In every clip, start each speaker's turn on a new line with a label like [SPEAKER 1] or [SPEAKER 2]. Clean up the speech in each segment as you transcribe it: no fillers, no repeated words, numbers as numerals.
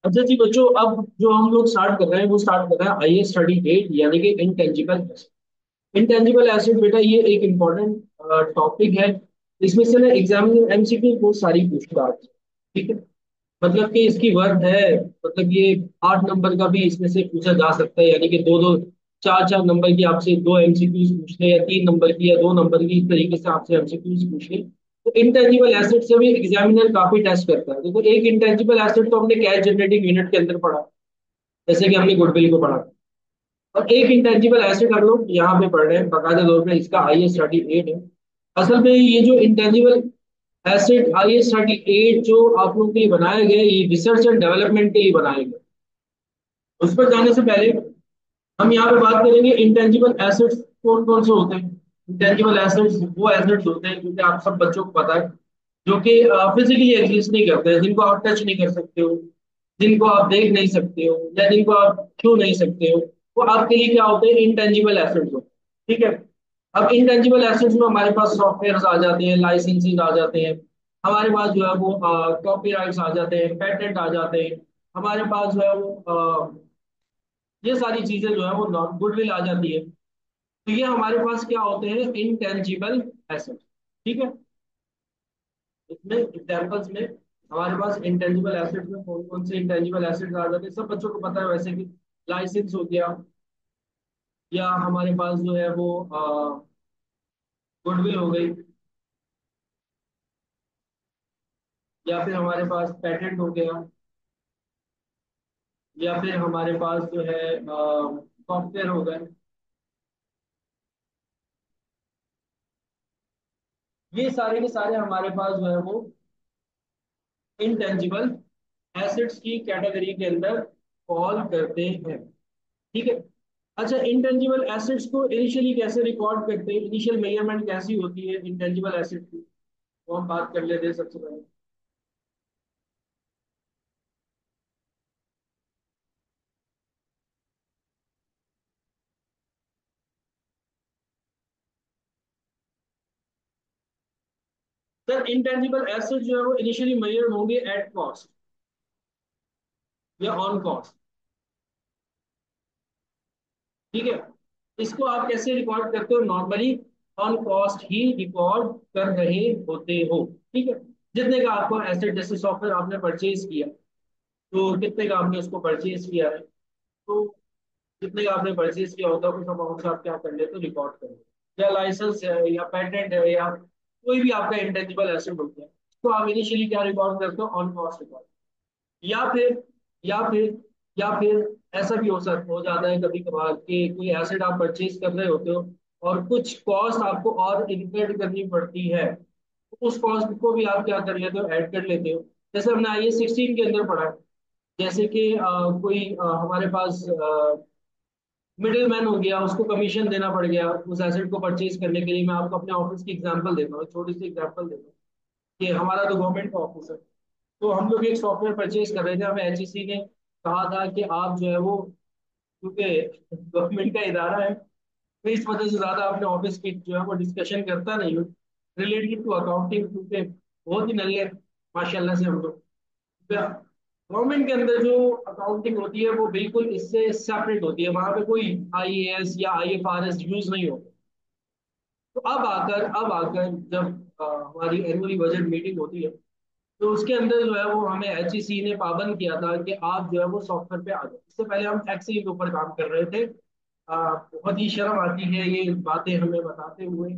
[SPEAKER 1] अच्छा जी बच्चों, अब जो हम लोग स्टार्ट कर रहे हैं वो स्टार्ट कर रहे हैं आईए स्टडी एट, यानी कि इंटेंजिबल एसेट। इंटेंजिबल एसेट बेटा ये एक इम्पोर्टेंट टॉपिक है। इसमें से ना एग्जाम में एमसीक्यू बहुत सारी पूछता है। ठीक है। मतलब कि इसकी वर्थ है, मतलब ये 8 नंबर का भी इसमें से पूछा जा सकता है, यानी कि दो दो चार चार नंबर की आपसे दो एमसीक्यूज पूछ ले, या 3 नंबर की या 2 नंबर की, इस तरीके से आपसे एमसीक्यूज पूछ ले। तो इंटेंजिबल एसेट से भी एग्जामिनर काफी टेस्ट करता है। देखो, एक इंटेंजिबल एसेट तो हमने कैश जनरेटिंग यूनिट के अंदर पढ़ा, जैसे कि हमने गुडविल को पढ़ा। और एक इंटेंजिबल एसेट हम लोग यहाँ पे पढ़ रहे हैं बाकायदा तौर पे, इसका IS38 है। असल में ये जो इंटेंजिबल एसेट IS38 जो आप लोगों के लिए बनाया गया है, ये रिसर्च एंड डेवलपमेंट के लिए बनाया गया है। उस पर जाने से पहले हम यहाँ पे बात करेंगे इंटेंजिबल एसेट्स कौन कौन से होते हैं। इंटेंजिबल एसेट्स वो एसेट्स होते हैं क्योंकि आप सब बच्चों को पता है, जो कि फिजिकली एग्जिस्ट नहीं करते हैं, जिनको आप टच नहीं कर सकते हो, जिनको आप देख नहीं सकते हो, या जिनको आप छू नहीं सकते हो, वो आपके लिए क्या होते हैं, इंटेंजिबल एसेट्स होते हैं। ठीक है। अब इंटेंजिबल एसेट्स में हमारे पास सॉफ्टवेयर आ जाते हैं, लाइसेंसिंग आ जाते हैं, हमारे पास जो है वो कॉपीराइट्स आ जाते हैं, पेटेंट आ जाते हैं, हमारे पास जो है वो ये सारी चीजें जो है वो गुडविल आ जाती है। तो ये हमारे पास क्या होते हैं, इंटेंजिबल एसेट। ठीक है। इसमें एग्जांपल्स में हमारे पास इंटेंजिबल एसेट में कौन कौन से इंटेंजिबल एसेट आ जाते हैं, सब बच्चों को पता है वैसे कि लाइसेंस हो गया, या हमारे पास जो है वो गुडविल हो गई, या फिर हमारे पास पेटेंट हो गया, या फिर हमारे पास जो है सॉफ्टवेयर हो गए। ये सारे के सारे हमारे पास जो है वो इंटेंजिबल एसेट्स की कैटेगरी के अंदर फॉल करते हैं। ठीक है। अच्छा, इंटेंजिबल एसेट्स को इनिशियली कैसे रिकॉर्ड करते हैं, इनिशियल मेजरमेंट कैसी होती है इंटेंजिबल एसेट की, वो हम बात कर लेते हैं सबसे पहले। सर, इंटेंजिबल एसेट जो है वो इनिशियली मेजर होंगे एट कॉस्ट या ऑन कॉस्ट। ठीक है। इसको आप कैसे रिकॉर्ड करते हो, normally on cost he record कर रहे होते हो। ठीक है। जितने का आपको एसेट, जैसे सॉफ्टवेयर आपने परचेज किया, तो कितने का आपने उसको परचेज किया है, तो जितने का आपने परचेज किया होता है उस अमाउंट से आप क्या कर लेते हो, रिकॉर्ड कर लेते हो। या लाइसेंस है, या पेटेंट है, या कोई भी आपका इंटेंजिबल एसेट होता है, तो आप इनिशियली क्या रिकॉर्ड करते हो, ऑन कॉस्ट रिकॉर्ड। या फिर या फिर या फिर ऐसा भी हो जाता है कभी कभार कि कोई एसेट आप परचेज कर रहे होते हो और कुछ कॉस्ट आपको और इनकर्ड करनी पड़ती है, तो उस कॉस्ट को भी आप क्या कर लेते हो, ऐड कर लेते हो। जैसे हमने IS16 के अंदर पढ़ा है, जैसे कि कोई हमारे पास मिडिल मैन हो गया, उसको कमीशन देना पड़ गया उस एसेट को परचेज करने के लिए। मैं आपको अपने ऑफिस की एग्जांपल देता हूँ, छोटी सी एग्जांपल देता हूँ कि हमारा तो गवर्नमेंट का ऑफिस है। तो हम लोग एक सॉफ्टवेयर परचेज कर रहे थे, हमें HEC ने कहा था कि आप जो है वो, क्योंकि गवर्नमेंट का इदारा है, तो इस वजह से ज्यादा अपने ऑफिस की जो है वो डिस्कशन करता नहीं हूँ रिलेटेड टू अकाउंटिंग, क्योंकि बहुत ही नल्ले हैं माशाल्लाह से हम लोग। गवर्नमेंट के अंदर जो अकाउंटिंग होती है वो बिल्कुल इससे सेपरेट होती है, वहां पे कोई IAS या IFRS यूज नहीं होता। तो अब आकर जब हमारी एनुअली बजट मीटिंग होती है, तो उसके अंदर जो है वो हमें HEC ने पाबंद किया था कि आप जो है वो सॉफ्टवेयर पे आ जाओ। इससे पहले हम एक्सेल के ऊपर काम कर रहे थे। बहुत ही शर्म आती है ये बातें हमें बताते हुए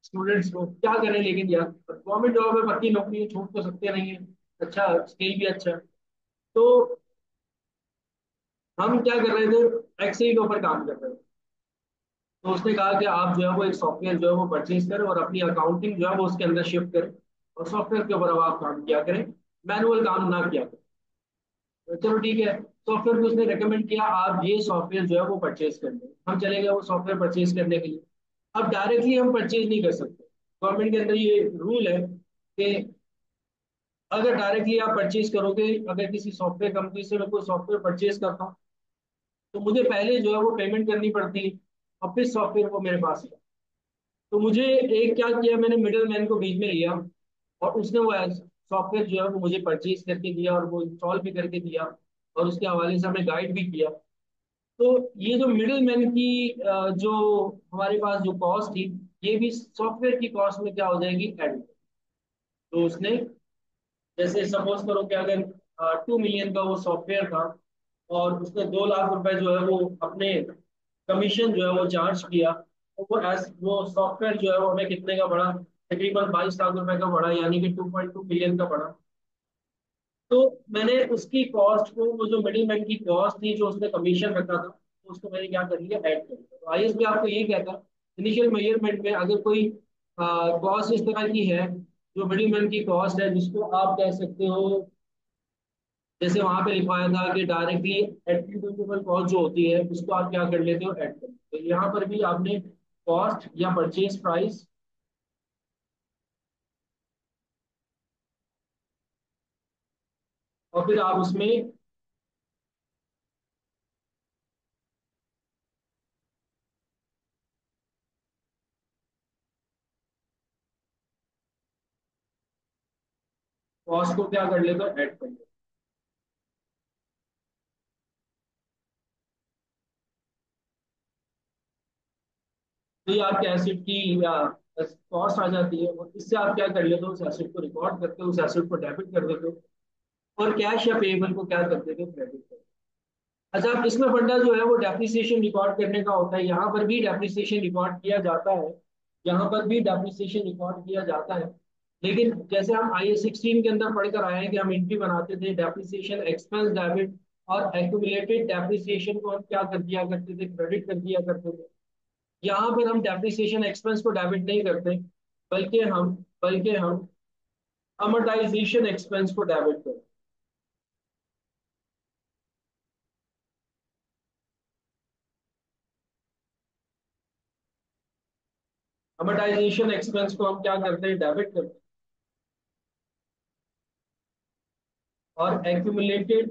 [SPEAKER 1] स्टूडेंट्स को, क्या करें, लेकिन यार गवर्नमेंट जॉब है, पक्की नौकरी है, छोड़ तो सकते नहीं है। अच्छा, स्किल भी अच्छा है। तो हम क्या कर रहे थे, एक्सेल के ऊपर काम कर रहे थे। तो उसने कहा कि आप जो है वो एक सॉफ्टवेयर जो है वो परचेज करें और अपनी अकाउंटिंग जो है वो उसके अंदर शिफ्ट करें, और सॉफ्टवेयर के ऊपर अब आप काम किया करें, मैनुअल काम ना किया करें। तो चलो ठीक है, सॉफ्टवेयर को उसने रेकमेंड किया, आप ये सॉफ्टवेयर जो है वो परचेज कर लें। हम चले गए वो सॉफ्टवेयर परचेज करने के लिए। अब डायरेक्टली हम परचेज नहीं कर सकते, गवर्नमेंट के अंदर ये रूल है कि अगर डायरेक्टली आप परचेज करोगे, अगर किसी सॉफ्टवेयर कंपनी से मैं कोई सॉफ्टवेयर परचेज करता हूँ, तो मुझे पहले जो है वो पेमेंट करनी पड़ती है, और फिर सॉफ्टवेयर वो मेरे पास है। तो मुझे एक क्या किया, मैंने मिडल मैन को बीच में लिया, और उसने वो सॉफ्टवेयर जो है वो मुझे परचेज करके दिया और वो इंस्टॉल भी करके दिया। और उसके हवाले से हमने गाइड भी किया। तो ये जो मिडिल मैन की जो हमारे पास जो कॉस्ट थी, ये भी सॉफ्टवेयर की कॉस्ट में क्या हो जाएगी, ऐड। तो उसने, जैसे सपोज करो कि अगर 2 मिलियन का वो सॉफ्टवेयर था, और उसने 2 लाख रुपए जो है वो अपने कमीशन जो है वो चार्ज किया, तो वो सॉफ्टवेयर जो है वो हमें कितने का पड़ा, तकरीबन 22 लाख रुपए का पड़ा, यानी कि 2.2 मिलियन का पड़ा। तो मैंने उसकी कॉस्ट को, वो जो मिडिल मैन की कॉस्ट थी जो उसने कमीशन रखा था, तो उसको मैंने क्या कर लिया, ऐड कर दिया। तो आईएएस भी आपको ये कहता है, इनिशियल मेजरमेंट में अगर कोई कॉस्ट इस तरह की है, जो मिडिल मैन की कॉस्ट है, जिसको आप कह सकते हो, जैसे वहां पे लिखवाया था कि डायरेक्टली एट्रीब्यूटेबल कॉस्ट जो होती है, उसको आप क्या कर लेते हो, ऐड कर लेते हो। तो यहाँ पर भी आपने कॉस्ट या परचेज प्राइस, और फिर आप उसमें कॉस्ट को क्या कर लेते हो, ऐड कर लेते हो। तो ये आपके एसिड की या कॉस्ट आ जाती है, और इससे आप क्या कर लेते हो, उस एसिड को रिकॉर्ड करते हो, उस एसिड को डेबिट कर देते हो, और कैश या पेबल को क्या कर देते हो, क्रेडिट कर देते हो। अच्छा, अब इसमें फंडा जो है वो डेप्रिसिएशन रिकॉर्ड करने का होता है, यहाँ पर भी डेप्रिसिएशन रिकॉर्ड किया जाता है, यहाँ पर भी डेप्रिसिएशन रिकॉर्ड किया जाता है। लेकिन जैसे हम IAS 16 के अंदर पढ़कर आए हैं कि हम एंट्री बनाते थे डेप्रिसिएशन एक्सपेंस डेबिट, और एक्यूमुलेटेड डेप्रिसिएशन को हम क्या कर दिया करते थे, क्रेडिट कर दिया करते थे। यहाँ पर हम डेप्रिसिएशन एक्सपेंस को डेबिट नहीं करते, बल्कि हम अमोर्टाइजेशन एक्सपेंस को डेबिट करते हैं। अमोर्टाइजेशन एक्सपेंस को हम क्या करते हैं, डेबिट करते हैं। और एक्यूमुलेटेड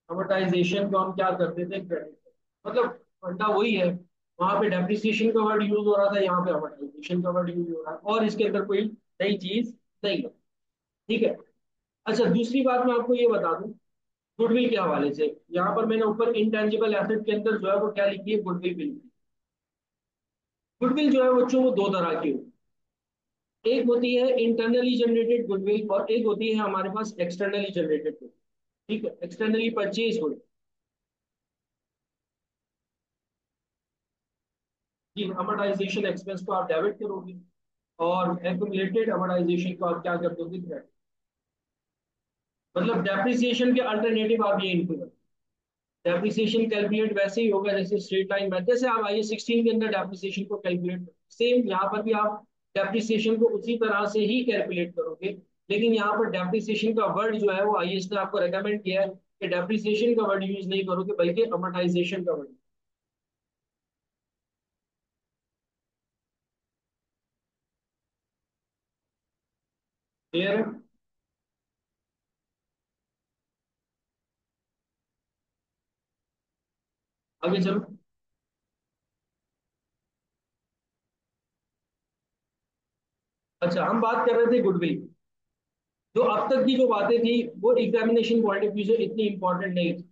[SPEAKER 1] अमोर्टाइजेशन को हम क्या करते थे, क्रेडिट। मतलब फंडा वही है, वहां पे डेप्रिसिएशन का वर्ड यूज हो रहा था, यहाँ पे अमोर्टाइजेशन का वर्ड यूज हो रहा है, और इसके अंदर कोई नई चीज नहीं है। ठीक है। अच्छा, दूसरी बात मैं आपको ये बता दूं, गुडविल के हवाले से, यहाँ पर मैंने ऊपर इंटेंजिबल एसेट के अंदर जो है वो क्या लिखी है, गुडविल बिल। गुडविल जो है बच्चों वो दो तरह की होती है, एक होती है इंटरनली जनरेटेड गुडविल, और एक होती है हमारे पास एक्सटर्नली जनरेटेड गुडविल। ठीक है, एक्सटर्नली परचेज गुडविल। जी, अमोर्टाइजेशन एक्सपेंस को आप डेबिट करोगे, और एक्यूमुलेटेड अमोर्टाइजेशन को आप क्या कर दोगे, क्रेडिट। मतलब डेप्रिसिएशन के अल्टरनेटिव आप ये इनको, डेप्रिसिएशन कैलकुलेट वैसे ही होगा जैसे स्ट्रेट लाइन मेथड, जैसे आप IAS 16 के अंदर डेप्रिसिएशन को कैलकुलेट, सेम यहाँ पर भी आप डेप्रिसिएशन को उसी तरह से ही कैलकुलेट करोगे। लेकिन यहाँ पर डेप्रिसिएशन का वर्ड जो है वो IAS ने आपको रेकमेंड किया है कि डेप्रिसिएशन का वर्ड यूज नहीं करोगे, बल्कि अमोर्टाइजेशन का वर्ड। क्लियर है? आगे चलो। अच्छा, हम बात कर रहे थे गुडविल। जो अब तक की जो बातें थी वो एग्जामिनेशन पॉइंट ऑफ व्यू से इतनी इंपॉर्टेंट नहीं थी।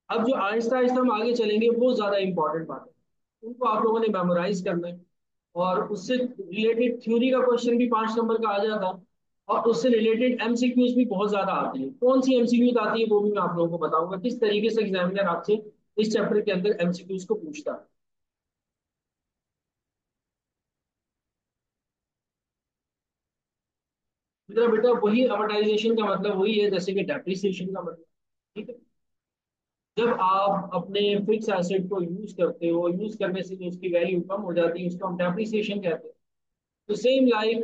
[SPEAKER 1] अब जो आहिस्ता आहिस्ता हम आगे चलेंगे वो ज्यादा इंपॉर्टेंट बात है, उनको आप लोगों ने मेमोराइज करना है। और उससे रिलेटेड थ्योरी का क्वेश्चन भी 5 नंबर का आ जाता, और उससे रिलेटेड एमसीक्यूज भी बहुत ज्यादा आती है। कौन सी एमसीक्यूज आती है वो भी मैं आप लोगों को बताऊंगा, किस तरीके से एग्जामिनर आपसे इस चैप्टर के अंदर एमसीक्यूज को पूछता है। मेरा बेटा वही अमोर्टाइजेशन का मतलब वही है जैसे कि डेप्रिसिएशन का मतलब। ठीक है। जब आप अपने फिक्स एसेट को यूज करते हो, यूज करने से जो उसकी वैल्यू कम हो जाती है उसको हम डेप्रिसिएशन कहते हैं। तो सेम लाइक,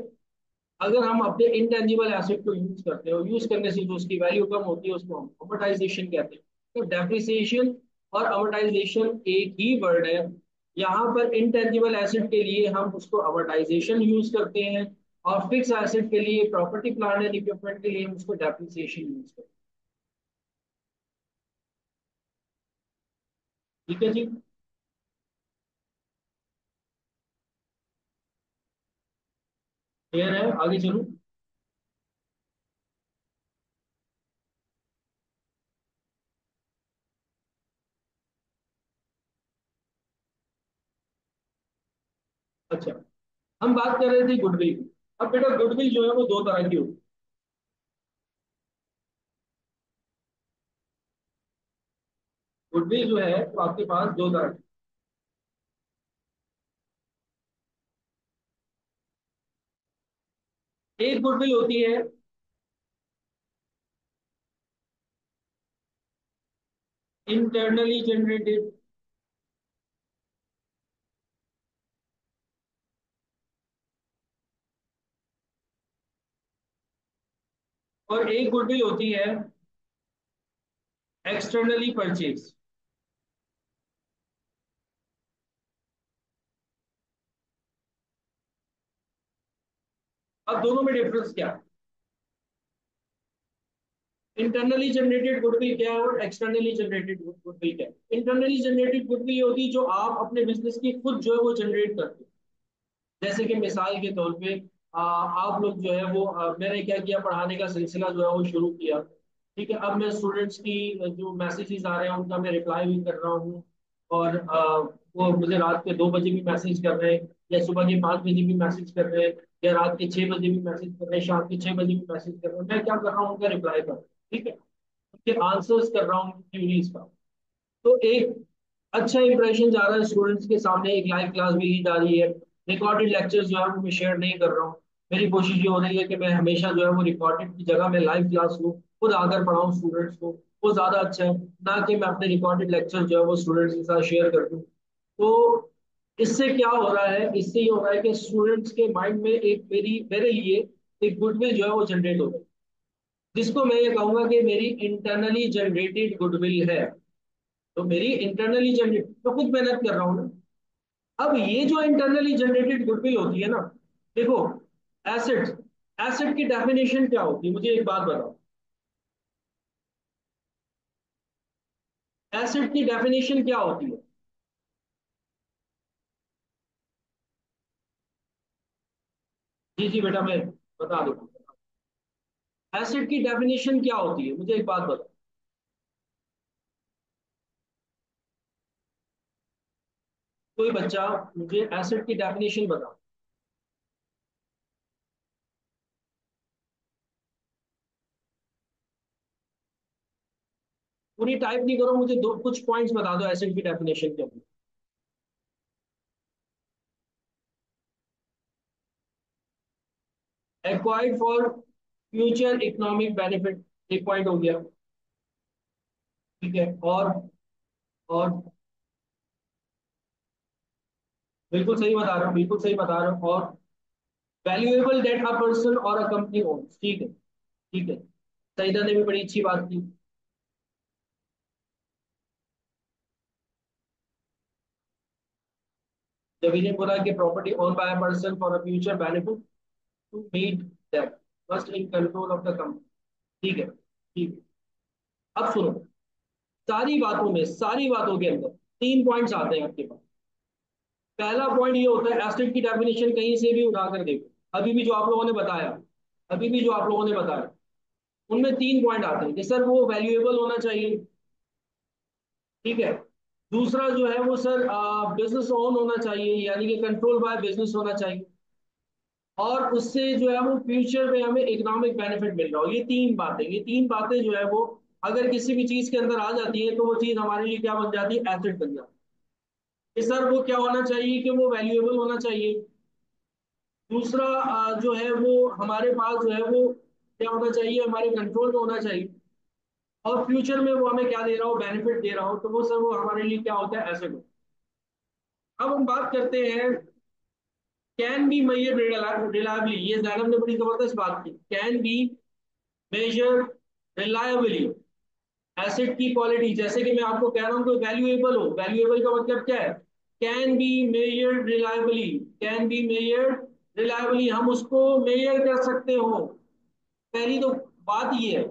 [SPEAKER 1] अगर हम अपने इंटेंजिबल एसेट को यूज करते हो, यूज करने से जो उसकी वैल्यू कम होती है उसको हम अमोर्टाइजेशन कहते हैं। तो डेप्रिसिएशन और अमोर्टाइजेशन एक ही वर्ड है। यहाँ पर इंटेंजिबल एसेट के लिए हम उसको अमोर्टाइजेशन यूज करते हैं, और फिक्स एसेट के लिए, प्रॉपर्टी प्लांट एंड इक्विपमेंट के लिए हम उसको डेप्रिसिएशन यूज करते हैं। ठीक है जी। क्लियर है, आगे चलूं? अच्छा, हम बात कर रहे थे गुडविल की। अब बेटा गुडविल जो है वो दो तरह की होती है। गुडविल जो है तो आपके पास दो तरह की, एक गुडविल होती है इंटरनली जनरेटेड, और एक गुडविल होती है एक्सटर्नली परचेज। अब दोनों में डिफरेंस क्या है? इंटरनली जनरेटेड गुडविल क्या है और एक्सटर्नली जनरेटेड गुडविल क्या है? इंटरनली जनरेटेड गुडविल ये होती है जो आप अपने बिजनेस की खुद जो है वो जनरेट करते हो। जैसे कि मिसाल के तौर पे आप लोग जो है वो मैंने क्या किया, पढ़ाने का सिलसिला जो है वो शुरू किया। ठीक है, अब मैं स्टूडेंट्स की जो मैसेजेस आ रहे हैं उनका मैं रिप्लाई भी कर रहा हूँ। और वो मुझे रात के 2 बजे भी मैसेज कर रहे हैं, या सुबह के 5 बजे भी मैसेज कर रहे हैं, या रात के 6 बजे भी मैसेज कर रहे हैं, शाम के 6 बजे भी मैसेज कर रहे हैं। मैं क्या कर रहा हूँ, उनका रिप्लाई कर रहा हूँ। ठीक है, उनके आंसर्स कर रहा हूँ क्यूरीज का। तो एक अच्छा इंप्रेशन जा रहा है स्टूडेंट्स के सामने, एक लाइव क्लास भी ली जा रही है। रिकॉर्डेड लेक्चर्स जो है वो मैं शेयर नहीं कर रहा हूँ। मेरी कोशिश ये हो रही है कि मैं हमेशा जो है वो रिकॉर्डेड की जगह मैं लाइव क्लास लूँ, खुद आकर पढ़ाऊँ स्टूडेंट्स को। वो ज्यादा अच्छा है, ना कि मैं अपने रिकॉर्डेड लेक्चर जो है वो स्टूडेंट्स के साथ शेयर कर दूँ। तो इससे क्या हो रहा है, इससे ये हो रहा है कि स्टूडेंट्स के माइंड में एक मेरी मेरे लिए एक गुडविल जो है वो जनरेट हो रही है, जिसको मैं ये कहूंगा कि मेरी इंटरनली जनरेटेड गुडविल है। तो मेरी इंटरनली जनरेट तो खुद मेहनत कर रहा हूँ ना। अब ये जो इंटरनली जनरेटेड गुडविल होती है ना, देखो, एसेट एसेट की डेफिनेशन क्या होती है, मुझे एक बात बताओ। एसेट की डेफिनेशन क्या होती है? जी जी बेटा, मैं बता दूँ। एसेट की डेफिनेशन क्या होती है, मुझे एक बात बताओ। कोई बच्चा मुझे एसेट की डेफिनेशन बताओ। पूरी टाइप नहीं करो, मुझे दो कुछ पॉइंट्स बता दो एसेट की डेफिनेशन के अंदर। Acquired for future economic benefit, एक पॉइंट हो गया। ठीक है, और बिल्कुल सही बता रहा हूँ, बिल्कुल सही बता रहा हूँ। और वैल्यूएबल डेट अ पर्सन और अ कंपनी ओन्स, ठीक है, ठीक है। सईदा ने भी बड़ी अच्छी बात की। जब इन्हें बोला कि property own by a person for a future benefit to meet that must in control of the company. ठीक है, ठीक है। अब सुनो, सारी बातों के अंदर तीन पॉइंट्स आते हैं आपके पास। पहला पॉइंट ये होता है, एसेट की डेफिनेशन कहीं से भी उठा कर देखो, अभी भी जो आप लोगों ने बताया, अभी भी जो आप लोगों ने बताया, उनमें तीन पॉइंट आते हैं कि सर वो वैल्यूएबल होना चाहिए। ठीक है, दूसरा जो है वो सर बिजनेस ओन होना चाहिए, यानी कि कंट्रोल बाय बिजनेस होना चाहिए। और उससे जो है वो फ्यूचर में हमें इकोनॉमिक बेनिफिट मिल रहा हो। ये तीन बातें जो है वो अगर किसी भी चीज के अंदर आ जाती है तो वो चीज हमारे लिए क्या बन जाती है, एसेट बन जाती है। कि सर वो क्या होना चाहिए, कि वो वैल्यूएबल होना चाहिए। दूसरा जो है वो हमारे पास जो है वो क्या होना चाहिए, हमारे कंट्रोल में होना चाहिए। और फ्यूचर में वो हमें क्या दे रहा हो, बेनिफिट दे रहा हो, तो वो सर वो हमारे लिए क्या होता है, एसेट। अब हम बात करते हैं कैन बी मेजर रिलायबली। ये जैनब ने बड़ी जबरदस्त बात की, can be measure reliably asset की क्वालिटी। जैसे कि मैं आपको कह रहा हूं कि वैल्यूएबल हो, वैल्यूएबल का मतलब क्या है, can be measure reliably, can be measure reliably, हम उसको मेजर कर सकते हो। पहली तो बात ये है।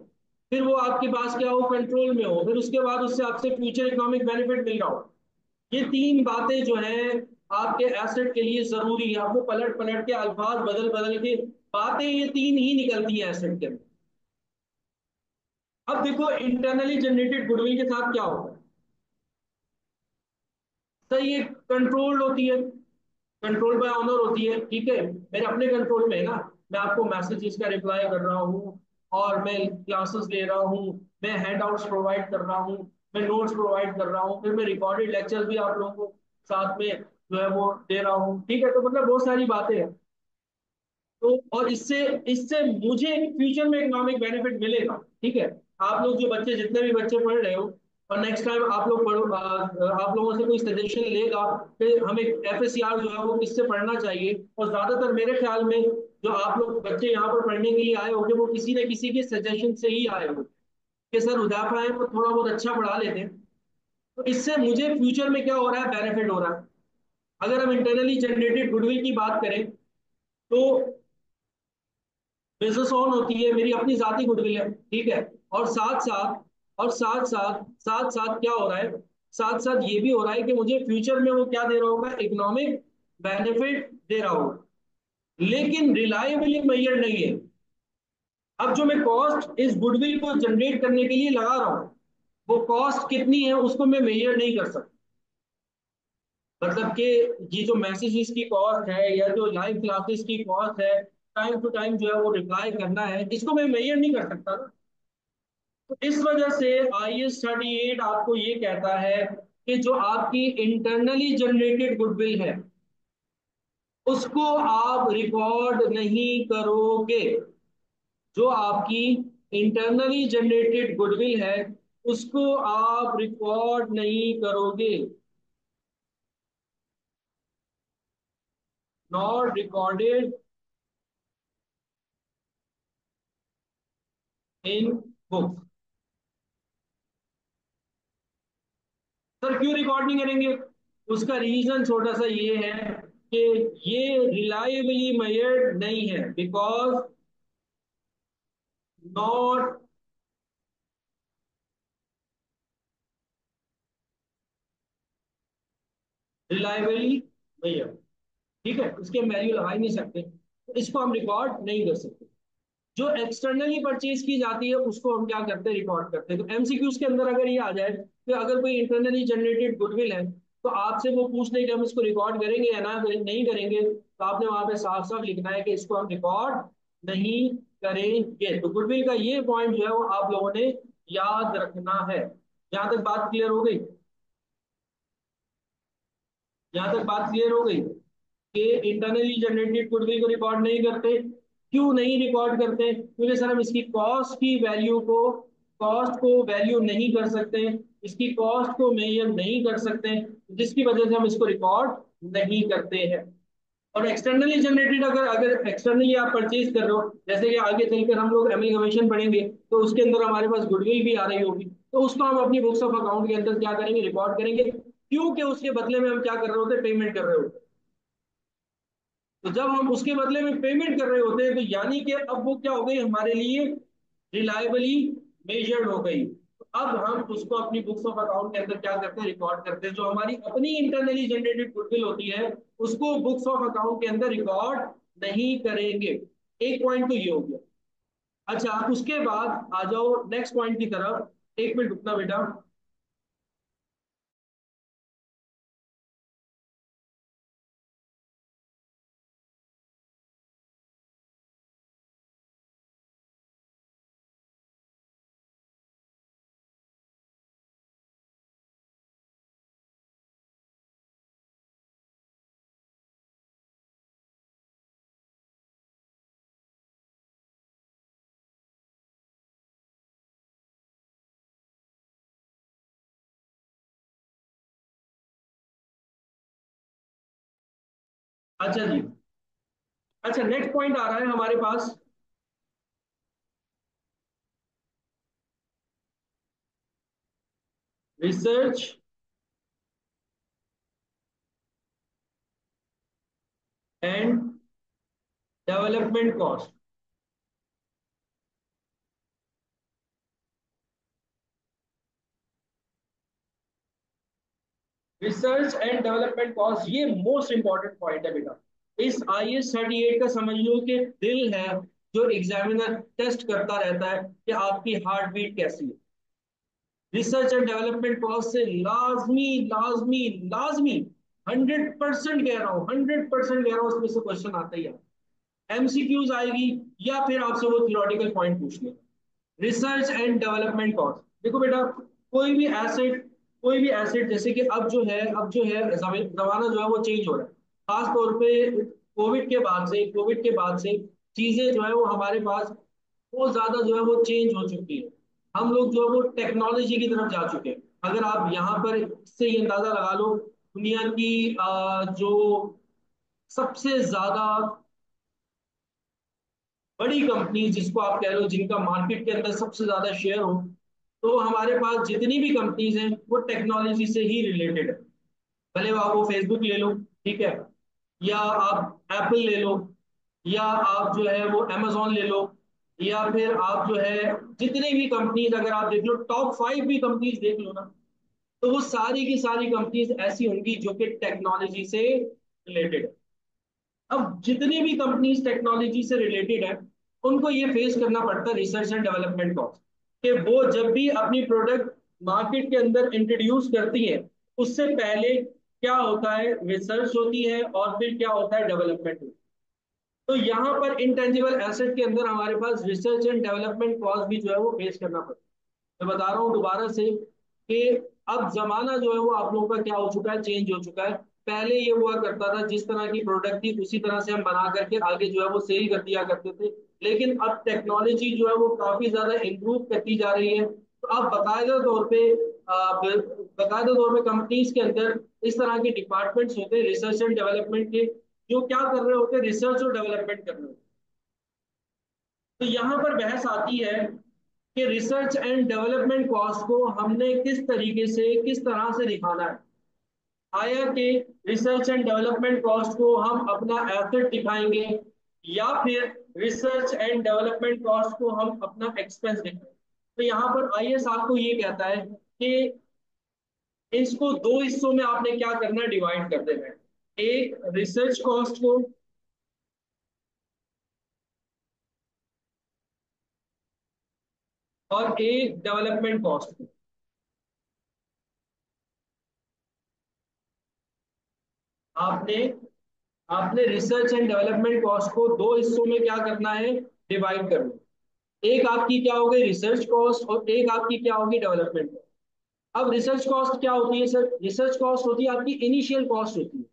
[SPEAKER 1] फिर वो आपके पास क्या हो, कंट्रोल में हो। फिर उसके बाद उससे आपसे फ्यूचर इकोनॉमिक बेनिफिट मिल रहा हो। ये तीन बातें जो है आपके एसेट के लिए जरूरी है। आपको पलट पलट के अल्फाज बदल बदल के बातें ये तीन ही निकलती हैं एसेट के अंदर। अब देखो इंटरनली जनरेटेड गुडविल के साथ क्या होता है। सही है, कंट्रोल होती है, कंट्रोल बाय ऑनर होती है, ठीक है, मेरे अपने कंट्रोल में है ना। मैं आपको मैसेजेस का रिप्लाई कर रहा हूँ, और मैं क्लासेस ले रहा हूँ, मैं हैंडआउट्स प्रोवाइड कर रहा हूँ, मैं नोट्स प्रोवाइड कर रहा हूँ, फिर मैं रिकॉर्डेड लेक्चर भी आप लोगों को साथ में जो है वो दे रहा हूँ, ठीक है। तो मतलब बहुत सारी बातें हैं। तो और इससे इससे मुझे फ्यूचर में इकोनॉमिक बेनिफिट मिलेगा, ठीक है। आप लोग जो बच्चे, जितने भी बच्चे पढ़ रहे हो, और नेक्स्ट टाइम आप लोग पढ़ो, आप लोगों से कोई सजेशन लेगा कि हमें एफएससीआर जो है वो किससे पढ़ना चाहिए, और ज्यादातर मेरे ख्याल में जो आप लोग बच्चे यहाँ पर पढ़ने के लिए आए होंगे वो किसी न किसी के सजेशन से ही आए होंगे कि सर हुदैफा है वो थोड़ा बहुत अच्छा पढ़ा लेते हैं। तो इससे मुझे फ्यूचर में क्या हो रहा है, बेनिफिट हो रहा है। अगर हम इंटरनली जनरेटेड गुडविल की बात करें तो बिजनेस ऑन होती है, मेरी अपनी जाती गुडविल है, ठीक है। और साथ साथ साथ साथ क्या हो रहा है, साथ साथ ये भी हो रहा है कि मुझे फ्यूचर में वो क्या दे रहा होगा, इकोनॉमिक बेनिफिट दे रहा होगा, लेकिन रिलायबली मेजर नहीं है। अब जो मैं कॉस्ट इस गुडविल को जनरेट करने के लिए लगा रहा हूं, वो कॉस्ट कितनी है उसको मैं मेजर नहीं कर सकता। मतलब कि ये जो मैसेजेस की कॉस्ट है या जो लाइव क्लासेस की कॉस्ट है, टाइम टू टाइम जो है वो रिप्लाई करना है, इसको मैं मेजर नहीं कर सकता ना। तो इस वजह से IS 38 आपको ये कहता है कि जो आपकी इंटरनली जनरेटेड गुडविल है उसको आप रिकॉर्ड नहीं करोगे। जो आपकी इंटरनली जनरेटेड गुडविल है उसको आप रिकॉर्ड नहीं करोगे, not recorded in books. Sir क्यों रिकॉर्ड नहीं करेंगे? उसका रीजन छोटा सा ये है कि ये रिलायबली मेजर्ड नहीं है, बिकॉज नॉट रिलायबली मेजर्ड, ठीक है। इसके हम वैल्यू लगा ही नहीं सकते, तो इसको हम रिकॉर्ड नहीं कर सकते। जो एक्सटर्नली परचेज की जाती है उसको हम क्या करते हैं, रिकॉर्ड करते हैं। तो एमसीक्यूज के अंदर अगर ये आ जाए कि अगर कोई इंटरनली जनरेटेड गुडविल है तो आपसे वो पूछ ले कि हम इसको रिकॉर्ड करेंगे या ना नहीं करेंगे, तो आपने वहां पे साफ साफ लिखना है कि इसको हम रिकॉर्ड नहीं करेंगे। तो गुडविल का ये पॉइंट जो है वो आप लोगों ने याद रखना है। यहां तक बात क्लियर हो गई? यहां तक बात क्लियर हो गई कि इंटरनली जनरेटेड गुडविल को रिकॉर्ड नहीं करते। क्यों नहीं रिकॉर्ड करते? क्योंकि सर हम इसकी कॉस्ट की वैल्यू को, कॉस्ट को वैल्यू नहीं कर सकते, इसकी कॉस्ट को मेजर नहीं कर सकते, जिसकी वजह से हम इसको रिकॉर्ड नहीं करते हैं। और एक्सटर्नली जनरेटेड, अगर अगर एक्सटर्नली आप परचेज कर रहे हो, जैसे कि आगे चलकर हम लोग एमएल कमीशन पढ़ेंगे तो उसके अंदर हमारे पास गुडविल भी आ रही होगी, तो उसको हम अपनी बुक्स ऑफ अकाउंट के अंदर क्या करेंगे, रिकॉर्ड करेंगे, क्योंकि उसके बदले में हम क्या कर रहे होते हैं, पेमेंट कर रहे होते हैं। तो जब हम उसके बदले में पेमेंट कर रहे होते हैं तो यानी कि अब वो क्या हो गई हमारे लिए, रिलायबली मेजर्ड हो गई। तो अब हम उसको अपनी बुक्स ऑफ अकाउंट के अंदर क्या करते हैं, रिकॉर्ड करते हैं। जो हमारी अपनी इंटरनली जनरेटेड गुडविल होती है उसको बुक्स ऑफ अकाउंट के अंदर रिकॉर्ड नहीं करेंगे। एक पॉइंट तो ये हो गया। अच्छा, उसके बाद आ जाओ नेक्स्ट पॉइंट की तरफ। एक मिनट रुकना बेटा। अच्छा जी। अच्छा, नेक्स्ट पॉइंट आ रहा है हमारे पास, research and development cost. Research and development cost, ये मोस्ट इंपॉर्टेंट पॉइंट है बेटा। इस IS 38 का समझ लो कि दिल है जो एग्जामिनर टेस्ट करता रहता है कि आपकी हार्ट बीट कैसी है। रिसर्च एंड डेवलपमेंट कॉस्ट से लाजमी लाजमी लाजमी 100% कह रहा हूँ, 100% कह रहा हूँ, उसमें से क्वेश्चन आता ही है। MCQs आएगी या फिर आपसे वो थियोरेटिकल पॉइंट पूछ लेगा। रिसर्च एंड डेवलपमेंट कॉस्ट, देखो बेटा, कोई भी एसेट कोई भी एसेट जैसे कि अब जो है जमाना जो है वो चेंज हो रहा है। खास तौर पे कोविड के बाद से चीजें जो है वो हमारे पास बहुत ज्यादा जो है वो चेंज हो चुकी है। हम लोग जो है वो टेक्नोलॉजी की तरफ जा चुके हैं। अगर आप यहाँ पर इससे ये अंदाजा लगा लो, दुनिया की जो सबसे ज्यादा बड़ी कंपनी जिसको आप कह लो जिनका मार्केट के अंदर सबसे ज्यादा शेयर हो, तो हमारे पास जितनी भी कंपनीज हैं वो टेक्नोलॉजी से ही रिलेटेड है। भले आप वो फेसबुक ले लो, ठीक है, या आप एप्पल ले लो, या आप जो है वो amazon ले लो, या फिर आप जो है जितनी भी कंपनीज अगर आप देख लो, टॉप 5 भी कंपनीज देख लो ना, तो वो सारी की सारी कंपनीज ऐसी होंगी जो कि टेक्नोलॉजी से रिलेटेड है। अब जितनी भी कंपनीज टेक्नोलॉजी से रिलेटेड है, उनको ये फेस करना पड़ता है रिसर्च एंड डेवलपमेंट कॉस्ट, कि वो जब भी अपनी प्रोडक्ट मार्केट के अंदर इंट्रोड्यूस करती है, उससे पहले क्या होता है, रिसर्च होती है और फिर क्या होता है, डेवलपमेंट होती है। तो यहाँ पर इंटेंजिबल एसेट के अंदर हमारे पास रिसर्च एंड डेवलपमेंट कॉस्ट भी जो है वो फेस करना पड़ता है। मैं बता रहा हूँ दोबारा से कि अब जमाना जो है वो आप लोगों का क्या हो चुका है, चेंज हो चुका है। पहले ये हुआ करता था जिस तरह की प्रोडक्ट थी उसी तरह से हम बना करके आगे जो है वो सेल कर दिया करते थे। लेकिन अब टेक्नोलॉजी जो है वो काफी ज्यादा इम्प्रूव करती जा रही है, तो अब बाकायदा तौर पे कंपनीज के अंदर इस तरह के डिपार्टमेंट्स होते हैं रिसर्च एंड डेवलपमेंट के, जो क्या कर रहे होते हैं, रिसर्च और डेवलपमेंट कर रहे होते हैं। तो यहाँ पर बहस आती है कि रिसर्च एंड डेवलपमेंट कॉस्ट को हमने किस तरीके से किस तरह से दिखाना है। आया कि रिसर्च एंड डेवलपमेंट कॉस्ट को हम अपना एसेट दिखाएंगे, या फिर रिसर्च एंड डेवलपमेंट कॉस्ट को हम अपना एक्सपेंस दिखाएंगे। तो यहाँ पर IS आपको ये कहता है कि इसको दो हिस्सों में आपने क्या करना है, डिवाइड कर देना है। एक रिसर्च कॉस्ट को और एक डेवलपमेंट कॉस्ट को। आपने आपने रिसर्च एंड डेवलपमेंट कॉस्ट को दो हिस्सों में क्या करना है, डिवाइड करना। एक आपकी क्या होगी, रिसर्च कॉस्ट, और एक आपकी क्या होगी, डेवलपमेंट कॉस्ट। अब रिसर्च कॉस्ट क्या होती है सर, रिसर्च कॉस्ट होती है आपकी इनिशियल कॉस्ट होती है,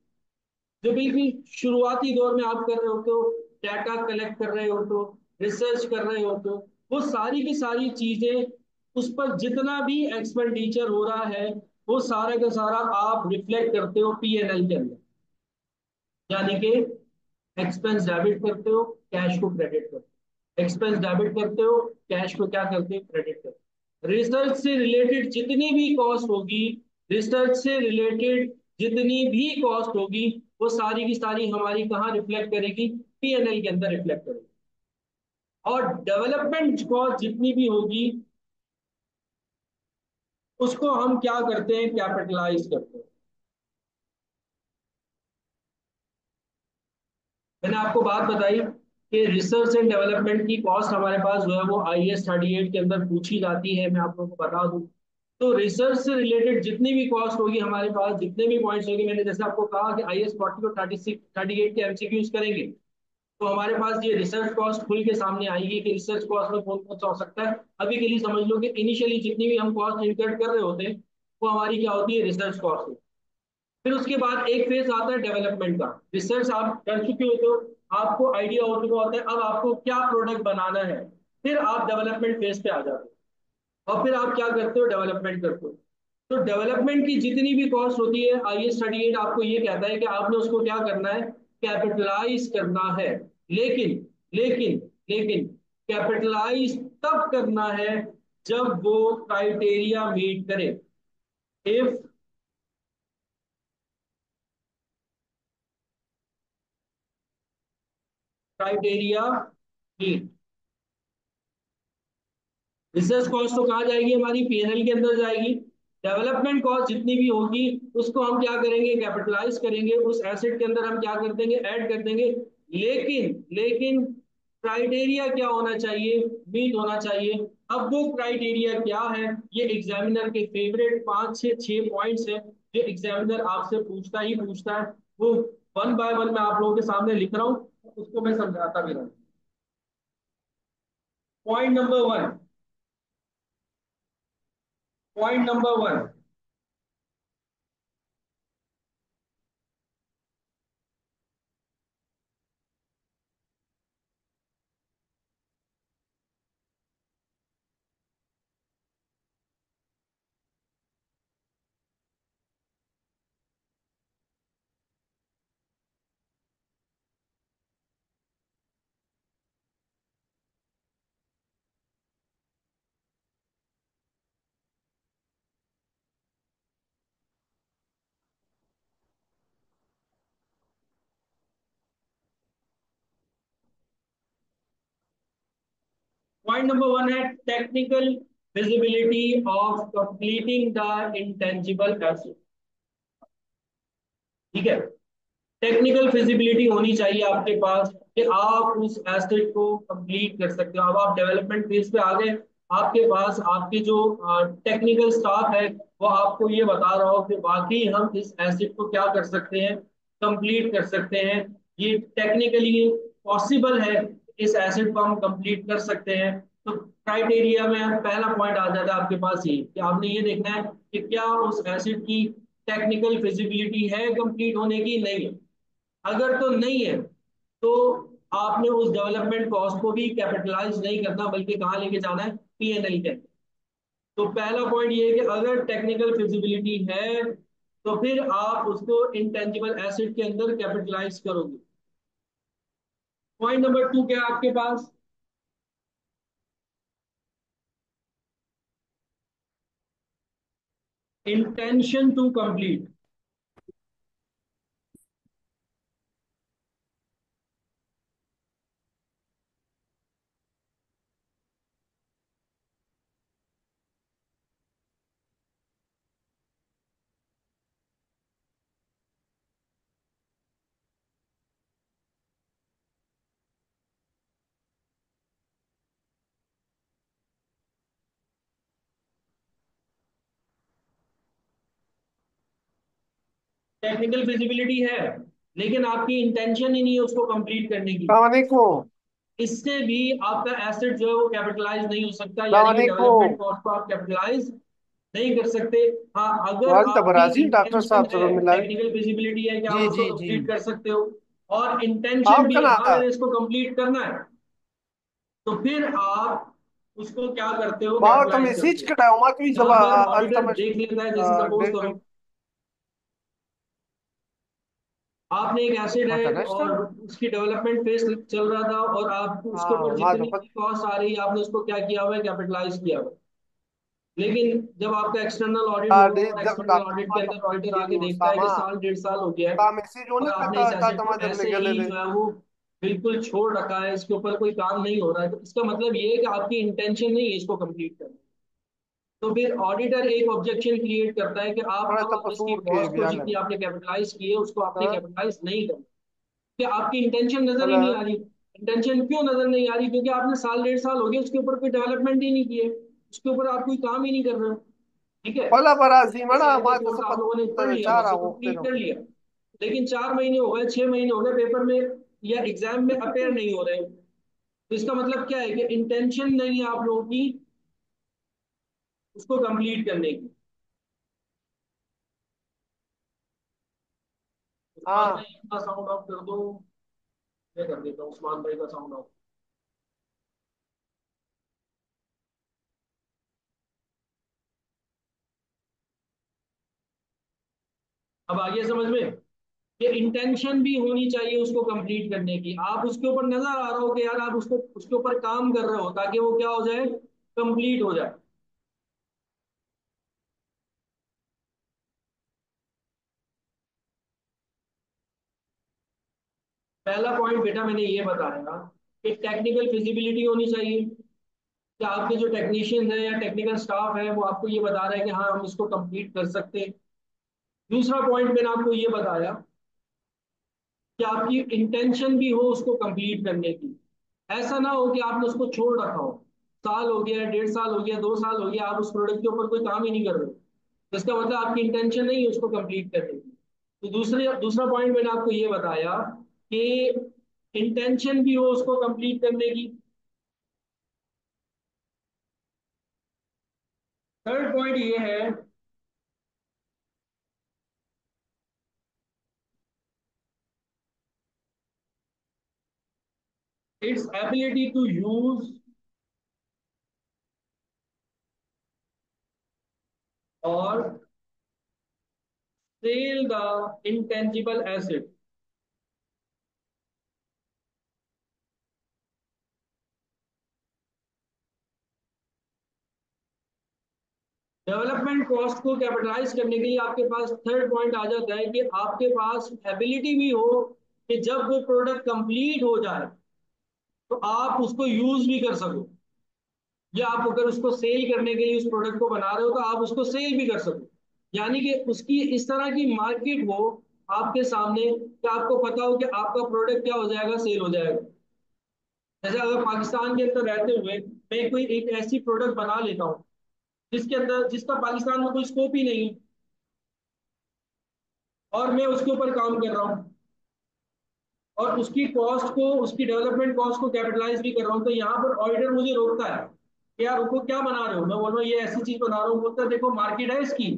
[SPEAKER 1] जो बिल्कुल शुरुआती दौर में आप कर रहे होते हो, डाटा कलेक्ट कर रहे होते हो, रिसर्च कर रहे होते हो, वो सारी की सारी चीजें, उस पर जितना भी एक्सपेंडिचर हो रहा है वो सारा का सारा आप रिफ्लेक्ट करते हो P&L के अंदर। यानी कि एक्सपेंस डेबिट करते हो, कैश को क्रेडिट करते हो, एक्सपेंस डेबिट करते हो, कैश को क्या करते हो, क्रेडिट करते हो। रिसर्च से रिलेटेड जितनी भी कॉस्ट होगी, रिसर्च से रिलेटेड जितनी भी कॉस्ट होगी, वो सारी की सारी हमारी कहाँ रिफ्लेक्ट करेगी, P&L के अंदर रिफ्लेक्ट करेगी। और डेवलपमेंट कॉस्ट जितनी भी होगी उसको हम क्या करते हैं, कैपिटलाइज करते हैं। मैंने आपको बात बताई कि रिसर्च एंड डेवलपमेंट की कॉस्ट हमारे पास जो है वो IS 38 के अंदर पूछी जाती है। मैं आप लोगों को बता दूं, तो रिसर्च से रिलेटेड जितनी भी कॉस्ट होगी हमारे पास, जितने भी पॉइंट्स होंगे, मैंने जैसे आपको कहा कि IS 40 और 36 38 के MCQs करेंगे, तो हमारे पास ये रिसर्च कॉस्ट खुल के सामने आएगी कि रिसर्च कॉस्ट में कौन कौन सा हो सकता है। अभी के लिए समझ लो कि इनिशियली जितनी भी हम कॉस्ट इनकर्ड कर रहे होते हैं वो हमारी क्या होती है, रिसर्च कॉस्ट। फिर उसके बाद एक फेज आता है डेवलपमेंट का। रिसर्च आप कर चुके होते हो, आपको आइडिया हो चुका होता है अब आपको क्या प्रोडक्ट बनाना है, फिर आप डेवलपमेंट फेज पे आ जाते हो और फिर आप क्या करते हो, डेवलपमेंट करते हो। तो डेवलपमेंट की जितनी भी कॉस्ट होती है IS 38 आपको ये कहता है कि आपने उसको क्या करना है, कैपिटलाइज करना है। लेकिन लेकिन लेकिन कैपिटलाइज तब करना है जब वो क्राइटेरिया मीट करे। If criteria meet, research cost तो कहाँ जाएगी, हमारी P&L के अंदर जाएगी। डेवलपमेंट कॉस्ट जितनी भी होगी उसको हम क्या करेंगे, कैपिटलाइज करेंगे, उस एसेट के अंदर हम क्या कर देंगे, ऐड कर देंगे। लेकिन लेकिन क्राइटेरिया क्या होना चाहिए, मीट होना चाहिए। अब वो क्राइटेरिया क्या है, ये एग्जामिनर के फेवरेट 5 से 6 पॉइंट्स है जो एग्जामिनर आपसे पूछता ही पूछता है। वो वन बाय वन मैं आप लोगों के सामने लिख रहा हूँ, उसको मैं समझाता भी रहूँ। Point number 1, point number 1, point number 1 है technical feasibility of completing the intangible asset. ठीक है, टेक्निकल फिजिबिलिटी होनी चाहिए आपके पास कि आप उस एसेट को कंप्लीट कर सकते हो। अब आप डेवलपमेंट फेज पे आ गए, आपके पास आपकी जो टेक्निकल स्टाफ है वो आपको ये बता रहा हो कि वाकई हम इस एसेट को क्या कर सकते हैं, कंप्लीट कर सकते हैं, ये टेक्निकली पॉसिबल है, इस एसेट को हम कंप्लीट कर सकते हैं। तो क्राइटेरिया में पहला पॉइंट आ जाता है आपके पास ये कि आपने ये देखना है कि क्या उस एसेट की टेक्निकल फिजिबिलिटी है कंप्लीट होने की, नहीं है। अगर तो नहीं है तो आपने उस डेवलपमेंट कॉस्ट को भी कैपिटलाइज नहीं करना बल्कि कहाँ लेके जाना है, पीएनएल के। तो पहला पॉइंट ये है कि अगर टेक्निकल फिजिबिलिटी है तो फिर आप उसको इंटेंजिबल एसेट के अंदर कैपिटलाइज करोगे। पॉइंट नंबर 2 क्या है आपके पास, intention to complete. Technical feasibility है लेकिन आपकी इंटेंशन ही नहीं है उसको कंप्लीट करने की,
[SPEAKER 2] लाने को
[SPEAKER 1] इससे भी आपका एसेट जो है वो कैपिटलाइज नहीं हो सकता, यानी कि
[SPEAKER 2] लाने को
[SPEAKER 1] डेवलपमेंट कॉस्ट को आप कैपिटलाइज नहीं कर सकते। हाँ, अगर
[SPEAKER 2] वाल
[SPEAKER 1] आपकी
[SPEAKER 2] तबराजी डॉक्टर
[SPEAKER 1] इंटेंशन
[SPEAKER 2] साहब
[SPEAKER 1] है,
[SPEAKER 2] जरूर मिला है।
[SPEAKER 1] टेक्निकल फिजिबिलिटी है कि आप
[SPEAKER 2] जी
[SPEAKER 1] उसको
[SPEAKER 2] जी जी।
[SPEAKER 1] कंप्लीट कर सकते हो और इंटेंशन
[SPEAKER 2] आप
[SPEAKER 1] भी है,
[SPEAKER 2] कना
[SPEAKER 1] हाँ मैंने इसको कंप्लीट करना है, तो फिर आप उसको क्या करते हो,
[SPEAKER 2] माओ तो
[SPEAKER 1] कैपिटलाइज
[SPEAKER 2] मैसेज
[SPEAKER 1] करते हो।
[SPEAKER 2] कटा मां की
[SPEAKER 1] यहाँ
[SPEAKER 2] जब
[SPEAKER 1] पर ऑडिटर
[SPEAKER 2] अल्तमश
[SPEAKER 1] देख लेता है, जैसे सपोज
[SPEAKER 2] डेट
[SPEAKER 1] करो आपने एक एसिड है
[SPEAKER 2] मत
[SPEAKER 1] और उसकी डेवलपमेंट फेज चल रहा था और आप उसके ऊपर
[SPEAKER 2] हाँ मां
[SPEAKER 1] जितनी भी कॉस्ट आ रही है आपने उसको क्या किया हुआ है, कैपिटलाइज किया हुआ है। लेकिन जब आपका एक्सटर्नल ऑडिट होगा और
[SPEAKER 2] जब
[SPEAKER 1] एक्सटर्नल ऑडिट के
[SPEAKER 2] डॉक्टर
[SPEAKER 1] अंदर ऑडिटर
[SPEAKER 2] ये
[SPEAKER 1] आके
[SPEAKER 2] जो
[SPEAKER 1] देखता है कि
[SPEAKER 2] सामा
[SPEAKER 1] साल 1.5 साल हो गया है
[SPEAKER 2] ता मैसेज
[SPEAKER 1] और
[SPEAKER 2] होने
[SPEAKER 1] आपने इस
[SPEAKER 2] का
[SPEAKER 1] एसेट को
[SPEAKER 2] तमा जब
[SPEAKER 1] ऐसे
[SPEAKER 2] निकले
[SPEAKER 1] ही
[SPEAKER 2] ले
[SPEAKER 1] जो है वो बिल्कुल छोड़ रखा है, इसके ऊपर कोई काम नहीं हो रहा है, तो इसका मतलब ये है कि आपकी इंटेंशन नहीं है इसको कंप्लीट करना। तो फिर ऑडिटर एक ऑब्जेक्शन क्रिएट करता है कि आप
[SPEAKER 2] थोड़ा सा
[SPEAKER 1] अब इसकी
[SPEAKER 2] कसूर के
[SPEAKER 1] कॉस्ट को
[SPEAKER 2] बयान है।
[SPEAKER 1] जितनी आपने कैपिटलाइज की है उसको आपने
[SPEAKER 2] हाँ
[SPEAKER 1] कैपिटलाइज नहीं करना, कि आपकी इंटेंशन नजर ही नहीं आ
[SPEAKER 2] मतलब
[SPEAKER 1] रही। इंटेंशन क्यों नजर नहीं आ रही, क्योंकि आपने साल 1.5 साल हो गया उसके ऊपर कोई डेवलपमेंट ही नहीं की है, उसके ऊपर आप कोई काम ही नहीं कर रहे हो। ठीक है,
[SPEAKER 2] पला बराजी
[SPEAKER 1] पहले
[SPEAKER 2] मना
[SPEAKER 1] सिलेबस
[SPEAKER 2] मां तो
[SPEAKER 1] कोर्स आप
[SPEAKER 2] सब
[SPEAKER 1] लोगों ने पढ़ लिया,
[SPEAKER 2] चाह रहा
[SPEAKER 1] उसको
[SPEAKER 2] हूँ
[SPEAKER 1] कंप्लीट
[SPEAKER 2] तेरे
[SPEAKER 1] कर लिया, लेकिन 4 महीने हो गए, 6 महीने हो गए, पेपर में या एग्जाम में अपेयर नहीं हो रहे, तो इसका मतलब क्या है कि इंटेंशन नहीं है आप लोगों की उसको कंप्लीट करने की। उस्मान
[SPEAKER 2] हाँ।
[SPEAKER 1] भाई अपना साउंड ऑफ कर दो, मैं कर देता हूँ उस्मान भाई का साउंड ऑफ। अब आगे समझ में, कि इंटेंशन भी होनी चाहिए उसको कंप्लीट करने की, आप उसके ऊपर नजर आ रहा हो कि यार आप उसको उसके ऊपर काम कर रहे हो ताकि वो क्या हो जाए, कंप्लीट हो जाए। पहला पॉइंट बेटा मैंने ये बताया कि टेक्निकल फिजिबिलिटी होनी चाहिए, कि आपके जो टेक्नीशियन है या टेक्निकल स्टाफ है वो आपको ये बता रहे हैं कि हाँ हम इसको कंप्लीट कर सकते हैं। दूसरा पॉइंट मैंने आपको ये बताया कि आपकी इंटेंशन भी हो उसको कंप्लीट करने की। ऐसा ना हो कि आपने उसको छोड़ रखा हो, साल हो गया, 1.5 साल हो गया, 2 साल हो गया, आप उस प्रोडक्ट के ऊपर कोई काम ही नहीं कर रहे हो, तो इसका मतलब आपकी इंटेंशन नहीं है उसको कंप्लीट करने की। तो दूसरा पॉइंट मैंने आपको ये बताया कि इंटेंशन भी हो उसको कंप्लीट करने की। थर्ड पॉइंट ये है, इट्स एबिलिटी टू यूज और sell the intangible asset. Development cost को कैपिटलाइज करने के लिए आपके पास थर्ड पॉइंट आ जाता है कि आपके पास एबिलिटी भी हो कि जब वो प्रोडक्ट कंप्लीट हो जाए तो आप उसको यूज भी कर सको, या आप अगर उसको सेल करने के लिए उस प्रोडक्ट को बना रहे हो तो आप उसको सेल भी कर सको। यानी कि उसकी इस तरह की मार्केट हो आपके सामने कि आपको पता हो कि आपका प्रोडक्ट क्या हो जाएगा, सेल हो जाएगा। जैसे अगर पाकिस्तान के अंदर रहते हुए मैं कोई एक ऐसी प्रोडक्ट बना लेता हूँ जिसके अंदर जिसका पाकिस्तान में कोई स्कोप ही नहीं है, और मैं उसके ऊपर काम कर रहा हूँ और उसकी कॉस्ट को, उसकी डेवलपमेंट कॉस्ट को कैपिटलाइज भी कर रहा हूँ, तो यहाँ पर ऑडिटर मुझे रोकता है कि यार रुको क्या बना रहे हो। मैं बोल रहा हूँ ये ऐसी चीज बना रहा हूँ, बोलता है देखो मार्केट है इसकी,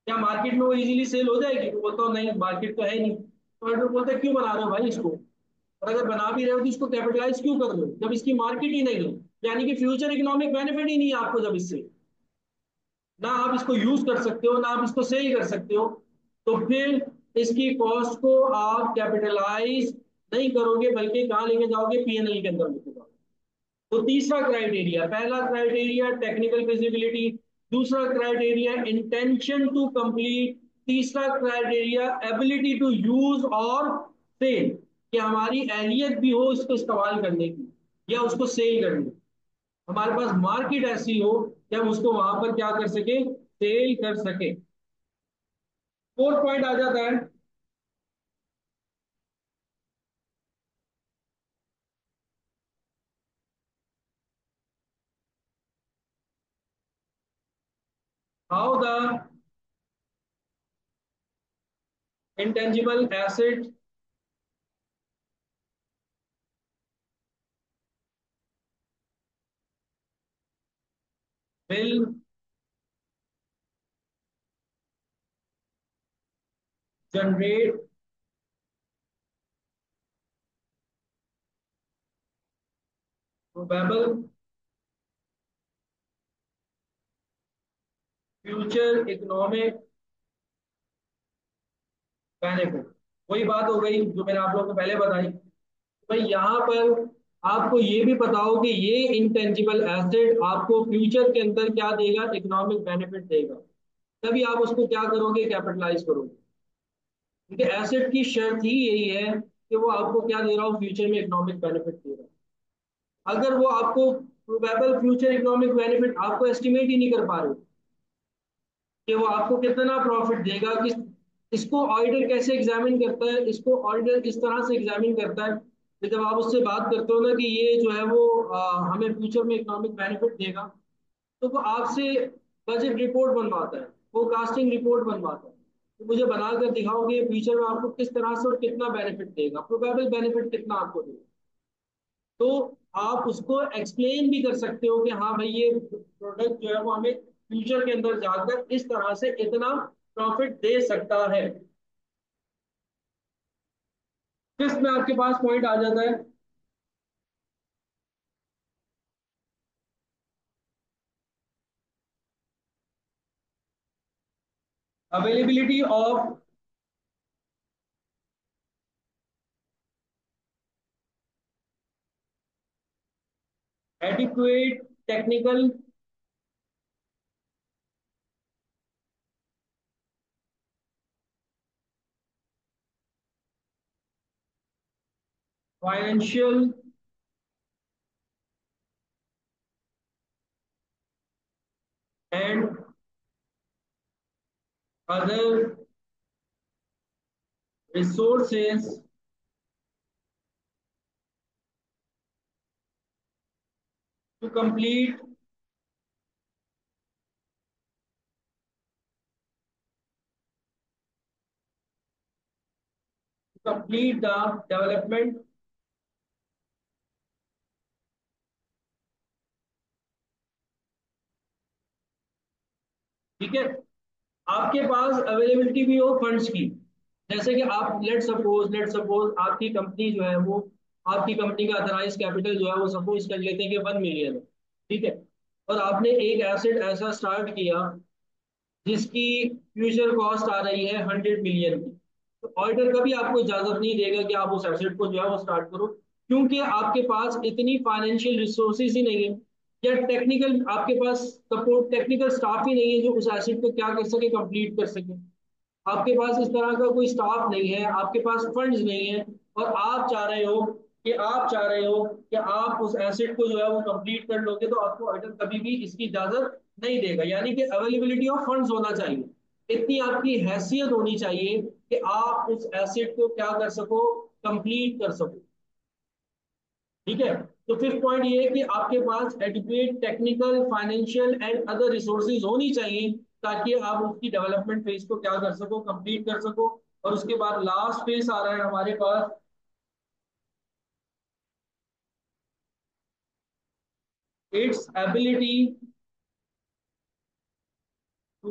[SPEAKER 1] क्या मार्केट में वो इजीली सेल हो जाएगी। तो बोलता हूँ नहीं मार्केट तो है नहीं। तो ऑडिटर बोलता है क्यों बना रहे हो भाई इसको, और अगर बना भी रहे हो तो इसको कैपिटलाइज क्यों कर रहे हो जब इसकी मार्केट ही नहीं है। यानी कि फ्यूचर इकोनॉमिक बेनिफिट ही नहीं है आपको जब इससे, ना आप इसको यूज कर सकते हो ना आप इसको सेल कर सकते हो, तो फिर इसकी कॉस्ट को आप कैपिटलाइज नहीं करोगे बल्कि कहाँ लेके जाओगे, पीएनएल के अंदर लेके जाओगे। तो तीसरा क्राइटेरिया, पहला क्राइटेरिया टेक्निकल फिजिबिलिटी, दूसरा क्राइटेरिया इंटेंशन टू कंप्लीट, तीसरा क्राइटेरिया एबिलिटी टू यूज और सेल, कि हमारी एहलियत भी हो इसको इस्तेमाल करने की या उसको सेल करने की, हमारे पास मार्केट ऐसी हो कि हम उसको वहां पर क्या कर सके, सेल कर सके। फोर्थ पॉइंट आ जाता है how the intangible asset will generate probable future economic benefit. वही बात हो गई जो मैंने आप लोगों को पहले बताई। भाई यहाँ पर आपको ये भी पता हो कि ये इंटेंजिबल एसेट आपको फ्यूचर के अंदर क्या देगा, इकोनॉमिक बेनिफिट देगा, तभी आप उसको क्या करोगे, कैपिटलाइज करोगे। क्योंकि एसेट की शर्त ही यही है कि वो आपको क्या दे रहा हो, फ्यूचर में इकोनॉमिक बेनिफिट दे रहा है। अगर वो आपको प्रोबेबल फ्यूचर इकोनॉमिक बेनिफिट आपको एस्टिमेट ही नहीं कर पा रहे कि वो आपको कितना प्रॉफिट देगा, किस, इसको ऑडिटर कैसे एग्जामिन करता है, इसको ऑडिटर किस तरह से एग्जामिन करता है कि जब आप उससे बात करते हो ना कि ये जो है वो हमें फ्यूचर में इकोनॉमिक बेनिफिट देगा, तो वो आपसे बजट रिपोर्ट बनवाता है, फोरकास्टिंग रिपोर्ट बनवाता है, तो मुझे बनाकर दिखाओगे फ्यूचर में आपको किस तरह से और कितना बेनिफिट देगा, प्रोबेबल बेनिफिट कितना आपको देगा। तो आप उसको एक्सप्लेन भी कर सकते हो कि हाँ भाई ये प्रोडक्ट जो है वो हमें फ्यूचर के अंदर जाकर इस तरह से इतना प्रॉफिट दे सकता है। फिफ्थ में आपके पास पॉइंट आ जाता है availability of adequate technical financial other resources to complete the development. ठीक है, आपके पास अवेलेबिलिटी भी हो फंड्स की। जैसे कि आप लेट सपोज आपकी कंपनी जो है वो, आपकी कंपनी का अथराइज कैपिटल जो है वो सपोज कर लेते हैं कि 1 मिलियन है। ठीक है, और आपने एक एसेट ऐसा स्टार्ट किया जिसकी फ्यूचर कॉस्ट आ रही है 100 मिलियन की। तो ऑडिटर कभी आपको इजाजत नहीं देगा कि आप उस एसेट को जो है वो स्टार्ट करो, क्योंकि आपके पास इतनी फाइनेंशियल रिसोर्सेज ही नहीं है, या टेक्निकल आपके पास सपोर्ट, टेक्निकल स्टाफ ही नहीं है जो उस एसेट को क्या कर सके, कंप्लीट कर सके। आपके पास इस तरह का कोई स्टाफ नहीं है, आपके पास फंड्स नहीं है, और आप चाह रहे हो कि आप उस एसेट को जो है वो कंप्लीट कर लोगे, तो आपको ऑडिटर कभी भी इसकी इजाजत नहीं देगा। यानी कि अवेलेबिलिटी ऑफ फंड्स होना चाहिए, इतनी आपकी हैसियत होनी चाहिए कि आप उस एसेट को क्या कर सको, कंप्लीट कर सको। ठीक है, तो फिफ्थ पॉइंट ये है कि आपके पास adequate technical, financial and other resources होनी चाहिए, ताकि आप उसकी डेवलपमेंट फेज को क्या कर सको, कंप्लीट कर सको। और उसके बाद लास्ट फेज आ रहा है हमारे पास, its ability to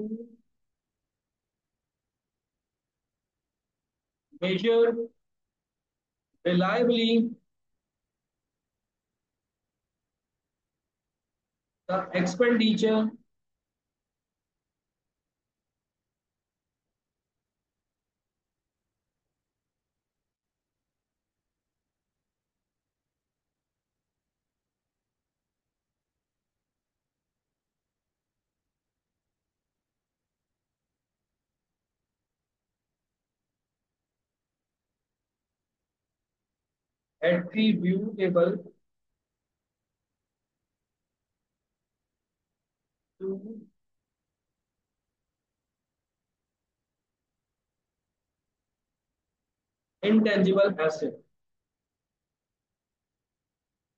[SPEAKER 1] measure reliably the expenditure attributable to intangible asset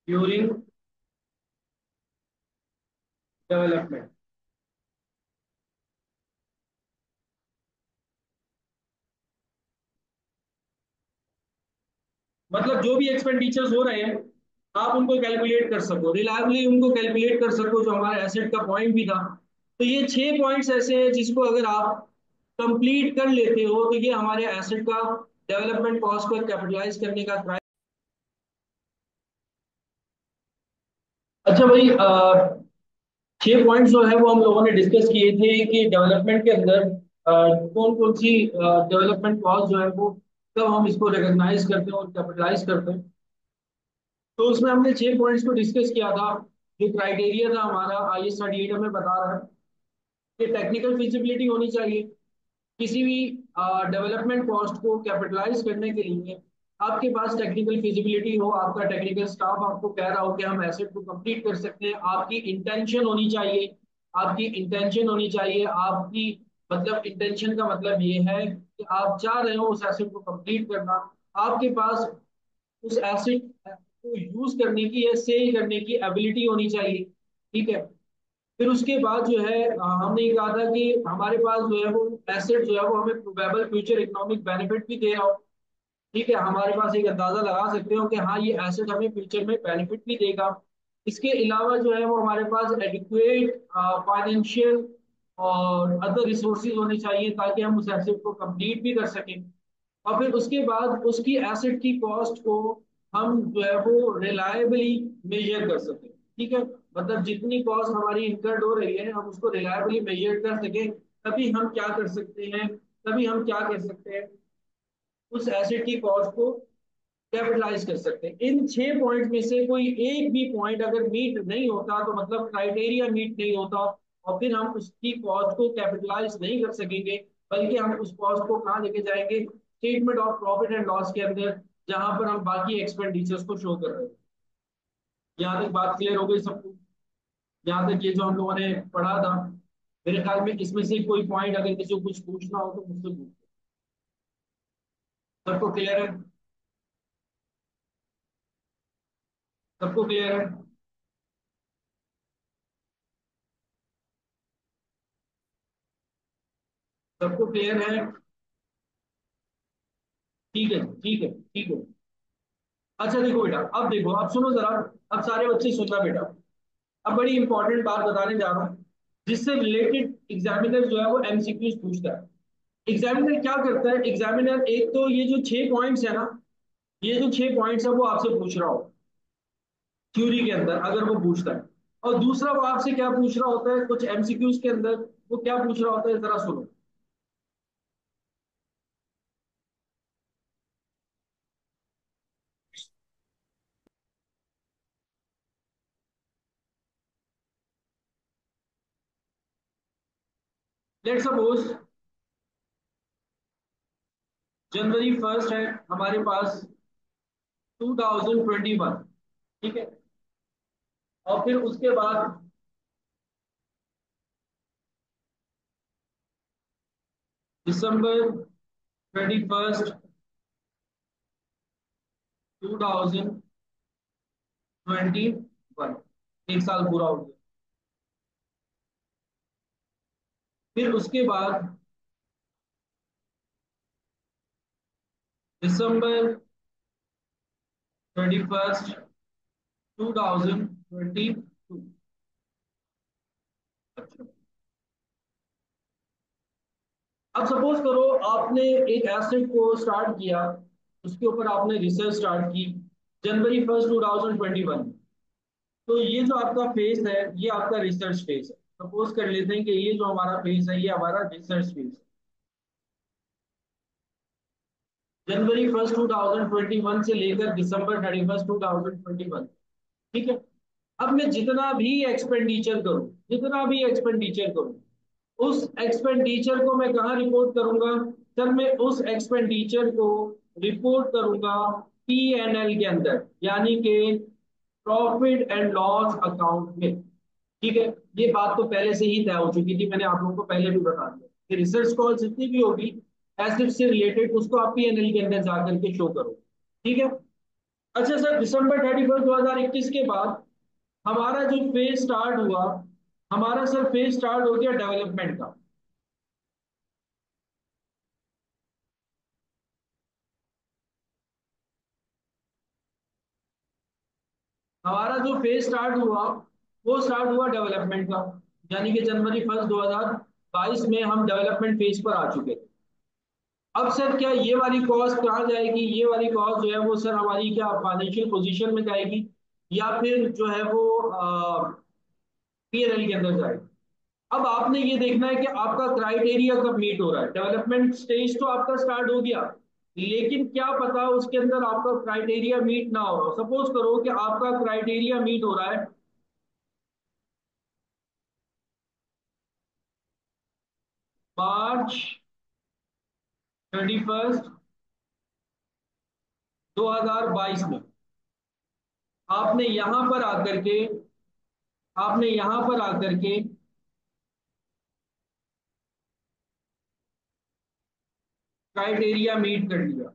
[SPEAKER 1] during development. मतलब जो भी एक्सपेंडिचर्स हो रहे हैं, आप उनको कैलकुलेट कर सको, रिलायबली उनको कैलकुलेट कर सको, जो हमारे एसेट का पॉइंट भी था। तो ये 6 पॉइंट्स ऐसे हैं जिसको अगर आप कंप्लीट कर लेते हो, तो ये हमारे एसेट का डेवलपमेंट कॉस्ट को कैपिटलाइज करने का ट्राई। अच्छा भाई, 6 पॉइंट्स जो है वो हम लोगों ने डिस्कस किए थे कि डेवलपमेंट के अंदर कौन कौन सी डेवलपमेंट कॉस्ट जो है वो कब हम इसको रिकॉग्नाइज करते हैं और कैपिटलाइज करते हैं। तो उसमें हमने 6 पॉइंट्स को डिस्कस किया था। जो क्राइटेरिया था हमारा, IS 38 हमें बता रहा है कि टेक्निकल फिजिबिलिटी होनी चाहिए। किसी भी डेवलपमेंट कॉस्ट को कैपिटलाइज करने के लिए आपके पास टेक्निकल फिजिबिलिटी हो, आपका टेक्निकल स्टाफ आपको कह रहा हो कि हम एसेट को कंप्लीट कर सकते हैं, आपकी इंटेंशन होनी चाहिए। आपकी इंटेंशन होनी चाहिए, आपकी मतलब इंटेंशन का मतलब ये है कि आप चाह रहे हो उस एसेट को कंप्लीट करना। आपके पास उस एसेट को यूज करने की या सेल करने की एबिलिटी होनी चाहिए। ठीक है, फिर उसके बाद जो है हमने ये कहा था कि हमारे पास जो है वो एसेट जो है वो हमें प्रोबेबल फ्यूचर इकोनॉमिक बेनिफिट भी दे रहा हो। ठीक है, हमारे पास एक अंदाजा लगा सकते हो कि हाँ ये एसेट हमें फ्यूचर में बेनिफिट भी देगा। इसके अलावा जो है वो हमारे पास एडिक्वेट फाइनेंशियल और अदर रिसोर्सेज होने चाहिए, ताकि हम उस एसेट को कंप्लीट भी कर सकें। और फिर उसके बाद उसकी एसेट की कॉस्ट को हम जो है वो रिलायबली मेजर कर सकें। ठीक है, मतलब जितनी कॉस्ट हमारी इंकर्ड हो रही है हम उसको रिलायबली मेजर कर सकें, तभी हम क्या कर सकते हैं, तभी हम क्या कर सकते हैं, उस एसेट की कॉस्ट को कैपिटलाइज कर सकते हैं। इन 6 पॉइंट में से कोई एक भी पॉइंट अगर मीट नहीं होता, तो मतलब क्राइटेरिया मीट नहीं होता, और फिर हम उसकी कॉस्ट को कैपिटलाइज नहीं कर सकेंगे, बल्कि हम उस कॉस्ट को कहाँ लेके जाएंगे, statement of profit and loss के अंदर, जहां पर हम बाकी एक्सपेंडिचर्स को शो कर रहे हैं। यहाँ तक बात क्लियर हो गई सबको? यहाँ तक ये जो हम लोगों ने पढ़ा था, मेरे ख्याल में इसमें से कोई पॉइंट अगर किसी को कुछ पूछना हो तो मुझसे पूछो। सबको क्लियर है? सबको क्लियर है? सबको क्लियर है? ठीक है ठीक है ठीक है। अच्छा देखो बेटा, अब देखो, अब सुनो जरा। अब सारे बच्चे सुनना बेटा। अब बड़ी इंपॉर्टेंट बात बताने जा रहा हूँ, जिससे रिलेटेड एग्जामिनर जो है वो एमसीक्यूज पूछता है। एग्जामिनर क्या करता है? एग्जामिनर एक तो ये जो 6 पॉइंट्स है ना, ये जो 6 पॉइंट्स है वो आपसे पूछ रहा हो थ्योरी के अंदर, अगर वो पूछता है। और दूसरा वो आपसे क्या पूछ रहा होता है कुछ एमसीक्यूज के अंदर, वो क्या पूछ रहा होता है जरा सुनो। लेट सपोज जनवरी 1 है हमारे पास 2021, ठीक है। और फिर उसके बाद December 31 2021, एक साल पूरा हो गया। फिर उसके बाद December 31 2022। अच्छा, अब सपोज करो आपने एक एसेट को स्टार्ट किया, उसके ऊपर आपने रिसर्च स्टार्ट की January 1 2021। तो ये जो आपका फेज है ये आपका रिसर्च फेज है। सपोज कर लेते हैं कि ये जो हमारा फेज है ये हमारा रिसर्च फेज है, January 1 2021 से लेकर December 31 2021, ठीक है। अब मैं जितना भी एक्सपेंडिचर करूं, उस एक्सपेंडिचर को मैं कहाँ रिपोर्ट करूंगा? सर मैं उस एक्सपेंडिचर को रिपोर्ट करूंगा पी एंड एल के अंदर, यानी कि प्रॉफिट एंड लॉस अकाउंट में। ठीक है, ये बात तो पहले से ही तय हो चुकी थी, मैंने आप लोगों को पहले भी बता दिया कि रिसर्च कॉल जितनी भी होगी एसिड से रिलेटेड उसको आप पी एंड एल के अंदर जाकर के शो करो। ठीक है। अच्छा सर, December 31 2021 के बाद हमारा जो फेज स्टार्ट हुआ, हमारा सर फेज स्टार्ट हो गया डेवलपमेंट का। हमारा जो फेज स्टार्ट हुआ वो स्टार्ट हुआ डेवलपमेंट का, यानी कि January 1 2022 में हम डेवलपमेंट फेज पर आ चुके थे। अब सर क्या ये वाली कॉस्ट कहाँ जाएगी? ये वाली कॉस्ट जो है वो सर हमारी क्या फाइनेंशियल पोजीशन में जाएगी, या फिर जो है वो पीएनएल के अंदर जाएगी? अब आपने ये देखना है कि आपका क्राइटेरिया कब मीट हो रहा है। डेवलपमेंट स्टेज तो आपका स्टार्ट हो गया, लेकिन क्या पता उसके अंदर आपका क्राइटेरिया मीट ना हो। सपोज करो कि आपका क्राइटेरिया मीट हो रहा है March 31 2022 में। आपने यहां पर आकर के आपने यहां पर आकर के क्राइटेरिया मीट कर लिया,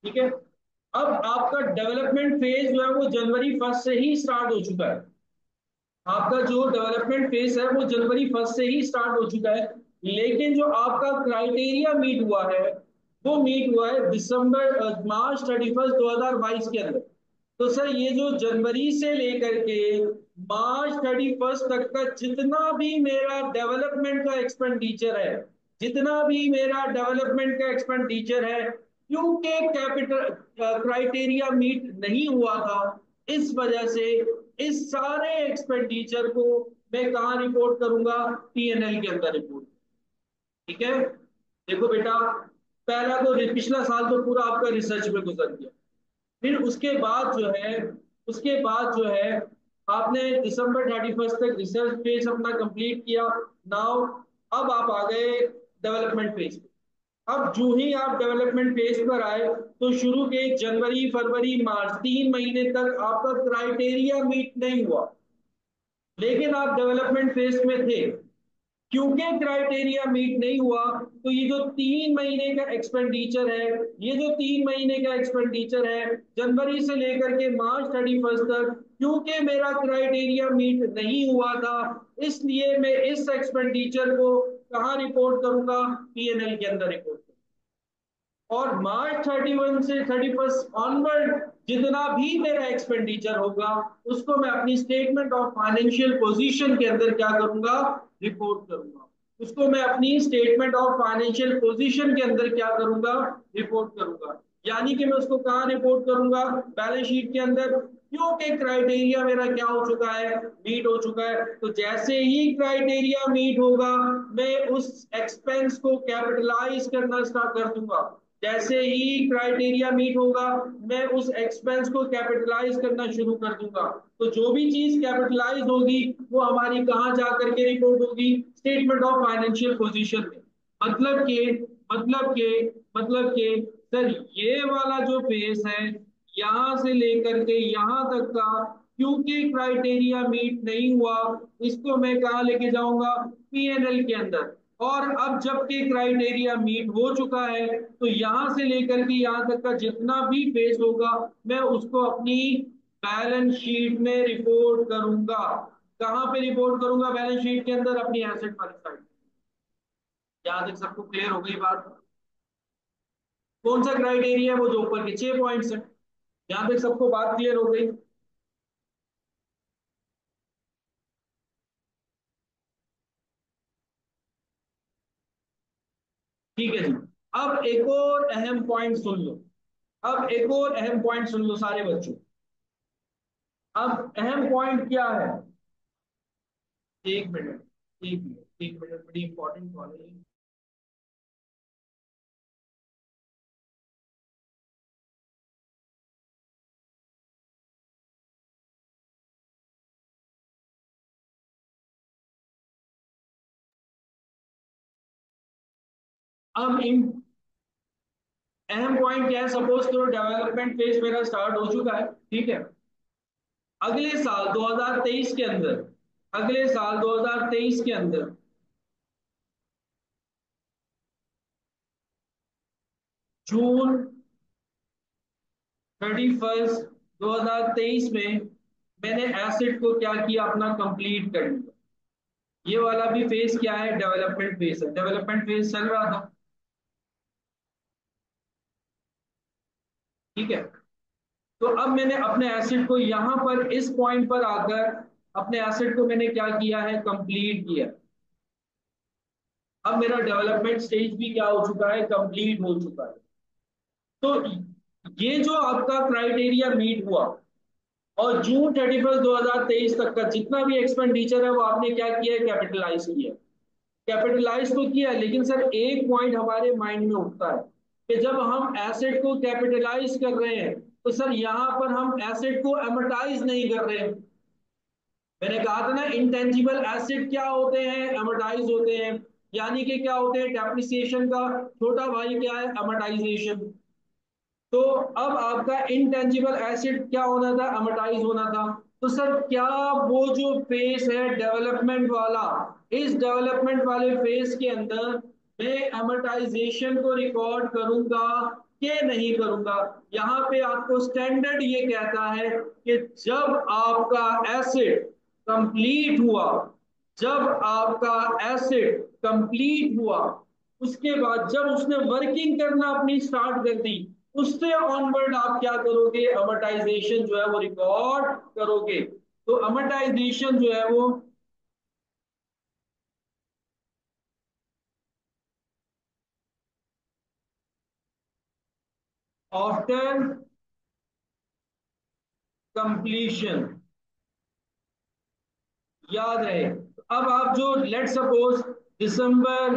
[SPEAKER 1] ठीक है। अब आपका डेवलपमेंट फेज जो है वो January 1 से ही स्टार्ट हो चुका है। आपका जो डेवलपमेंट फेज है वो January 1 से ही स्टार्ट हो चुका है, लेकिन जो आपका क्राइटेरिया मीट हुआ है वो मीट हुआ है March 31 2022 के अंदर। तो सर ये जो जनवरी से लेकर के March 31 तक का जितना भी मेरा डेवलपमेंट का एक्सपेंडिचर है, जितना भी मेरा डेवलपमेंट का एक्सपेंडिचर है, क्योंकि कैपिटल क्राइटेरिया मीट नहीं हुआ था, इस वजह से इस सारे एक्सपेंडिचर को मैं कहाँ रिपोर्ट करूंगा? पीएनएल के अंदर रिपोर्ट। ठीक है। देखो बेटा, पहला तो पिछला साल तो पूरा आपका रिसर्च में गुजर गया। फिर उसके बाद जो है आपने December 31 तक रिसर्च फेज अपना कंप्लीट किया। नाउ अब आप आ गए डेवलपमेंट फेज पे। अब जो ही आप डेवलपमेंट फेज पर आए तो शुरू के जनवरी फरवरी मार्च 3 महीने तक आपका क्राइटेरिया मीट नहीं हुआ। लेकिन आप डेवलपमेंट फेज में थे, क्योंकि क्राइटेरिया मीट नहीं हुआ, तो ये जो 3 महीने का एक्सपेंडिचर है, ये जो 3 महीने का एक्सपेंडिचर है जनवरी से लेकर के मार्च 31 तक, क्योंकि मेरा क्राइटेरिया मीट नहीं हुआ था, इसलिए मैं इस एक्सपेंडिचर को कहाँ रिपोर्ट करूंगा? पीएनएल के अंदर रिपोर्ट करूंगा। और मार्च 31 से 31 ऑनवर्ड जितना भी मेरा एक्सपेंडिचर होगा, उसको मैं अपनी स्टेटमेंट ऑफ फाइनेंशियल पोजीशन के अंदर क्या करूंगा? रिपोर्ट करूंगा। उसको मैं अपनी स्टेटमेंट ऑफ फाइनेंशियल पोजीशन के अंदर क्या करूंगा? रिपोर्ट करूंगा। यानी कि मैं उसको कहाँ रिपोर्ट करूंगा? बैलेंस शीट के अंदर, क्योंकि क्राइटेरिया मेरा क्या हो चुका है? मीट हो चुका है। तो जैसे ही क्राइटेरिया मीट होगा, मैं उस एक्सपेंस को कैपिटलाइज करना स्टार्ट कर दूंगा। जैसे ही क्राइटेरिया मीट होगा, मैं उस एक्सपेंस को कैपिटलाइज करना शुरू कर दूंगा। तो जो भी चीज कैपिटलाइज होगी, वो हमारी कहाँ जाकर के रिपोर्ट होगी? स्टेटमेंट ऑफ फाइनेंशियल पोजीशन में। मतलब के मतलब के मतलब के सर, ये वाला जो फेस है, यहां से लेकर के यहां तक का, क्योंकि क्राइटेरिया मीट नहीं हुआ, इसको मैं कहाँ लेके जाऊंगा? पीएनएल के अंदर। और अब जबकि क्राइटेरिया मीट हो चुका है, तो यहां से लेकर के यहां तक का जितना भी फेस होगा, मैं उसको अपनी बैलेंस शीट में रिपोर्ट करूंगा। कहां पे रिपोर्ट करूंगा? बैलेंस शीट के अंदर, अपनी एसेट वाली साइड। यहां तक सबको क्लियर हो गई बात? कौन सा क्राइटेरिया है? वो जो ऊपर के 6 पॉइंट्स है। यहां तक सबको बात क्लियर हो गई? ठीक है जी। अब एक और अहम पॉइंट सुन लो। अब एक और अहम पॉइंट सुन लो सारे बच्चों। अब अहम पॉइंट क्या है? एक मिनट, एक मिनट, एक मिनट, बड़ी इंपॉर्टेंट कॉल है। अब इन अहम पॉइंट क्या है? सपोज करो डेवलपमेंट फेज मेरा स्टार्ट हो चुका है, ठीक है। अगले साल 2023 के अंदर, अगले साल 2023 के अंदर, जून 31 2023 में मैंने एसिड को क्या किया? अपना कंप्लीट कर लिया। ये वाला भी फेज क्या है? डेवलपमेंट फेज है। डेवलपमेंट फेज चल रहा था, ठीक है। तो अब मैंने अपने एसिड को यहां पर इस पॉइंट पर आकर, अपने एसिड को मैंने क्या किया है? कंप्लीट किया। अब मेरा डेवलपमेंट स्टेज भी क्या हो चुका है? कंप्लीट हो चुका है। तो ये जो आपका क्राइटेरिया मीट हुआ, और जून 31 2023 तक का जितना भी एक्सपेंडिचर है, वो आपने क्या किया है? कैपिटलाइज किया। कैपिटलाइज तो किया, लेकिन सर एक पॉइंट हमारे माइंड में उठता है कि जब हम एसेट को कैपिटलाइज कर रहे हैं, तो सर यहां पर हम एसेट को एमोटाइज नहीं कर रहे हैं। मैंने कहा था ना, इंटेंजिबल एसेट क्या होते हैं? एमोटाइज होते हैं। यानी कि क्या होते हैं? डेप्रिसिएशन का छोटा भाई क्या है? अमोटाइजेशन। तो अब आपका इंटेंजिबल एसेट क्या होना था? अमोटाइज होना था। तो सर क्या वो जो फेस है डेवलपमेंट वाला, इस डेवलपमेंट वाले फेस के अंदर मैं अमोटाइजेशन को रिकॉर्ड करूंगा कि नहीं करूंगा? यहां पे आपको स्टैंडर्ड ये कहता है कि जब आपका एसेट कंप्लीट हुआ, जब आपका एसेट कंप्लीट हुआ, उसके बाद जब उसने वर्किंग करना अपनी स्टार्ट कर दी, उससे ऑनवर्ड आप क्या करोगे? अमोर्टाइजेशन जो है वो रिकॉर्ड करोगे। तो अमोर्टाइजेशन जो है वो आफ्टर कंप्लीशन, याद रहे। अब आप जो लेट सपोज December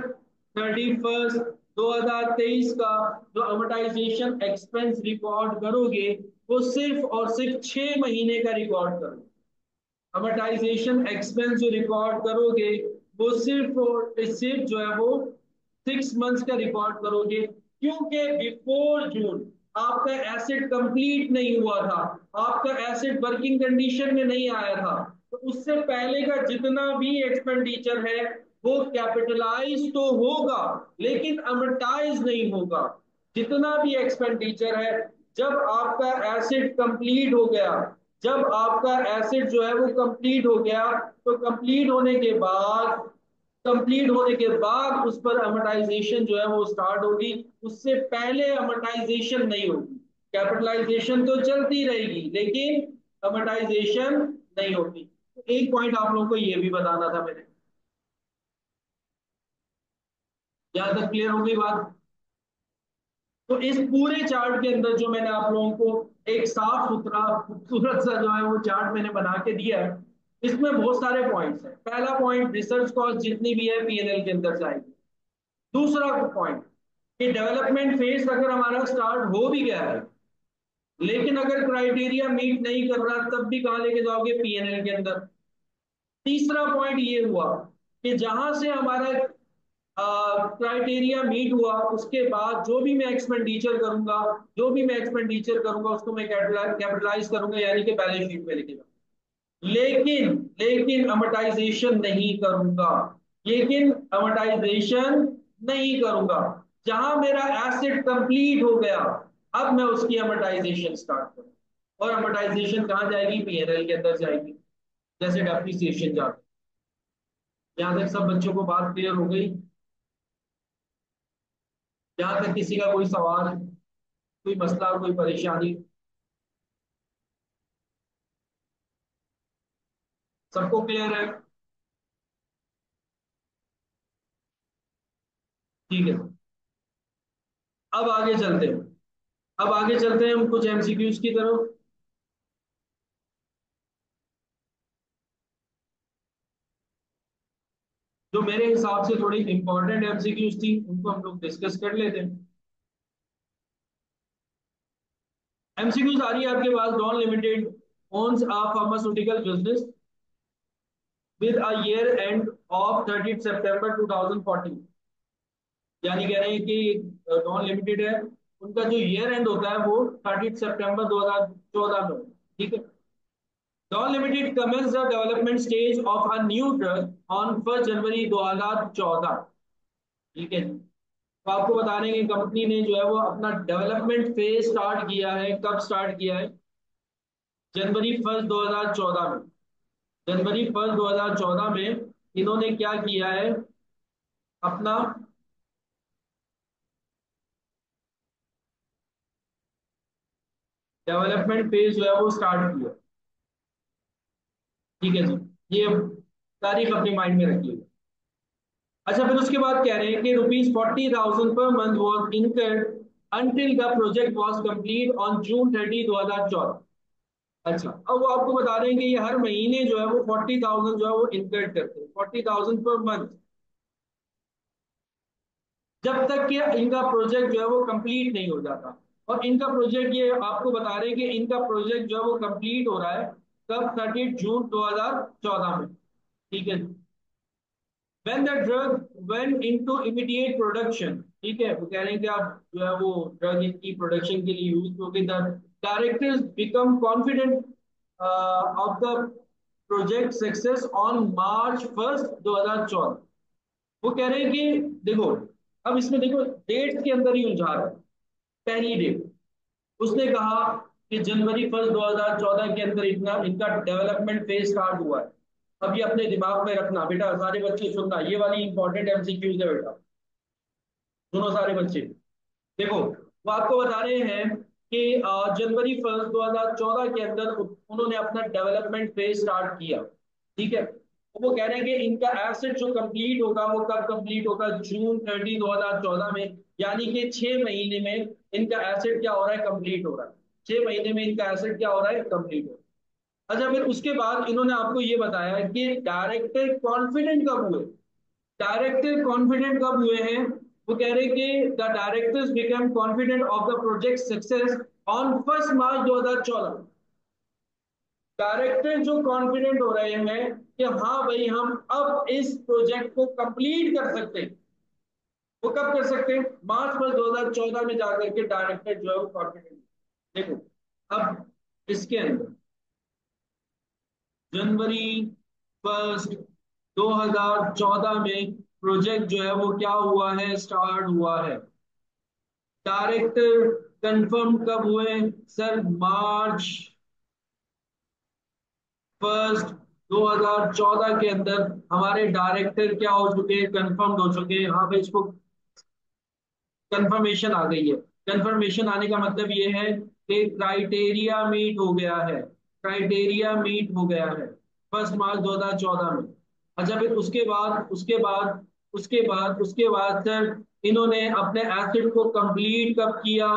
[SPEAKER 1] 31 2023 का जो अमोर्टाइजेशन एक्सपेंस रिकॉर्ड करोगे, वो सिर्फ और सिर्फ 6 महीने का रिकॉर्ड करो। अमोर्टाइजेशन एक्सपेंस जो रिकॉर्ड करोगे, वो सिर्फ और सिर्फ जो है वो 6 मंथ्स का रिकॉर्ड करोगे, क्योंकि बिफोर जून आपका एसेट कंप्लीट नहीं हुआ था, आपका एसेट वर्किंग कंडीशन में नहीं आया था। तो उससे पहले का जितना भी एक्सपेंडिचर है वो कैपिटलाइज तो होगा लेकिन अमर्टाइज नहीं होगा। जितना भी एक्सपेंडिचर है, जब आपका एसेट कंप्लीट हो गया, जब आपका एसेट जो है वो कंप्लीट हो गया, तो कंप्लीट होने के बाद उस पर अमोर्टाइजेशन जो है वो स्टार्ट होगी। उससे पहले अमोर्टाइजेशन नहीं होगी। कैपिटलाइजेशन तो चलती रहेगी लेकिन अमोर्टाइजेशन नहीं होगी। तो एक पॉइंट आप लोगों को ये भी बताना था मैंने। यहां तक क्लियर हो गई बात? तो इस पूरे चार्ट के अंदर जो मैंने आप लोगों को एक साफ सुथरा खूबसूरत सा जो है वो चार्ट मैंने बना के दिया है, इसमें बहुत सारे पॉइंट्स हैं। पहला पॉइंट, रिसर्च कॉस्ट जितनी भी है पीएनएल के अंदर जाएगी। दूसरा पॉइंट कि डेवलपमेंट फेज अगर हमारा स्टार्ट हो भी गया है लेकिन अगर क्राइटेरिया मीट नहीं कर रहा, तब भी कहां लेके जाओगे? पीएनएल के अंदर। तीसरा पॉइंट ये हुआ कि जहां से हमारा क्राइटेरिया मीट हुआ उसके बाद जो भी मैं एक्सपेंडिचर करूंगा उसको मैं कैपिटलाइज करूंगा, यानी कि बैलेंस शीट में लिखेगा। लेकिन लेकिन अमोर्टाइजेशन नहीं करूंगा। लेकिन अमोर्टाइजेशन नहीं करूंगा। जहां मेरा एसेट कंप्लीट हो गया, अब मैं उसकी अमोर्टाइजेशन स्टार्ट करूँ। और अमोर्टाइजेशन कहां जाएगी? पीएनएल के अंदर जाएगी, जैसे डेप्रिसिएशन जाती है। यहां तक सब बच्चों को बात क्लियर हो गई? यहां तक किसी का कोई सवाल, कोई मसला, कोई परेशानी? सबको क्लियर है? ठीक है, अब आगे चलते हैं हम कुछ एमसीक्यूज की तरफ। जो मेरे हिसाब से थोड़ी इंपॉर्टेंट एमसीक्यूज थी उनको हम लोग डिस्कस कर लेते हैं। एमसीक्यूज आ रही है आपके पास। Dawn Limited owns a pharmaceutical business with a year end of 30 September 2014। यानी कह रहे हैं कि डॉन लिमिटेड है, उनका जो ईयर एंड होता है वो 30 सितंबर 2014 में। ठीक है। Don Limited commence the development stage of a new drug on 1 January 2014। ठीक है। तो आपको बता रहे हैं कि कंपनी ने जो है वो अपना डेवलपमेंट फेज स्टार्ट किया है। कब स्टार्ट किया है? जनवरी 1 2014 में। जनवरी 1 2014 में इन्होंने क्या किया है? अपना डेवलपमेंट फेज जो है वो स्टार्ट किया। ठीक है जी, ये तारीख अपने माइंड में रखिएगा। अच्छा, फिर उसके बाद कह रहे हैं कि ₹40,000 per month was incurred until the project was complete on June 30 2014। अच्छा, अब वो आपको बता रहे हैं कि ये हर महीने जो है वो 40,000 जो है वो इनकर्ड करते हैं, 40,000 पर मंथ, जब तक कि इनका प्रोजेक्ट जो है वो कंप्लीट नहीं हो जाता। और इनका प्रोजेक्ट, ये आपको बता रहे हैं कि इनका प्रोजेक्ट जो है वो कंप्लीट हो रहा है कब? 30 जून 2014 में। ठीक है। when the drug went into immediate production। ठीक है, वो कह रहे हैं कि आप जो है वो ड्रग इनकी प्रोडक्शन के लिए यूज होगी। The directors become confident of the project success on March 1 2014। वो कह रहे हैं कि देखो, अब इसमें देखो डेट्स के अंदर ही उलझा रहा है। पहली डेट उसने कहा कि जनवरी 1 2014 के अंदर इतना इनका डेवलपमेंट फेज स्टार्ट हुआ है। अब ये अपने दिमाग में रखना बेटा, सारे बच्चे सुनना, ये वाली इंपॉर्टेंट एमसीक्यूज है बेटा। सुनो सारे बच्चे, देखो वो आपको बता रहे हैं कि जनवरी 1 2014 के अंदर उन्होंने अपना डेवलपमेंट फेज स्टार्ट किया। ठीक है। तो वो कह रहे हैं कि इनका एसेट जो कंप्लीट होगा वो कब कंप्लीट होगा? June 30 2014 में। यानी कि 6 महीने में इनका एसेट क्या हो रहा है? कंप्लीट हो रहा है। 6 महीने में इनका एसेट क्या हो रहा है? कंप्लीट हो रहा है। अच्छा, फिर उसके बाद इन्होंने आपको ये बताया कि डायरेक्टर कॉन्फिडेंट कब हुए? डायरेक्टर कॉन्फिडेंट कब हुए हैं? वो कह रहे हैं कि the directors become confident of the project success on 1 March 2014। Director जो कॉन्फिडेंट हो रहे हैं कि हाँ भाई हम अब इस प्रोजेक्ट को कंप्लीट कर सकते हैं। वो कब कर सकते हैं? March 1 2014 में जाकर के डायरेक्टर जो है वो कॉन्फिडेंट। देखो, अब इसके अंदर जनवरी 1 2014 में प्रोजेक्ट जो है वो क्या हुआ है, स्टार्ट हुआ है। डायरेक्टर कंफर्म कब हुए सर? मार्च 1 2014 के अंदर हमारे डायरेक्टर क्या हो चुके हैं, कंफर्म हो चुके हैं। हाँ भाई, इसको कंफर्मेशन आ गई है। कंफर्मेशन आने का मतलब ये है कि क्राइटेरिया मीट हो गया है। क्राइटेरिया मीट हो गया है 1 मार्च 2014 में। अच्छा, फिर उसके बाद सर इन्होंने अपने एसिड को कंप्लीट कब किया?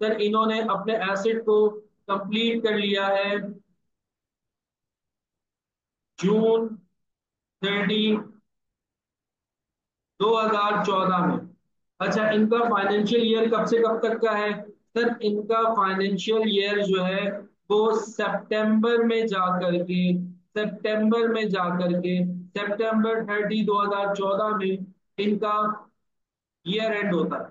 [SPEAKER 1] सर इन्होंने अपने एसिड को कंप्लीट कर लिया है जून 30 2014 में। अच्छा, इनका फाइनेंशियल ईयर कब से कब तक का है? सर इनका फाइनेंशियल ईयर जो है वो सितंबर 30 2014 में इनका ईयर एंड होता है।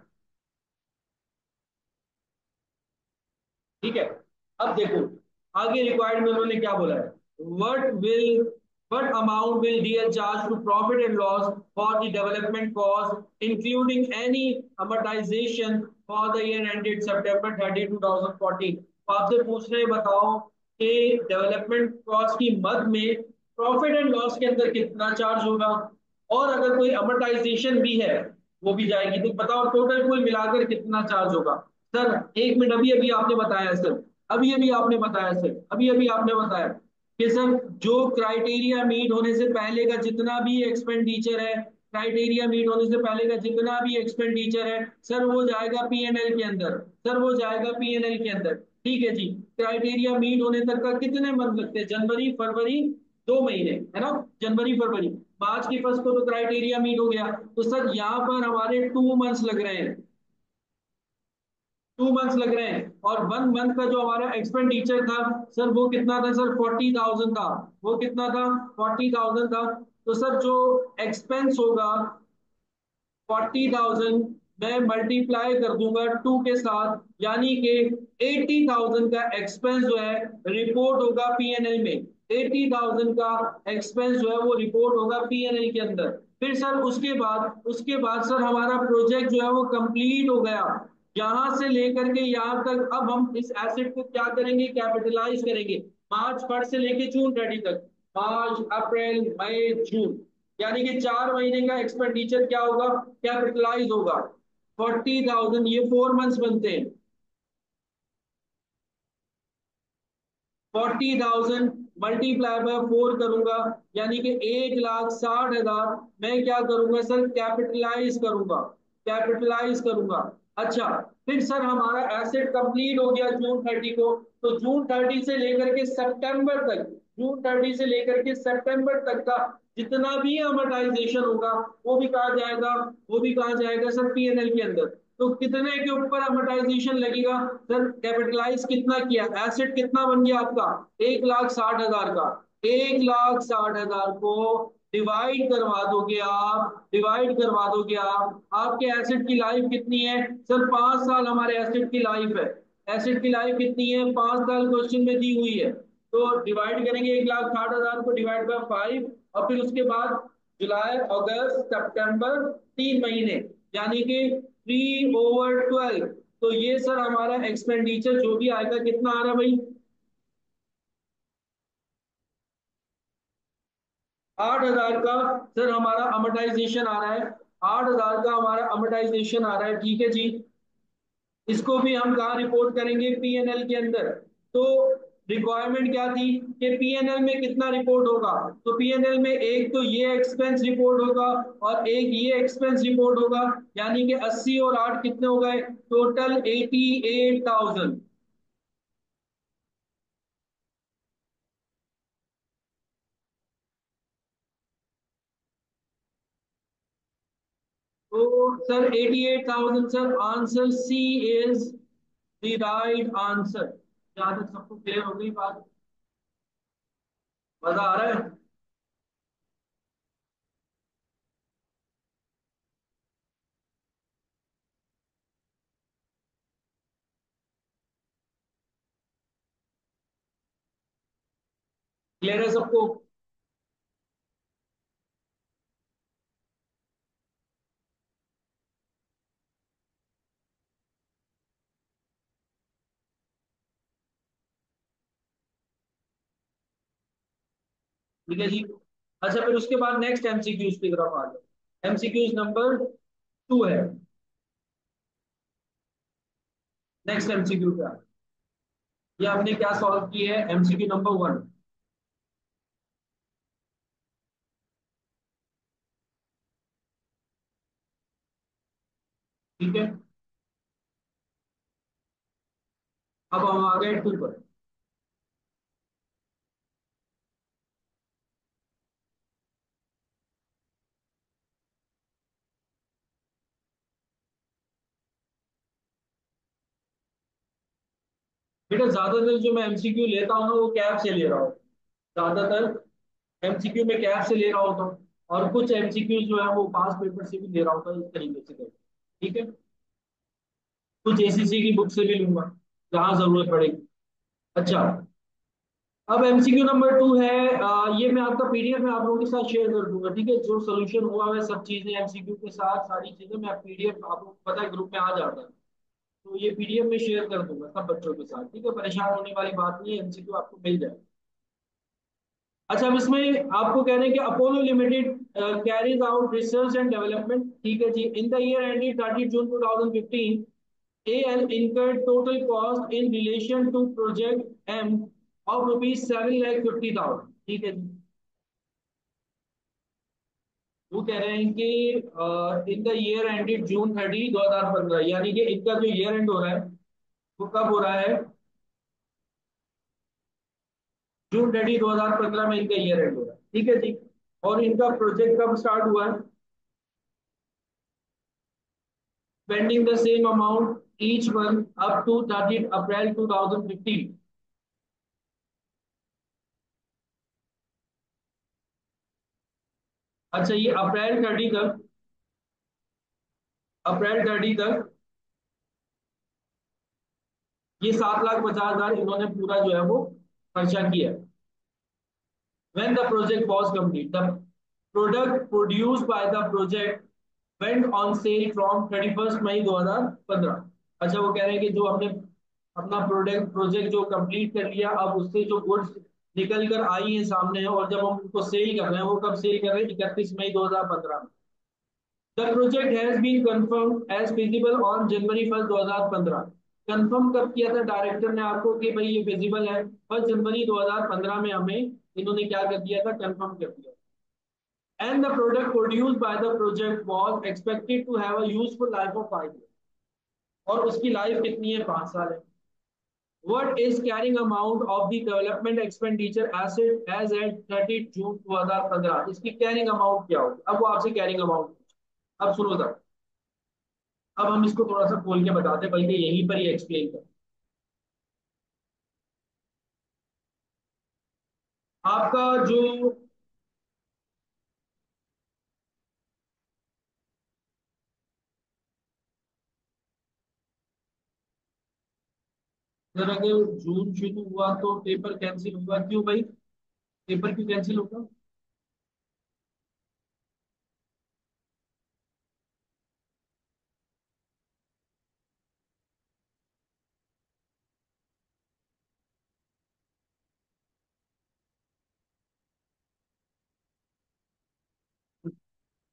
[SPEAKER 1] ठीक है। अब देखो आगे रिक्वायर्ड में उन्होंने क्या बोला है। What amount will DL charge to profit and loss for the development cost, including any amortization for the year ended September 30 2014? तो आपसे पूछ रहे हैं, बताओ कि डेवलपमेंट कॉस्ट की मद में प्रॉफिट एंड लॉस के अंदर कितना चार्ज होगा, और अगर कोई अमोर्टाइजेशन भी है वो भी जाएगी, तो बताओ टोटल कुल मिलाकर कितना चार्ज होगा। सर 1 मिनट, अभी अभी आपने बताया सर, अभी अभी आपने बताया कि सर जो क्राइटेरिया मीट होने से पहले का जितना भी एक्सपेंडिचर है, सर वो जाएगा पीएनएल के अंदर। ठीक है जी। क्राइटेरिया मीट होने तक का कितने मंथ लगते हैं? जनवरी फरवरी 2 महीने, है ना? जनवरी फरवरी, मार्च की फर्स्ट को तो क्राइटेरिया मीट हो गया, तो सर यहाँ पर हमारे 2 मंथ्स लग रहे हैं। 2 मंथ्स लग रहे हैं, और 1 मंथ का जो हमारा एक्सपेंडिचर था सर वो कितना था सर? 40,000 था। वो कितना था? 40,000 था। तो सर जो एक्सपेंस होगा 40,000 मैं मल्टीप्लाई कर दूंगा 2 के साथ, यानी कि 80,000 का एक्सपेंस जो है रिपोर्ट होगा पीएनएल में। 80,000 का एक्सपेंस जो है वो रिपोर्ट होगा पीएनएल के अंदर। फिर सर उसके बाद सर हमारा प्रोजेक्ट जो है वो कंप्लीट हो गया। यहां से लेकर के यहां तक अब हम इस एसेट को क्या करेंगे? कैपिटलाइज करेंगे। मार्च 1 से लेके जून 30 तक, मार्च अप्रैल मई जून, यानी कि 4 महीने का एक्सपेंडिचर क्या होगा? कैपिटलाइज होगा। 40,000, ये 4 मंथ्स बनते हैं। 40,000 मल्टीप्लाई बाय 4 करूंगा, यानी कि 1,60,000 मैं क्या करूंगा सर? कैपिटलाइज करूंगा। अच्छा, फिर सर हमारा एसेट कंप्लीट हो गया जून 30 को, तो जून 30 से लेकर के सितंबर तक, का जितना भी अमोर्टाइजेशन होगा वो भी कहा जाएगा सर? पीएनएल के अंदर। तो कितने के ऊपर अमोर्टाइजेशन लगेगा सर? कैपिटलाइज कितना किया, एसेट कितना बन गया आपका? 1,60,000 का। 1,60,000 को डिवाइड करवा दोगे आप, आपके एसेट की लाइफ कितनी है सर? 5 साल हमारे एसेट की लाइफ है। एसेट की लाइफ कितनी है? 5 साल क्वेश्चन में दी हुई है। तो डिवाइड करेंगे 1,60,000 को डिवाइड बाय 5, और फिर उसके बाद जुलाई अगस्त सितंबर 3 महीने, यानी कि 3/12। तो ये सर हमारा एक्सपेंडिचर जो भी आएगा कितना आ रहा है भाई? 8,000 का सर हमारा अमोर्टाइजेशन आ रहा है। 8,000 का हमारा अमोर्टाइजेशन आ रहा है। ठीक है जी। इसको भी हम कहा रिपोर्ट करेंगे? पीएनएल के अंदर। तो रिक्वायरमेंट क्या थी कि पीएनएल में कितना रिपोर्ट होगा? तो पीएनएल में एक तो ये एक्सपेंस रिपोर्ट होगा और एक ये एक्सपेंस रिपोर्ट होगा, यानी कि 80 और 8 कितने हो गए? टोटल 88,000। तो sir 88,000 sir, answer C is the right answer. जहां तक सबको क्लियर हो गई बात? मजा आ रहा है? क्लियर है सबको? ठीक है जी। अच्छा, फिर उसके बाद नेक्स्ट एमसीक्यूज की तरफ आ जाओ। एमसीक्यूज नंबर 2 है। नेक्स्ट एमसीक्यू क्या है? ये आपने क्या सॉल्व की है? MCQ number 1। ठीक है। अब हम आ गए 2 पर। बेटा ज्यादातर जो मैं एमसीक्यू लेता हूँ ना वो कैब से ले रहा हूँ। ज्यादातर एमसीक्यू में कैब से ले रहा होता हूँ, और कुछ एमसीक्यू जो है वो पास पेपर से भी ले रहा होता है, इस तरीके से करके। ठीक है। कुछ एसीसी की बुक से भी लूंगा जहां जरूरत पड़ेगी। अच्छा, अब एमसीक्यू नंबर 2 है। ये मैं आपका पीडीएफ में आप लोगों के साथ शेयर कर दूंगा। ठीक है, जो सोल्यूशन हुआ है सब चीजें एमसीक्यू के साथ, सारी चीजें मैं पीडीएफ आप लोगों को पता है ग्रुप में आ जाता है, तो ये पीडीएफ में शेयर कर दूंगा सब बच्चों के साथ। ठीक है, परेशान होने वाली बात नहीं है, एमसीक्यू आपको मिल जाए। अच्छा, अब इसमें आपको कह रहे हैं कि Apollo Limited carries out research and development. ठीक है जी। In the year ended 30 June 2015, AL incurred total cost in relation to project M of rupees 7,50,000। ठीक है जी। वो कह रहे हैं कि इन द ईयर एंडेड जून 30 2015, यानी कि इनका जो ईयर एंड हो रहा है वो कब हो रहा है? जून 30 2015 में इनका ईयर एंड हो रहा है। ठीक है जी। और इनका प्रोजेक्ट कब स्टार्ट हुआ है? spending the same amount each month up to 30 April 2015। अच्छा, ये अप्रैल 30 तक ये 7,50,000 इन्होंने पूरा जो है वो खर्चा किया। When the project was complete, the product produced by the project went on sale from 31st मई 2015। अच्छा, वो कह रहे हैं कि जो हमने अपना प्रोजेक्ट जो कंप्लीट कर लिया, अब उससे जो गुड्स निकल कर आई हैं सामने, और जब हम उनको सेल कर रहे हैं, वो कब सेल कर रहे हैं? 31 मई 2015 में। The project has been confirm as feasible on January 1 2015। Confirm कब किया था डायरेक्टर ने आपको कि भाई ये फिजिबल है? 1 जनवरी 2015 में हमें इन्होंने क्या कर दिया था? कंफर्म कर दिया। And the product produced by the project was expected to have a useful life of 5 years। और उसकी लाइफ कितनी है? 5 साल है। What is carrying amount of the development expenditure asset as at 30 June 2015? इसकी कैरिंग अमाउंट क्या होगी? अब वो आपसे कैरिंग अमाउंट। अब सुनो तक, अब हम इसको थोड़ा सा खोल के बताते, बल्कि यहीं पर ही एक्सप्लेन कर। आपका जो अगर अगर जून शुरू हुआ तो पेपर कैंसिल हुआ क्यों भाई? पेपर क्यों कैंसिल होगा?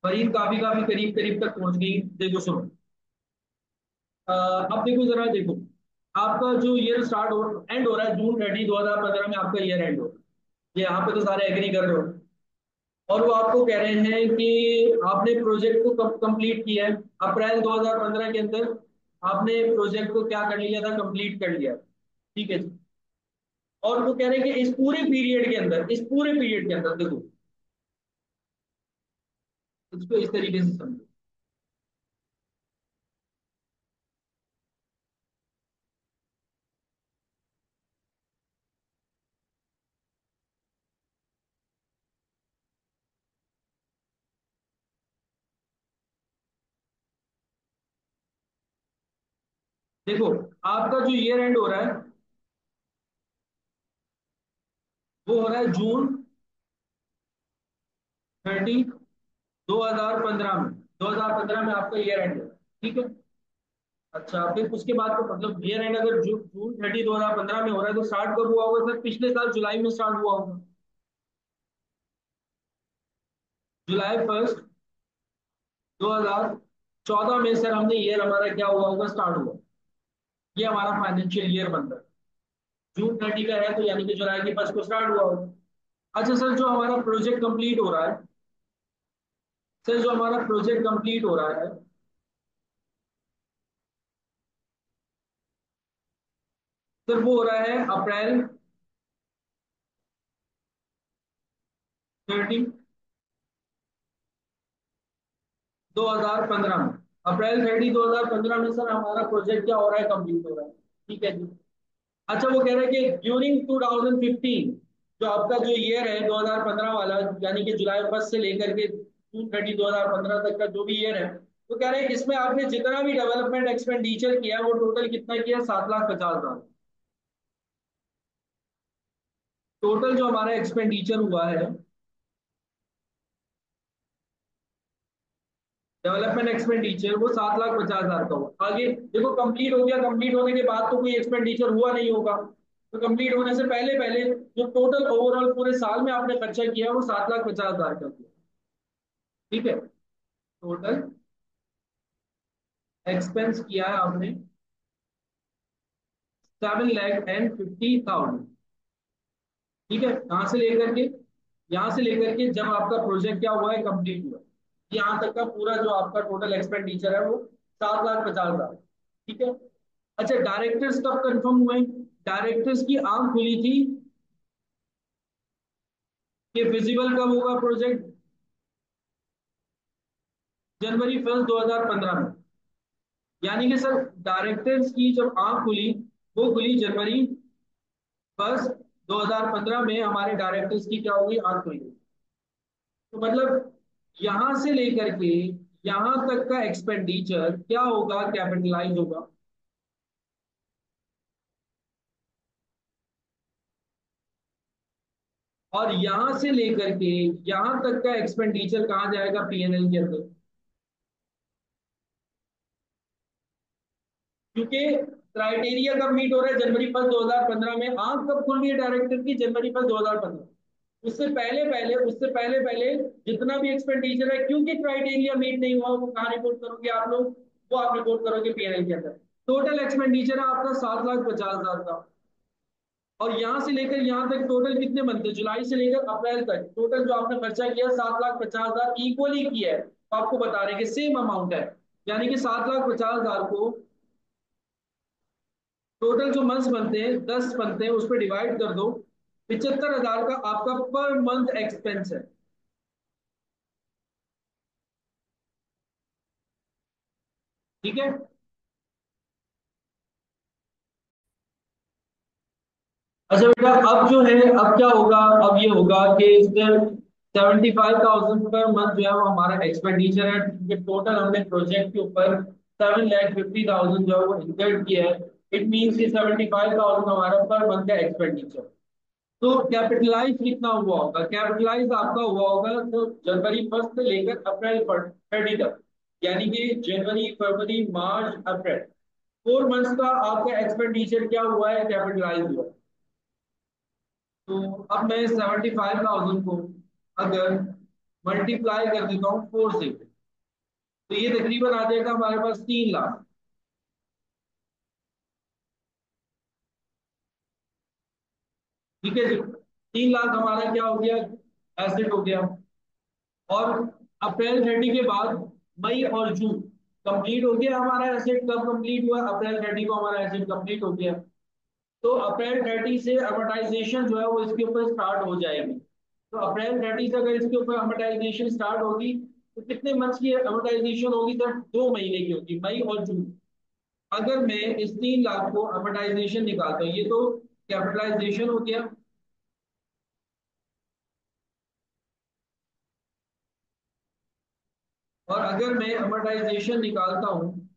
[SPEAKER 1] वही काफी काफी करीब करीब तक पहुंच गई। देखो सुनो, अब देखो जरा देखो, आपका जो ईयर स्टार्ट हो एंड हो रहा है जून 30 2015 में, आपका ईयर एंड हो रहा है। ये यहाँ पे तो सारे एग्री कर रहे हो। और वो आपको कह रहे हैं कि आपने प्रोजेक्ट को कब कंप्लीट किया है? अप्रैल 2015 के अंदर आपने प्रोजेक्ट को क्या कर लिया था? कंप्लीट कर लिया। ठीक है जी। और वो कह रहे हैं कि इस पूरे पीरियड के अंदर देखो, इसको इस तरीके से समझो। देखो, आपका जो ईयर एंड हो रहा है, वो हो रहा है जून 30, 2015 में। 2015 में आपका ईयर एंड है, ठीक है। अच्छा, फिर उसके बाद तो मतलब ईयर एंड अगर जून 30 2015 में हो रहा है तो स्टार्ट कब हुआ होगा सर? पिछले साल जुलाई में स्टार्ट हुआ होगा। July 1 2014 में सर हमने ईयर हमारा क्या हुआ होगा, स्टार्ट हुआ। ये हमारा फाइनेंशियल ईयर बनता है। जून 30 का है तो यानी कि जुलाई 1 को स्टार्ट हुआ होगा। अच्छा सर, जो हमारा प्रोजेक्ट कंप्लीट हो रहा है, सर जो हमारा प्रोजेक्ट कंप्लीट हो रहा है, सर वो हो रहा है April 30 2015 में। April 30 2015 में सर हमारा प्रोजेक्ट क्या हो रहा है, कंप्लीट हो रहा है, ठीक है जी। अच्छा, वो कह रहे हैं कि ड्यूरिंग 2015, जो आपका जो ईयर है 2015 वाला, यानी कि जुलाई 1 से लेकर के जून 30 2015 तक का जो भी ईयर है, वो कह रहे हैं इसमें आपने जितना भी डेवलपमेंट एक्सपेंडिचर किया है वो टोटल कितना किया, 7,50,000। टोटल जो हमारा एक्सपेंडिचर हुआ है, डेवलपमेंट एक्सपेंडिचर, वो 7,50,000 का हुआ। आगे देखो, कंप्लीट हो गया, कंप्लीट होने के बाद तो कोई एक्सपेंडिचर हुआ नहीं होगा, तो कंप्लीट होने से पहले पहले जो टोटल ओवरऑल पूरे साल में आपने खर्चा किया वो 7,50,000 का किया, ठीक है। टोटल एक्सपेंस किया है आपने 7,50,000, ठीक है। यहाँ से लेकर के जब आपका प्रोजेक्ट क्या हुआ है, कंप्लीट हुआ, यहाँ तक का पूरा जो आपका टोटल एक्सपेंडिचर है वो 7,50,000, ठीक है। अच्छा, डायरेक्टर्स कब कंफर्म हुए? डायरेक्टर्स की आंख खुली थी कि फिजिबल कब होगा प्रोजेक्ट, January 1 2015 में। यानी कि सर डायरेक्टर्स की जब आंख खुली, वो खुली January 1 2015 में, हमारे डायरेक्टर्स की क्या होगी, आंख खुली। तो मतलब यहां से लेकर के यहां तक का एक्सपेंडिचर क्या होगा, कैपिटलाइज होगा। और यहां से लेकर के यहां तक का एक्सपेंडिचर कहाँ जाएगा, पीएनएल के अंदर। क्योंकि क्राइटेरिया कब मीट हो रहा है, January 1 2015 में। आंख कब खुल रही है डायरेक्टर की, January 1 2015। उससे पहले पहले जितना भी एक्सपेंडिचर है, क्योंकि क्राइटेरिया मीट नहीं हुआ, वो कहाँ रिपोर्ट करोगे आप लोग, वो आप रिपोर्ट करोगे पीएनएल के अंदर। टोटल एक्सपेंडिचर है आपका 7,50,000 का। और यहां से लेकर यहां तक टोटल कितने बनते हैं, जुलाई से लेकर अप्रैल तक टोटल जो आपने खर्चा किया 7,50,000 इक्वली किया है, तो आपको बता रहे हैं कि सेम अमाउंट है। यानी कि 7,50,000 को टोटल जो मंथ्स बनते हैं, 10 बनते हैं, उस पर डिवाइड कर दो, 75,000 का आपका पर मंथ एक्सपेंस है, ठीक है। अच्छा बेटा, अब जो है, अब क्या होगा, अब ये होगा कि इसमें 75,000 पर मंथ जो है वो हमारा एक्सपेंडिचर है, क्योंकि टोटल हमने प्रोजेक्ट के ऊपर 7,50,000 जो है वो इंकर किया है। इट मीन्स कि 75,000 हमारा पर मंथ का एक्सपेंडिचर। तो कैपिटलाइज कितना हुआ होगा, कैपिटलाइज आपका हुआ होगा तो January 1 से लेकर April 30 तक, यानी कि जनवरी फरवरी मार्च अप्रैल, 4 मंथ्स का आपका एक्सपेंडिचर क्या हुआ है, कैपिटलाइज हुआ है। तो अब मैं 75,000 को अगर मल्टीप्लाई कर देता हूँ 4 से, तो ये तकरीबन आ जाएगा हमारे पास 3 लाख, ठीक है जी। 3 लाख हमारा क्या हो गया, एसेट हो गया। और April 30 के बाद मई और जून कंप्लीट हो गया हमारा एसेट। कब कंप्लीट हुआ, April 30 को हमारा एसेट कंप्लीट हो गया। तो April 30 से अमोर्टाइजेशन जो है वो इसके ऊपर स्टार्ट हो जाएगी। तो April 30 से अगर इसके ऊपर अमोर्टाइजेशन स्टार्ट होगी, तो कितने मंथ्स की अमोर्टाइजेशन होगी सर, 2 महीने की होगी, मई और जून। अगर मैं इस 3 लाख को अमोर्टाइजेशन निकालता हूँ, ये तो कैपिटलाइजेशन हो गया। और अगर मैं अमोर्टाइजेशन निकालता हूँ,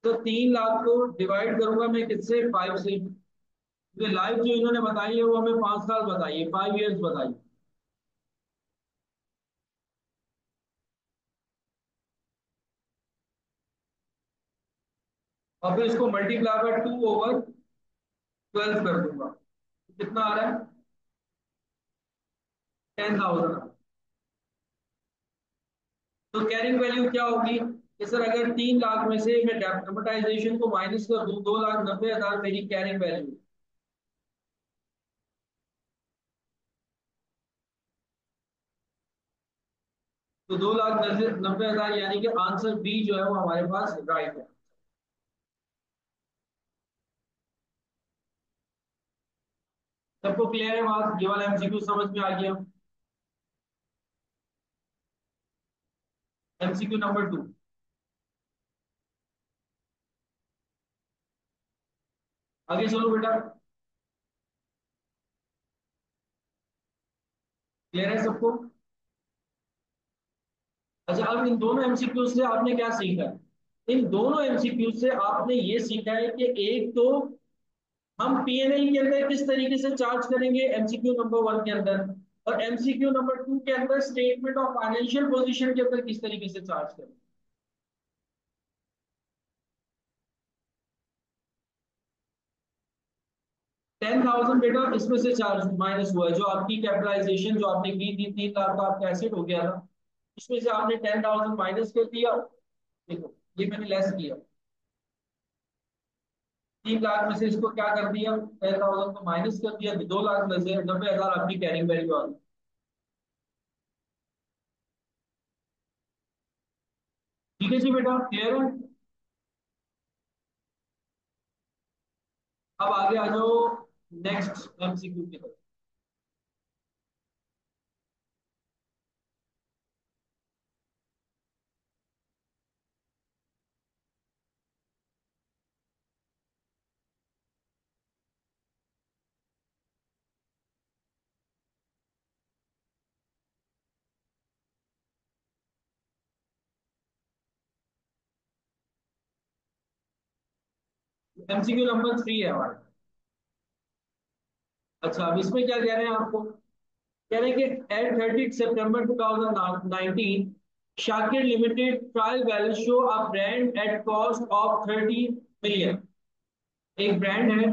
[SPEAKER 1] तो 3 लाख को डिवाइड करूंगा मैं किससे, 5 से, क्योंकि लाइफ जो इन्होंने बताई है वो हमें 5 साल बताई है, 5 years बताई। और फिर इसको मल्टीप्लाई बाय 2/12 कर दूंगा, कितना आ रहा है, 10,000। तो कैरिंग वैल्यू क्या होगी कि सर अगर 3 लाख में से मैं अमोर्टाइजेशन को माइनस कर दूं, 2,90,000 मेरी कैरिंग वैल्यू। तो 2,90,000 यानी कि आंसर बी जो है वो हमारे पास राइट है। सबको क्लियर है बात, ये वाला एमसीक्यू समझ में आ गया। एमसीक्यू नंबर 2, आगे चलो बेटा, क्लियर है सबको। अच्छा, अब इन दोनों एमसीक्यू से आपने क्या सीखा है? इन दोनों एमसीक्यू से आपने ये सीखा है कि एक तो हम पीएनएल के अंदर किस तरीके से चार्ज करेंगे एमसीक्यू नंबर 1 के अंदर, और एमसीक्यू नंबर 2 के अंदर स्टेटमेंट ऑफ फाइनेंशियल पोजीशन के अंदर किस तरीके से चार्ज करेंगे। 10,000 बेटा इसमें से चार्ज माइनस हुआ है, जो आपकी कैपिटलाइजेशन जो आपने की थी, 3 लाख का आपका एसेट हो गया था, उसमें से आपने 10,000 माइनस कर दिया। देखो ये मैंने लेस किया, 3 लाख में से इसको क्या कर दिया, 10,000 को माइनस कर दिया, 2,90,000 आपकी कैरिंग वैल्यू आ गई। ठीक है जी बेटा, क्लियर है। अब आगे आ जाओ नेक्स्ट एमसीक्यू की तरफ। एमसीक्यू नंबर 3 है हमारा। अच्छा, अब इसमें क्या कह रहे हैं आपको, कह रहे हैं कि at 30 September 2019 Shakir Limited trial balance show a brand at cost of 30 million। एक ब्रांड है,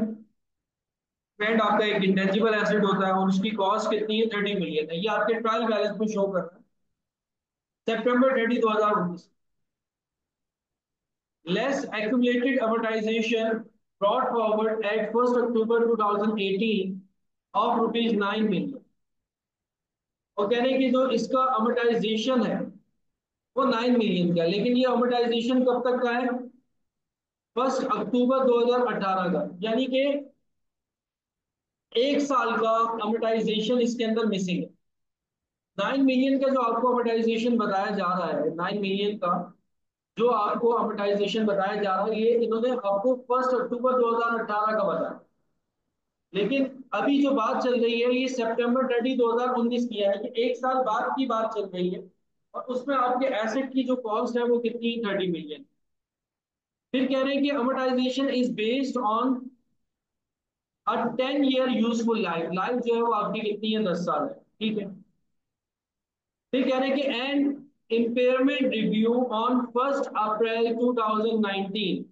[SPEAKER 1] ब्रांड आपका एक इंटेंजिबल एसेट होता है और उसकी कॉस्ट कितनी है, 30 million है, ये आपके ट्रायल बैलेंस में शो कर रहा है September 30 2019। Less accumulated amortization brought forward at 1st October 2018 of ₹9 million। और कह रहे हैं कि जो इसका अमोर्टाइजेशन है वो 9 मिलियन का है, लेकिन ये अमोर्टाइजेशन कब तक का है, 1 अक्टूबर 2018 का, यानी कि 1 साल का अमोर्टाइजेशन इसके अंदर मिसिंग है। 9 मिलियन का जो आपको अमोर्टाइजेशन बताया जा रहा है, 9 मिलियन का जो आपको अमोर्टाइजेशन बताया जा रहा है, ये इन्होंने आपको 1 अक्टूबर 2018 का बताया, लेकिन अभी जो बात चल रही है ये September 30 2019 की है, कि 1 साल बाद की बात चल रही है, और उसमें आपके एसेट की जो कॉस्ट है वो कितनी, 30 मिलियन। फिर कह रहे हैं कि amortisation is based on a 10 year useful life, life जो है वो आपकी कितनी है, 10 साल है, ठीक है। फिर कह रहे हैं कि एंड इम्पेयरमेंट रिव्यू ऑन 1 अप्रैल 2019,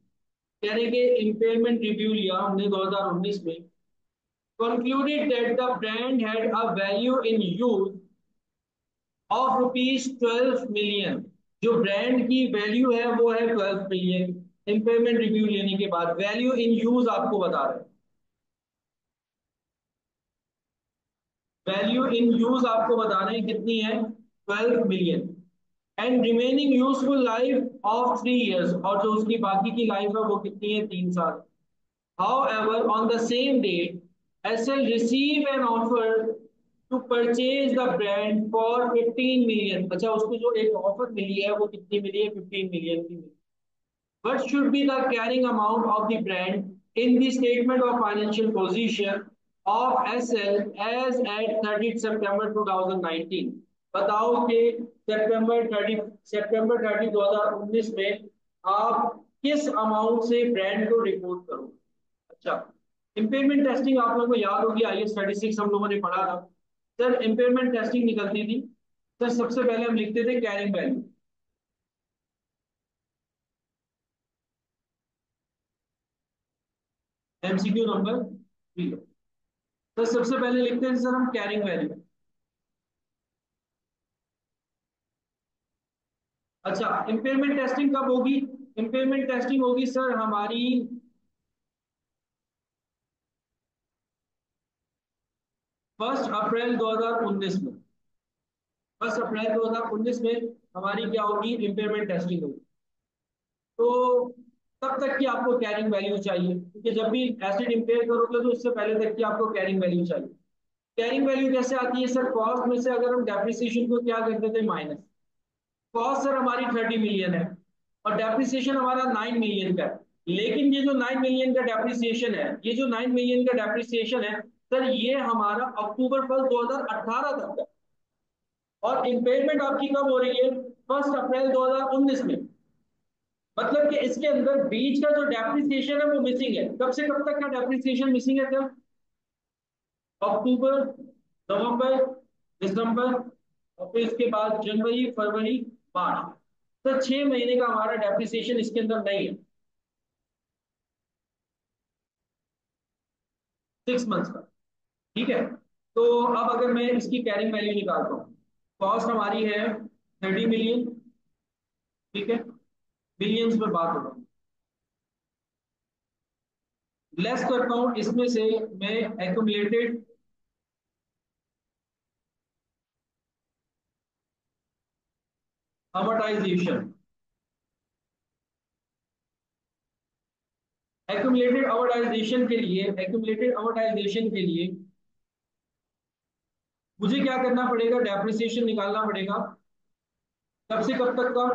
[SPEAKER 1] कह रहे हैं कि इम्पेयरमेंट रिव्यू लिया हमने 2019 में, concluded that the brand had a value in use of ₹12 million। जो ब्रांड की वैल्यू है वो है 12 मिलियन। इम्पेयरमेंट रिव्यू लेने के बाद वैल्यू इन यूज आपको बता रहे हैं, वैल्यू इन यूज आपको बता रहे हैं कितनी है, 12 million. And remaining useful life of 3 years, और जो उसकी बाकी की लाइफ है वो कितनी है, 3 साल। However, on the same date, SL received an offer to purchase the brand for 15 million। अच्छा, उसको जो एक ऑफर मिली है वो कितनी मिली है, 15 मिलियन की मिली। What should be the carrying amount of the brand in the statement of financial position of SL as at 30 September 2019। बताओ कि सितंबर 30 2019 में आप किस अमाउंट से ब्रांड को रिपोर्ट करूं। अच्छा, इम्पेयरमेंट टेस्टिंग आप लोगों को याद होगी, IAS 36 हम लोगों ने पढ़ा था। सर इम्पेयरमेंट टेस्टिंग निकलती थी, सर सबसे पहले हम लिखते थे carrying value. MCQ number 3। Sir सबसे पहले लिखते थे सर हम कैरिंग वैल्यू। अच्छा, इम्पेयरमेंट टेस्टिंग कब होगी? इम्पेयरमेंट टेस्टिंग होगी सर हमारी 1 अप्रैल 2019 में। 1 अप्रैल 2019 में हमारी क्या होगी? इम्पेयरमेंट टेस्टिंग होगी। तो तब तक की आपको कैरिंग वैल्यू चाहिए, क्योंकि जब भी एसिड इम्पेयर करोगे तो उससे पहले तक की आपको कैरिंग वैल्यू चाहिए। कैरिंग वैल्यू कैसे आती है सर? कॉस्ट में से अगर हम डेप्रिसिएशन को क्या करते थे? माइनस। कॉस्ट सर हमारी 30 मिलियन है और डेप्रिसिएशन हमारा 9 मिलियन का है। लेकिन ये जो 9 मिलियन का डेप्रिसिएशन है, ये जो 9 मिलियन का डेप्रिसिएशन है सर, ये हमारा अक्टूबर 1 2018 तक है। और इम्पेयरमेंट आपकी कब हो रही है? 1 अप्रैल 2019 में। मतलब कि इसके अंदर बीच का जो डेप्रिसिएशन है वो मिसिंग है। कब से कब तक का डेप्रिसिएशन मिसिंग है सर? अक्टूबर, नवंबर, दिसंबर और फिर इसके बाद जनवरी, फरवरी, मार्च। तो 6 महीने का हमारा डेप्रिसिएशन इसके अंदर नहीं है, 6 मंथ्स का। ठीक है। तो अब अगर मैं इसकी कैरिंग वैल्यू निकालता हूँ, कॉस्ट हमारी है 30 मिलियन। ठीक है, बिलियंस में बात हो रहा है। लेस करता हूं इसमें से मैं एक्यूमुलेटेड अमोर्टाइजेशन। एक्यूमुलेटेड अमोर्टाइजेशन के लिए मुझे क्या करना पड़ेगा? डेप्रिसिएशन निकालना पड़ेगा। कब से कब तक का?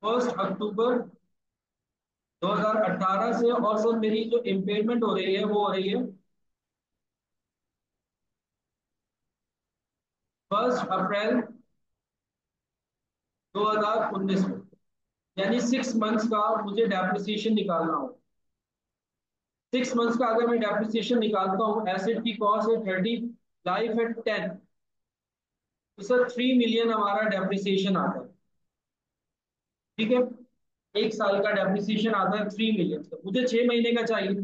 [SPEAKER 1] 1 अक्टूबर 2018 से। और सर मेरी जो इम्पेयरमेंट हो रही है वो हो रही है 1 अप्रैल 2019 में। यानी 6 मंथ्स का मुझे डेप्रिसिएशन निकालना हो। 6 मंथ्स का अगर मैं डेप्रिसिएशन निकालता हूँ, एसिड की कॉस्ट है 30, लाइफ है 10, तो सर 3 मिलियन हमारा डेप्रिसिएशन आता है। ठीक है, 1 साल का डेप्रिसिएशन आता है 3 मिलियन का। मुझे 6 महीने का चाहिए,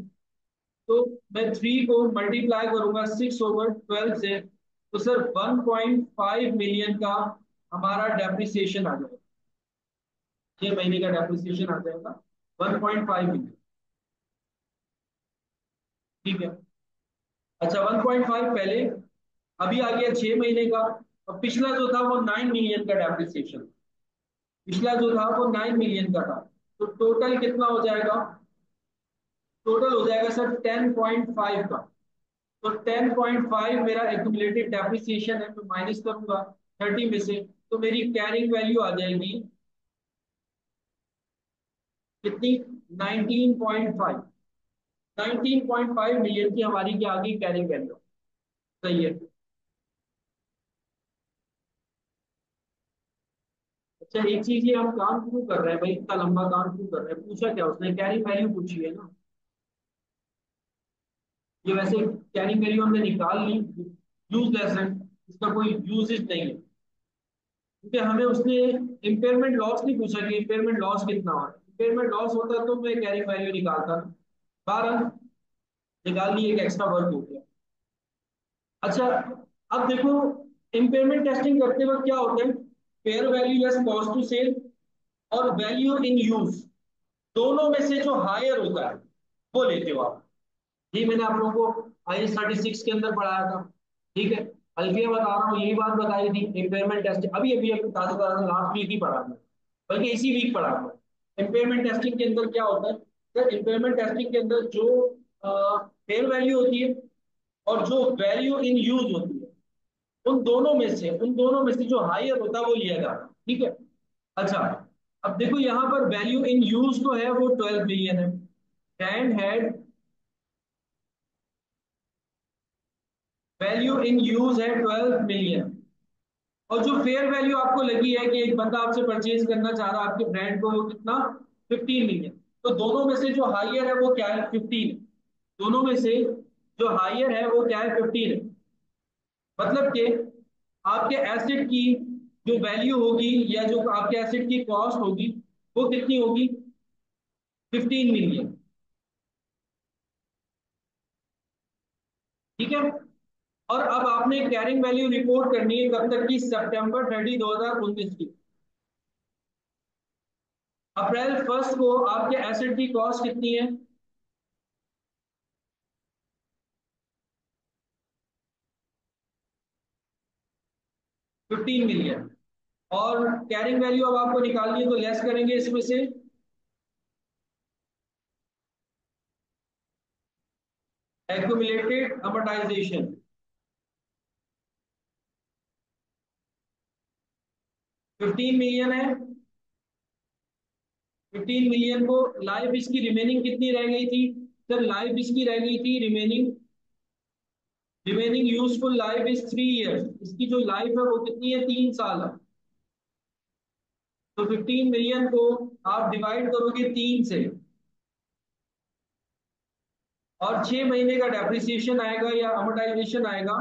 [SPEAKER 1] तो मैं 3 को मल्टीप्लाई करूंगा 6/12 से, तो सर 1.5 मिलियन का हमारा डेप्रिसिएशन आ जाएगा। 6 महीने का डेप्रिसिएशन आ जाएगा 1.5 मिलियन। ठीक है। अच्छा, 1.5 पहले, अभी आ गया 6 महीने का। और पिछला जो था वो 9 मिलियन का डेप्रिसिएशन। पिछला जो था वो 9 मिलियन का था। तो टोटल कितना हो जाएगा? टोटल हो जाएगा सर 10.5 का। तो 10.5 मेरा एक्यूमुलेटेड डेप्रिसिएशन है, तो माइनस करूंगा 30 में से, तो मेरी कैरिंग वैल्यू आ जाएगी कितनी? 19.5। 19.5 मिलियन की हमारी क्या आ गई? Carrying value. सही है। अच्छा, एक चीज, ये हम काम क्यों कर रहे हैं भाई? इतना लंबा काम क्यों कर रहे हैं? पूछा क्या उसने? कैरिंग वैल्यू पूछी है ना। ये वैसे कैरिंग वैल्यू हमने निकाल ली, यूजलेस है, इसका कोई यूजेज नहीं है। क्योंकि हमें उसने इम्पेयरमेंट लॉस नहीं पूछा कि इम्पेयरमेंट लॉस कितना हो रहा है। इम्पेयरमेंट लॉस होता तो मैं कैरिंग वैल्यू निकालता। 12 निकाल ली, एक एक्स्ट्रा वर्क हो गया। अच्छा, अब देखो, इम्पेयरमेंट टेस्टिंग करते वक्त क्या होता है? Fair value less cost to sell और वैल्यू इन यूज, दोनों में से जो हायर होता है वो लेते हो आप। ये मैंने आप लोगों को IAS 36 के अंदर पढ़ाया था। ठीक है, हल्के बता रहा हूँ, यही बात बताई थी। इम्पेयरमेंट टेस्ट अभी अभी अभी ताजा ताजा लास्ट वीक ही पढ़ा था, बल्कि इसी वीक पढ़ा था। इम्पेयरमेंट टेस्टिंग के अंदर क्या होता है सर? इम्पेयरमेंट टेस्टिंग के अंदर जो फेयर वैल्यू होती है और जो वैल्यू इन यूज होती है, उन दोनों में से जो हायर होता है वो लिया जाता है। ठीक है। अच्छा, अब देखो यहाँ पर वैल्यू इन यूज तो है वो 12 मिलियन है। Brand had value in use है 12 मिलियन। और जो फेयर वैल्यू आपको लगी है कि एक बंदा आपसे परचेज करना चाह रहा है आपके ब्रांड को, वो कितना, 15 मिलियन। तो दोनों में से जो हाइयर है वो क्या है, 15। दोनों में से जो हाइयर है वो क्या है, 15 है। मतलब कि आपके एसेट की जो वैल्यू होगी या जो आपके एसेट की कॉस्ट होगी वो कितनी होगी, 15 मिलियन। ठीक है। और अब आपने कैरिंग वैल्यू रिपोर्ट करनी है कब तक की, September 30 2019 की। April 1 को आपके एसेट की कॉस्ट कितनी है, 15 मिलियन। और कैरिंग वैल्यू अब आपको निकालनी है तो लेस करेंगे इसमें से एक्यूमुलेटेड अमोर्टाइजेशन। 15 मिलियन है। 15 मिलियन को लाइफ इसकी रिमेनिंग कितनी रह गई थी, सर लाइफ इसकी रह गई थी remaining, remaining useful life is 3 years. इसकी जो लाइफ है वो कितनी है, 3 साल है। तो 15 मिलियन को आप डिवाइड करोगे 3 से, और 6 महीने का डेप्रिसिएशन आएगा या अमोर्टाइजेशन आएगा,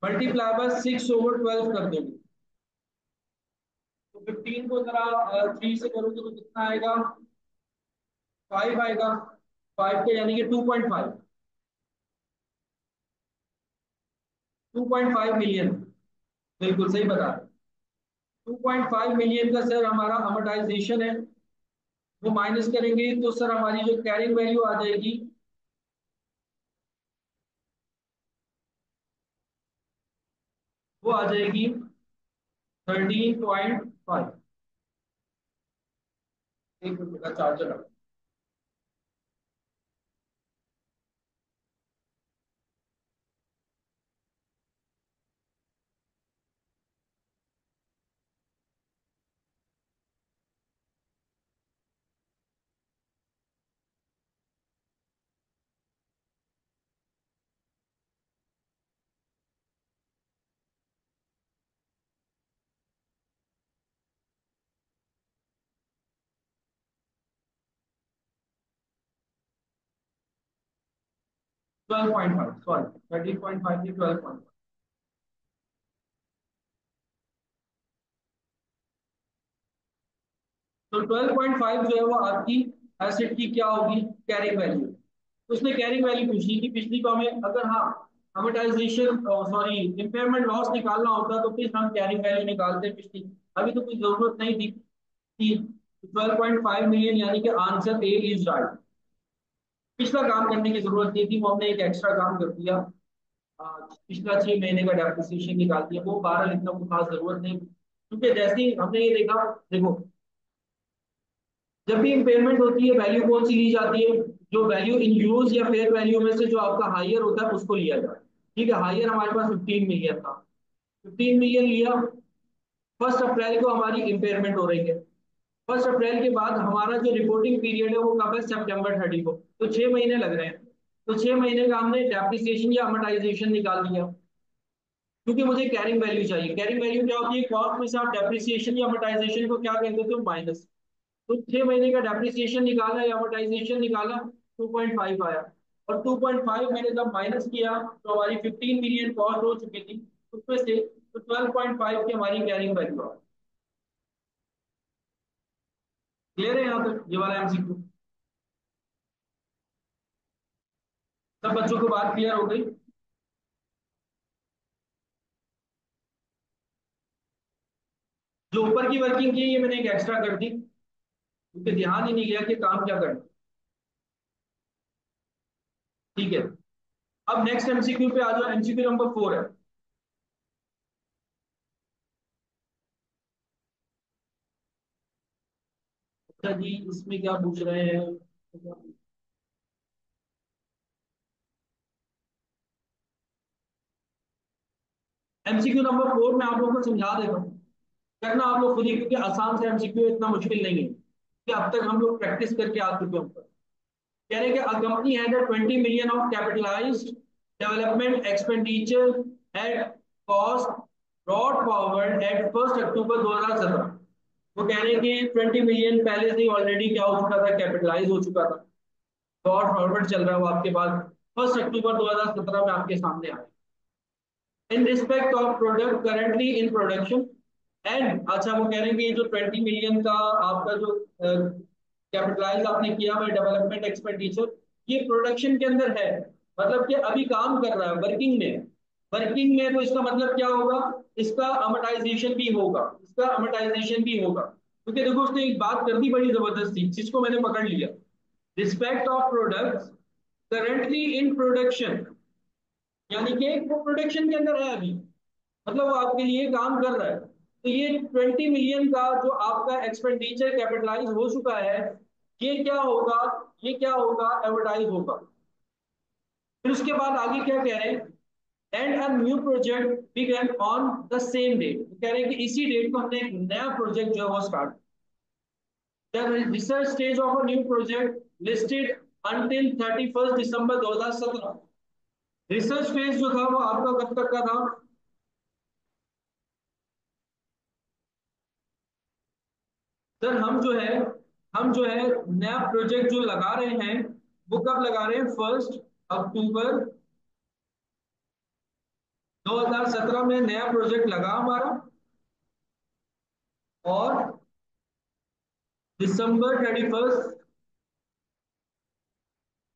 [SPEAKER 1] मल्टीप्लाई बाय 6/12 कर दोगे। तो 15 को जरा 3 से करोगे तो कितना आएगा, 5 आएगा। 5 के यानी कि 2.5, 2.5 मिलियन। बिल्कुल सही बता रहे, 2.5 मिलियन का सर हमारा अमोर्टाइजेशन है। वो माइनस करेंगे तो सर हमारी जो कैरिंग वैल्यू आ जाएगी, वो आ जाएगी 13.5। एक मिनट का चार्जर। 12.5, सॉरी, 13.5 की 12.5। तो 12.5 जो है वो आपकी एसेट की क्या होगी, कैरिंग वैल्यू। उसने कैरिंग वैल्यू पूछी थी पिछली को हमें, अगर हाँ अमोर्टाइजेशन सॉरी इम्पेयरमेंट लॉस निकालना होता तो फिर हम कैरिंग वैल्यू निकालते पिछली। अभी तो कोई जरूरत नहीं थी कि 12.5 मिलियन, यानी कि आंसर ए इज राइट। पिछला काम करने की जरूरत नहीं थी, वो हमने एक एक्स्ट्रा काम कर दिया। पिछला 6 महीने का डेप्रिसिएशन निकाल दिया, वो 12 लिखने को खास जरूरत नहीं, क्योंकि जैसे ही हमने ये देखा, देखो जब भी इम्पेयरमेंट होती है वैल्यू कौन सी ली जाती है, जो वैल्यू इन यूज या फेयर वैल्यू में से जो आपका हाइयर होता है उसको लिया जाता है। ठीक है, हाइयर हमारे पास 15 मिलियन था, 15 मिलियन लिया। 1 अप्रैल को हमारी इम्पेयरमेंट हो रही है। 1 अप्रैल के बाद हमारा जो रिपोर्टिंग पीरियड है वो कब है, September 30 को। तो 6 महीने लग रहे हैं। तो 6 महीने का हमने डेप्रिसिएशन या अमोर्टाइजेशन निकाल दिया, क्योंकि मुझे कैरिंग वैल्यू चाहिए। कैरिंग वैल्यू क्या होती है, कॉस्ट में से आप डेप्रिसिएशन या अमोर्टाइजेशन को क्या कहते हो, माइनस। तो 6 महीने का डेप्रिसिएशन निकाला या अमोर्टाइजेशन निकाला, 2.5 आया। और 2.5 मैंने जब माइनस किया तो हमारी 15 मिलियन कॉस्ट हो चुकी थी उसमें से, तो 12.5 की हमारी कैरिंग वैल्यू आ। क्लियर है यहाँ तक ये वाला एमसीक्यू, सब बच्चों को बात क्लियर हो गई। जो ऊपर की वर्किंग की है, ये मैंने एक एक्स्ट्रा कर दी क्योंकि ध्यान ही नहीं गया कि काम क्या करना। ठीक है, अब नेक्स्ट एमसीक्यू पे आ जाओ। एमसीक्यू नंबर 4 है। अच्छा जी, इसमें क्या पूछ रहे हैं, एमसीक्यू नंबर 4 में आप लोगों को समझा देता हूँ, करना आप लोग खुद ही, क्योंकि आसान से एमसीक्यू इतना मुश्किल नहीं है कि अब तक हम लोग प्रैक्टिस करके आ चुके हैं ऊपर। कह रहे हैं कि a company had a 20 million of capitalised development expenditure at cost brought forward at 1 October 2017। वो कह रहे हैं कि 20 मिलियन पहले से ही ऑलरेडी क्या हो चुका था, कैपिटलाइज हो चुका था। ब्रॉड फॉरवर्ड चल रहा है वो आपके पास 1 अक्टूबर 2017 में आपके सामने आया। In respect of product currently in production and, अच्छा वो कह रहे हैं कि ये जो 20 मिलियन का आपका जो कैपिटलाइज आपने किया हुआ डेवलपमेंट एक्सपेंडिचर, ये प्रोडक्शन के अंदर है, मतलब कि अभी काम कर रहा है, वर्किंग में। वर्किंग में तो इसका मतलब क्या होगा, इसका अमोर्टाइजेशन भी होगा, इसका अमोर्टाइजेशन भी होगा, क्योंकि देखो उसने एक बात कर दी बड़ी जबरदस्त थी, जिसको मैंने पकड़ लिया। Respect of products currently in production, यानी कि वो प्रोडक्शन के अंदर है अभी, मतलब वो आपके लिए काम कर रहा है। तो ये 20 मिलियन का जो आपका एक्सपेंडिचर कैपिटलाइज हो चुका है, ये क्या होगा, ये क्या होगा, एडवर्टाइज होगा। फिर उसके बाद आगे क्या कह रहे हैं, and a new project began on the same date, कह रहे हैं कि इसी डेट को हमने एक नया प्रोजेक्ट जो है वो start. The research stage of a new project listed until 31 December 2017। Research phase जो था वो आपका कब तक का था, सर हम जो है नया प्रोजेक्ट जो लगा रहे हैं, वो कब लगा रहे हैं, 1 अक्टूबर 2017 में नया प्रोजेक्ट लगा हमारा, और दिसंबर 31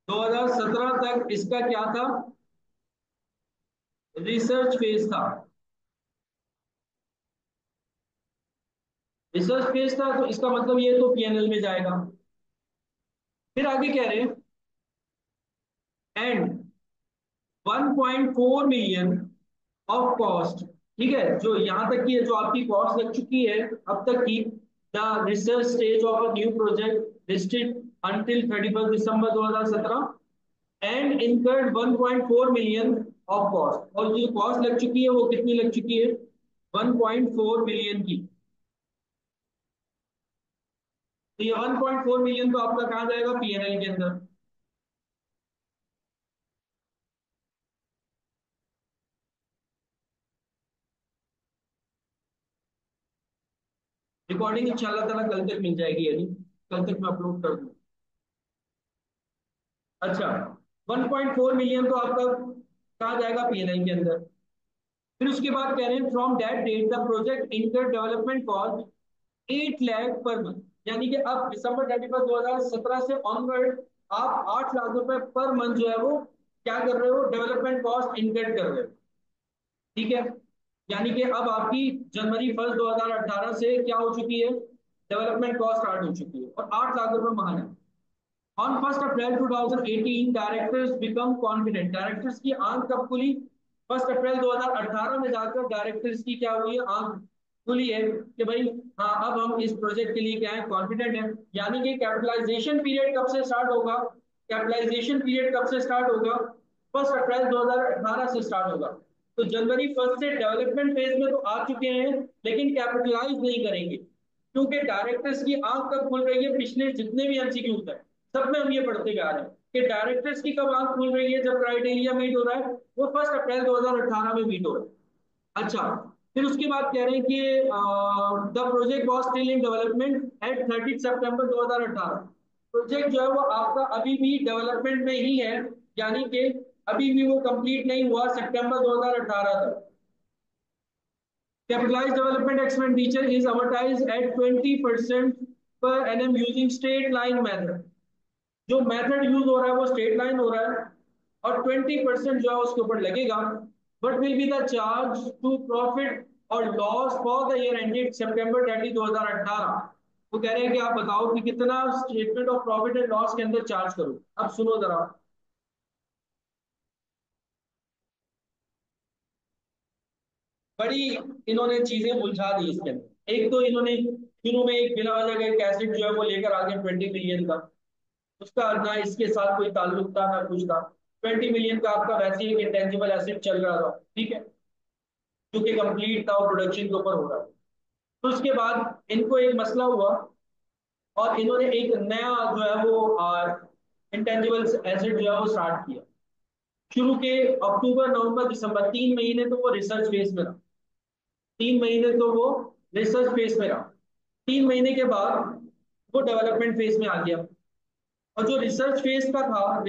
[SPEAKER 1] 2017 तक इसका क्या था, रिसर्च फेज था। रिसर्च फेज था तो इसका मतलब ये तो पीएनएल में जाएगा। फिर आगे कह रहे हैं, एंड 1.4 मिलियन ऑफ कॉस्ट, ठीक है, जो यहां तक की जो आपकी कॉस्ट लग चुकी है अब तक की, the research stage of a new project listed until 31 December 2017 and incurred 1.4 million of cost, और जो कॉस्ट लग चुकी है वो कितनी लग चुकी है, 1.4 मिलियन की। तो ये 1.4 मिलियन तो आपका कहाँ जाएगा, पीएनएल के अंदर। रिकॉर्डिंग इंशाल्लाह ताला कल तक मिल जाएगी, यानी कल तक मैं अपलोड कर दूँ। अच्छा, 1.4 मिलियन तो आपका कहाँ जाएगा, पीएनएल के अंदर। फिर उसके बाद कह रहे हैं, from that date the project incur development cost 8 lakh per month, यानी कि अब दिसंबर 2017 से ऑनवर्ड आप 8 लाख रुपए पर मंथ जो है वो क्या कर रहे हो, डेवलपमेंट कॉस्ट इनकर कर रहे हो, ठीक है। यानी कि अब आपकी जनवरी 1 2018 से क्या हो चुकी है, डेवलपमेंट कॉस्ट स्टार्ट हो चुकी है, और 8 लाख रुपए महीना। On 1 April 2018 directors become confident, directors की आंख कब खुली, 1 अप्रैल 2018 में जाकर डायरेक्टर्स की क्या हुई है, आंख खुली है कि भाई हाँ अब हम इस प्रोजेक्ट के लिए क्या है, कॉन्फिडेंट है। यानी कि कैपिटलाइजेशन पीरियड कब से स्टार्ट होगा, कैपिटलाइजेशन पीरियड कब से स्टार्ट होगा, 1 अप्रैल 2018 से स्टार्ट होगा। तो जनवरी 1 से डेवलपमेंट फेज में तो आ चुके हैं, लेकिन कैपिटलाइज नहीं करेंगे, क्योंकि डायरेक्टर्स की आंख कब खुल रही है, पिछले जितने भी एमसीक्यू है सब में हम ये पढ़ते आ रहे हैं कि डायरेक्टर्स की कब आंख खुल रही है, जब क्राइटेरिया मीट हो रहा है, वो 1 अप्रैल 2018 में मीट हो रहा है। अच्छा, फिर उसके बाद कह रहे हैं कि the project was still in development at 30 September 2018, project जो है वो आपका अभी भी डेवलपमेंट में ही है, यानी कि अभी भी वो कंप्लीट नहीं हुआ सितंबर 2018 तक। Capitalized development expenditure is amortized at 20% per annum using straight line method. जो मेथड यूज हो रहा है वो स्ट्रेट लाइन हो रहा है, और 20% जो है उसके ऊपर लगेगा। But will be the charge to profit और loss for the year ended September 30 2018। वो कह रहे हैं कि आप बताओ कि कितना statement of profit and loss के अंदर चार्ज करो। अब सुनो जरा, बड़ी इन्होंने चीजें उलझा दी इसके अंदर। एक तो इन्होंने शुरू में एक बिना वजह का एक एसिड जो है वो लेकर आ गए 20 मिलियन का, उसका ना इसके साथ कोई ताल्लुक था ना कुछ था। 20 मिलियन का आपका वैसे ही इंटेंजिबल एसिड चल रहा था, ठीक है, जो कि कंप्लीट था और प्रोडक्शन के ऊपर हो रहा था। तो उसके बाद इनको एक मसला हुआ, और इन्होंने एक नया जो है वो इंटेंजिबल एसिड जो है वो स्टार्ट किया। शुरू के अक्टूबर नवंबर दिसंबर 3 महीने तो वो रिसर्च फेज में था। 3 महीने तो वो रिसर्च फेज में रहा। 3 महीने के बाद वो डेवलपमेंट फेज में आ गया। और जो रिसर्च फेज का था,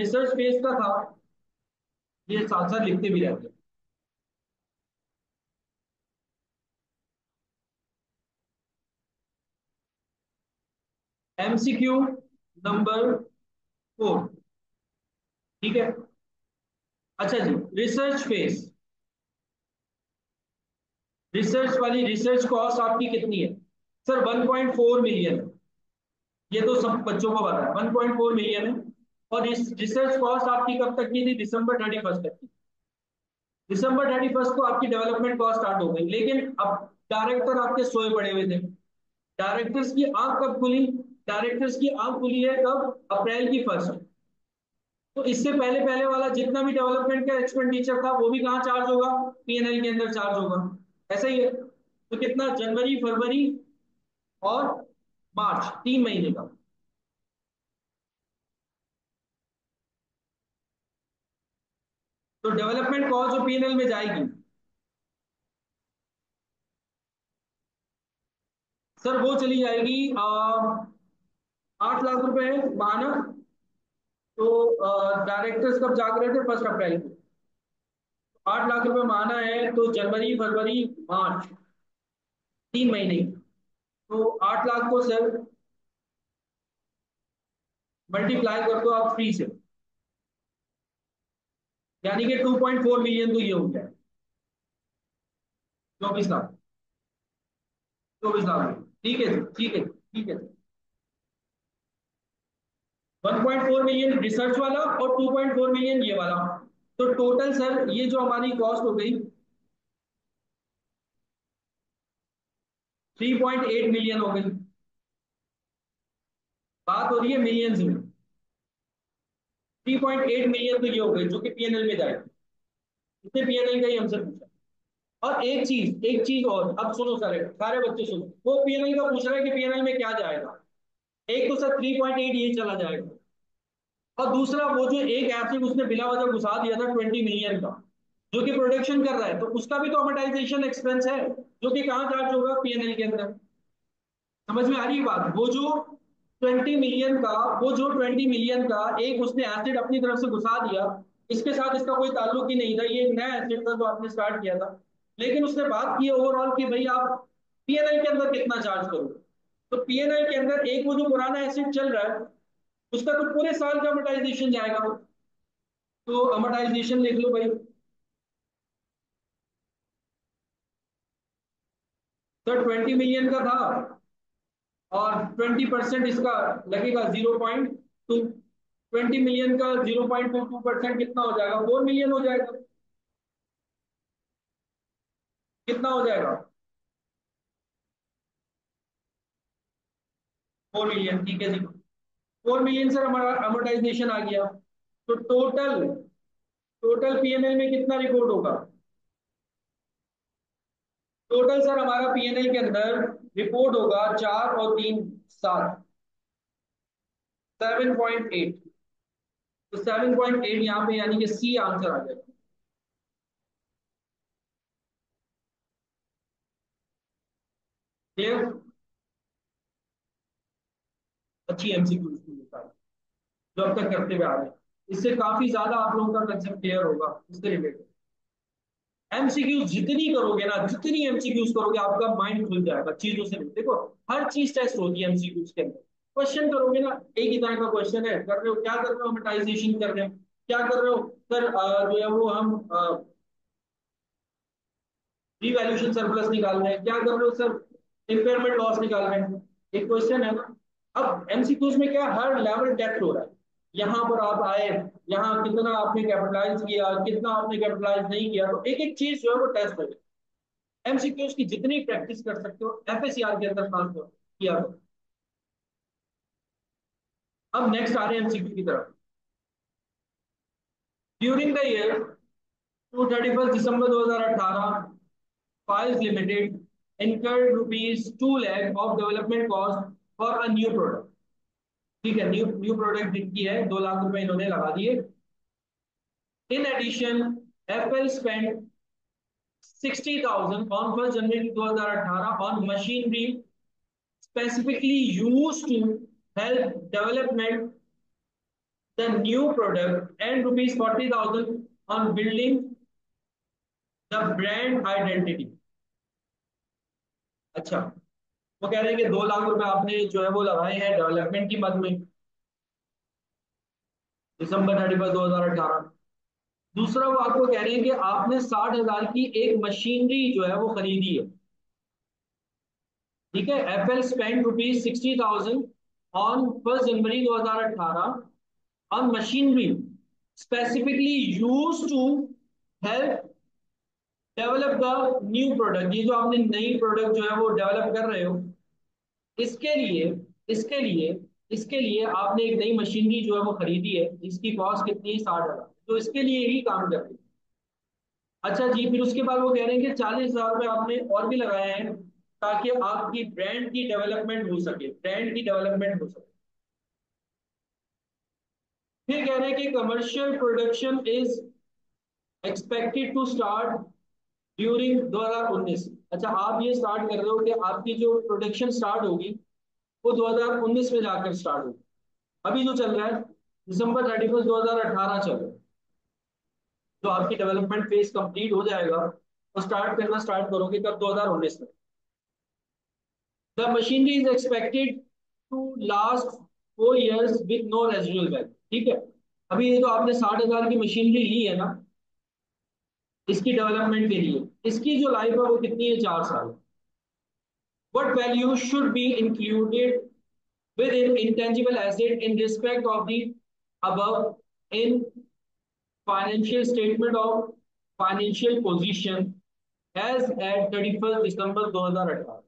[SPEAKER 1] ये साथ साथ लिखते भी रहते हैं। MCQ number 4। ठीक है। अच्छा जी, रिसर्च वाली रिसर्च कॉस्ट आपकी कितनी है? सर 1.4 मिलियन है। ये तो सब बच्चों को पता है, 1.4 मिलियन है। और इस रिसर्च कॉस्ट आपकी कब तक की थी? दिसंबर 31 तक की। दिसंबर 31 को आपकी डेवलपमेंट कॉस्ट स्टार्ट हो गई, लेकिन अब डायरेक्टर आपके सोए पड़े हुए थे। डायरेक्टर्स की आंख कब खुली? डायरेक्टर्स की आंख खुली है कब? अप्रैल की 1 तो इससे पहले पहले वाला जितना भी डेवलपमेंट का एक्सपेंडिचर था वो भी कहाँ चार्ज होगा? पीएनएल के अंदर चार्ज होगा। ऐसा ही है। तो कितना? जनवरी, फरवरी और मार्च, 3 महीने का। तो डेवलपमेंट कॉस्ट जो पीएनएल में जाएगी, सर वो चली जाएगी 8 लाख रुपए माना। तो डायरेक्टर्स कब जाग रहे थे? 1 अप्रैल को। 8 लाख रुपए माना है तो जनवरी, फरवरी, मार्च, 3 महीने। तो 8 लाख को सर मल्टीप्लाई कर दो आप 3 से, यानी कि 2.4 मिलियन तो ये हो गया। 24 लाख। 24 लाख। ठीक है जी, ठीक है, ठीक है। 1.4 मिलियन रिसर्च वाला और 2.4 मिलियन ये वाला। तो टोटल सर ये जो हमारी कॉस्ट हो गई 3.8 मिलियन हो गई। बात हो रही है मिलियंस में। 3.8 मिलियन तो ये हो गई जो कि पीएनएल में जाएगी। इसने पीएनएल का ही हमसे पूछा। और एक चीज और, अब सुनो सारे सारे बच्चे सुनो, वो पीएनएल का पूछ रहा है कि पीएनएल में क्या जाएगा। एक तो सर 3.8 ये चला जाएगा, और दूसरा वो जो एक एसिड उसने बिना वजह घुसा दिया था 20 मिलियन का, जो कि प्रोडक्शन कर रहा है, तो उसका भी तो अमोर्टाइजेशन एक्सपेंस है, जो कि कहाँ चार्ज होगा? पीएनएल के अंदर। समझ में आ रही है बात? वो जो 20 मिलियन का एक उसने एसिड अपनी तरफ से घुसा दिया, इसके साथ इसका कोई ताल्लुक ही नहीं था, ये एक नया एसिड था जो आपने स्टार्ट किया था। लेकिन उसने बात की ओवरऑल कि भाई आप पीएनएल के अंदर कितना चार्ज करोगे। तो पीएनएल के अंदर एक वो जो पुराना एसिड चल रहा है, उसका तो पूरे साल का अमोर्टाइजेशन जाएगा। तो अमोर्टाइजेशन लिख लो भाई। तो 20 मिलियन का था, और 20% इसका लगेगा 0.2। 20 मिलियन का 0.22% कितना हो जाएगा? 4 मिलियन हो जाएगा। कितना हो जाएगा? 4 मिलियन, ठीक है जी। 4 मिलियन सर हमारा अमोर्टाइजेशन आ गया। तो टोटल टोटल पीएनएल में कितना रिकॉर्ड होगा? टोटल सर हमारा पीएनएल के अंदर रिपोर्ट होगा 4 और 3 7, 7.8। तो 7.8 यहाँ पे यानी कि सी आंसर आ जाएगा। क्लियर? अच्छी एमसीक्यू जो अब तक करते हुए आ रहे हैं, इससे काफी ज्यादा आप लोगों का कंसेप्ट क्लियर होगा इससे रिलेटेड। एमसीक्यूज जितनी करोगे ना, जितनी एमसीक्यूज करोगे आपका माइंड खुल जाएगा चीजों से। देखो, हर चीज टेस्ट होती है एमसीक्यूज के अंदर। क्वेश्चन करोगे ना, एक ही तरह का क्वेश्चन है, कर रहे हो क्या? कर रहे हो अमोर्टाइजेशन कर रहे हो। क्या कर रहे हो सर? जो है वो हम रिवैल्यूएशन सरप्लस निकाल रहे हैं। क्या कर रहे हो सर? इम्पेयरमेंट लॉस निकाल रहे हैं। एक क्वेश्चन है ना। अब एमसीक्यूज में क्या, हर लेवल टेस्ट हो रहा है। यहाँ पर आप आए, यहाँ कितना आपने कैपिटलाइज किया, कितना आपने कैपिटलाइज नहीं किया, तो एक एक चीज जो है वो टेस्ट हो। एमसीक्यूज की जितनी प्रैक्टिस कर सकते हो एफएससीआर के अंदर ट्रांसफर किया करो। अब नेक्स्ट आ रहे हैं एमसीक्यू की तरफ। During the year to 31 December 2018, Files Limited incurred rupees 2 lakh of development cost for a new product। ठीक है, न्यू न्यू प्रोडक्ट की है, 2 लाख रुपए इन्होंने लगा दिए। In addition FL spent 60,000 on 1 January 2018 on machinery specifically used to help development the new product and rupees 40,000 on building the brand identity। अच्छा, वो कह रहे हैं कि 2 लाख रुपए आपने जो है वो लगाए हैं डेवलपमेंट की मद में, December 31 2018। दूसरा वो आपको कह रहे हैं कि आपने 60,000 की एक मशीनरी जो है वो खरीदी है, ठीक है। FL spent rupees 60,000 on 1 January 2018 on machinery specifically used to help develop the new product. ये जो आपने नई प्रोडक्ट जो है वो डेवलप कर रहे हो, इसके लिए इसके लिए इसके लिए आपने एक नई मशीनरी जो है वो खरीदी है जिसकी कॉस्ट कितनी है, 60,000, तो इसके लिए ही काम कर रही है। अच्छा जी, फिर उसके बाद वो कह रहे हैं कि 40,000 रुपये आपने और भी लगाए हैं ताकि आपकी ब्रांड की डेवलपमेंट हो सके, ब्रांड की डेवलपमेंट हो सके। फिर कह रहे हैं कि commercial production is expected to start during 2019। अच्छा, आप ये स्टार्ट कर रहे हो कि आपकी जो प्रोडक्शन स्टार्ट होगी वो 2019 में जाकर स्टार्ट होगी। अभी जो चल रहा है December 31 2018 चल रहा है, तो आपकी डेवलपमेंट फेज कंप्लीट हो जाएगा तो स्टार्ट करना स्टार्ट करोगे कब, 2019 में। The machinery is expected to last 4 years with no residual value, ठीक है। अभी ये जो आपने 60,000 की मशीनरी ली है ना, इसकी डेवलपमेंट के लिए, इसकी जो लाइफ है वो कितनी है, 4 साल। What value should be included within intangible asset in respect of the above in financial statement of financial position as at 31 December 2018।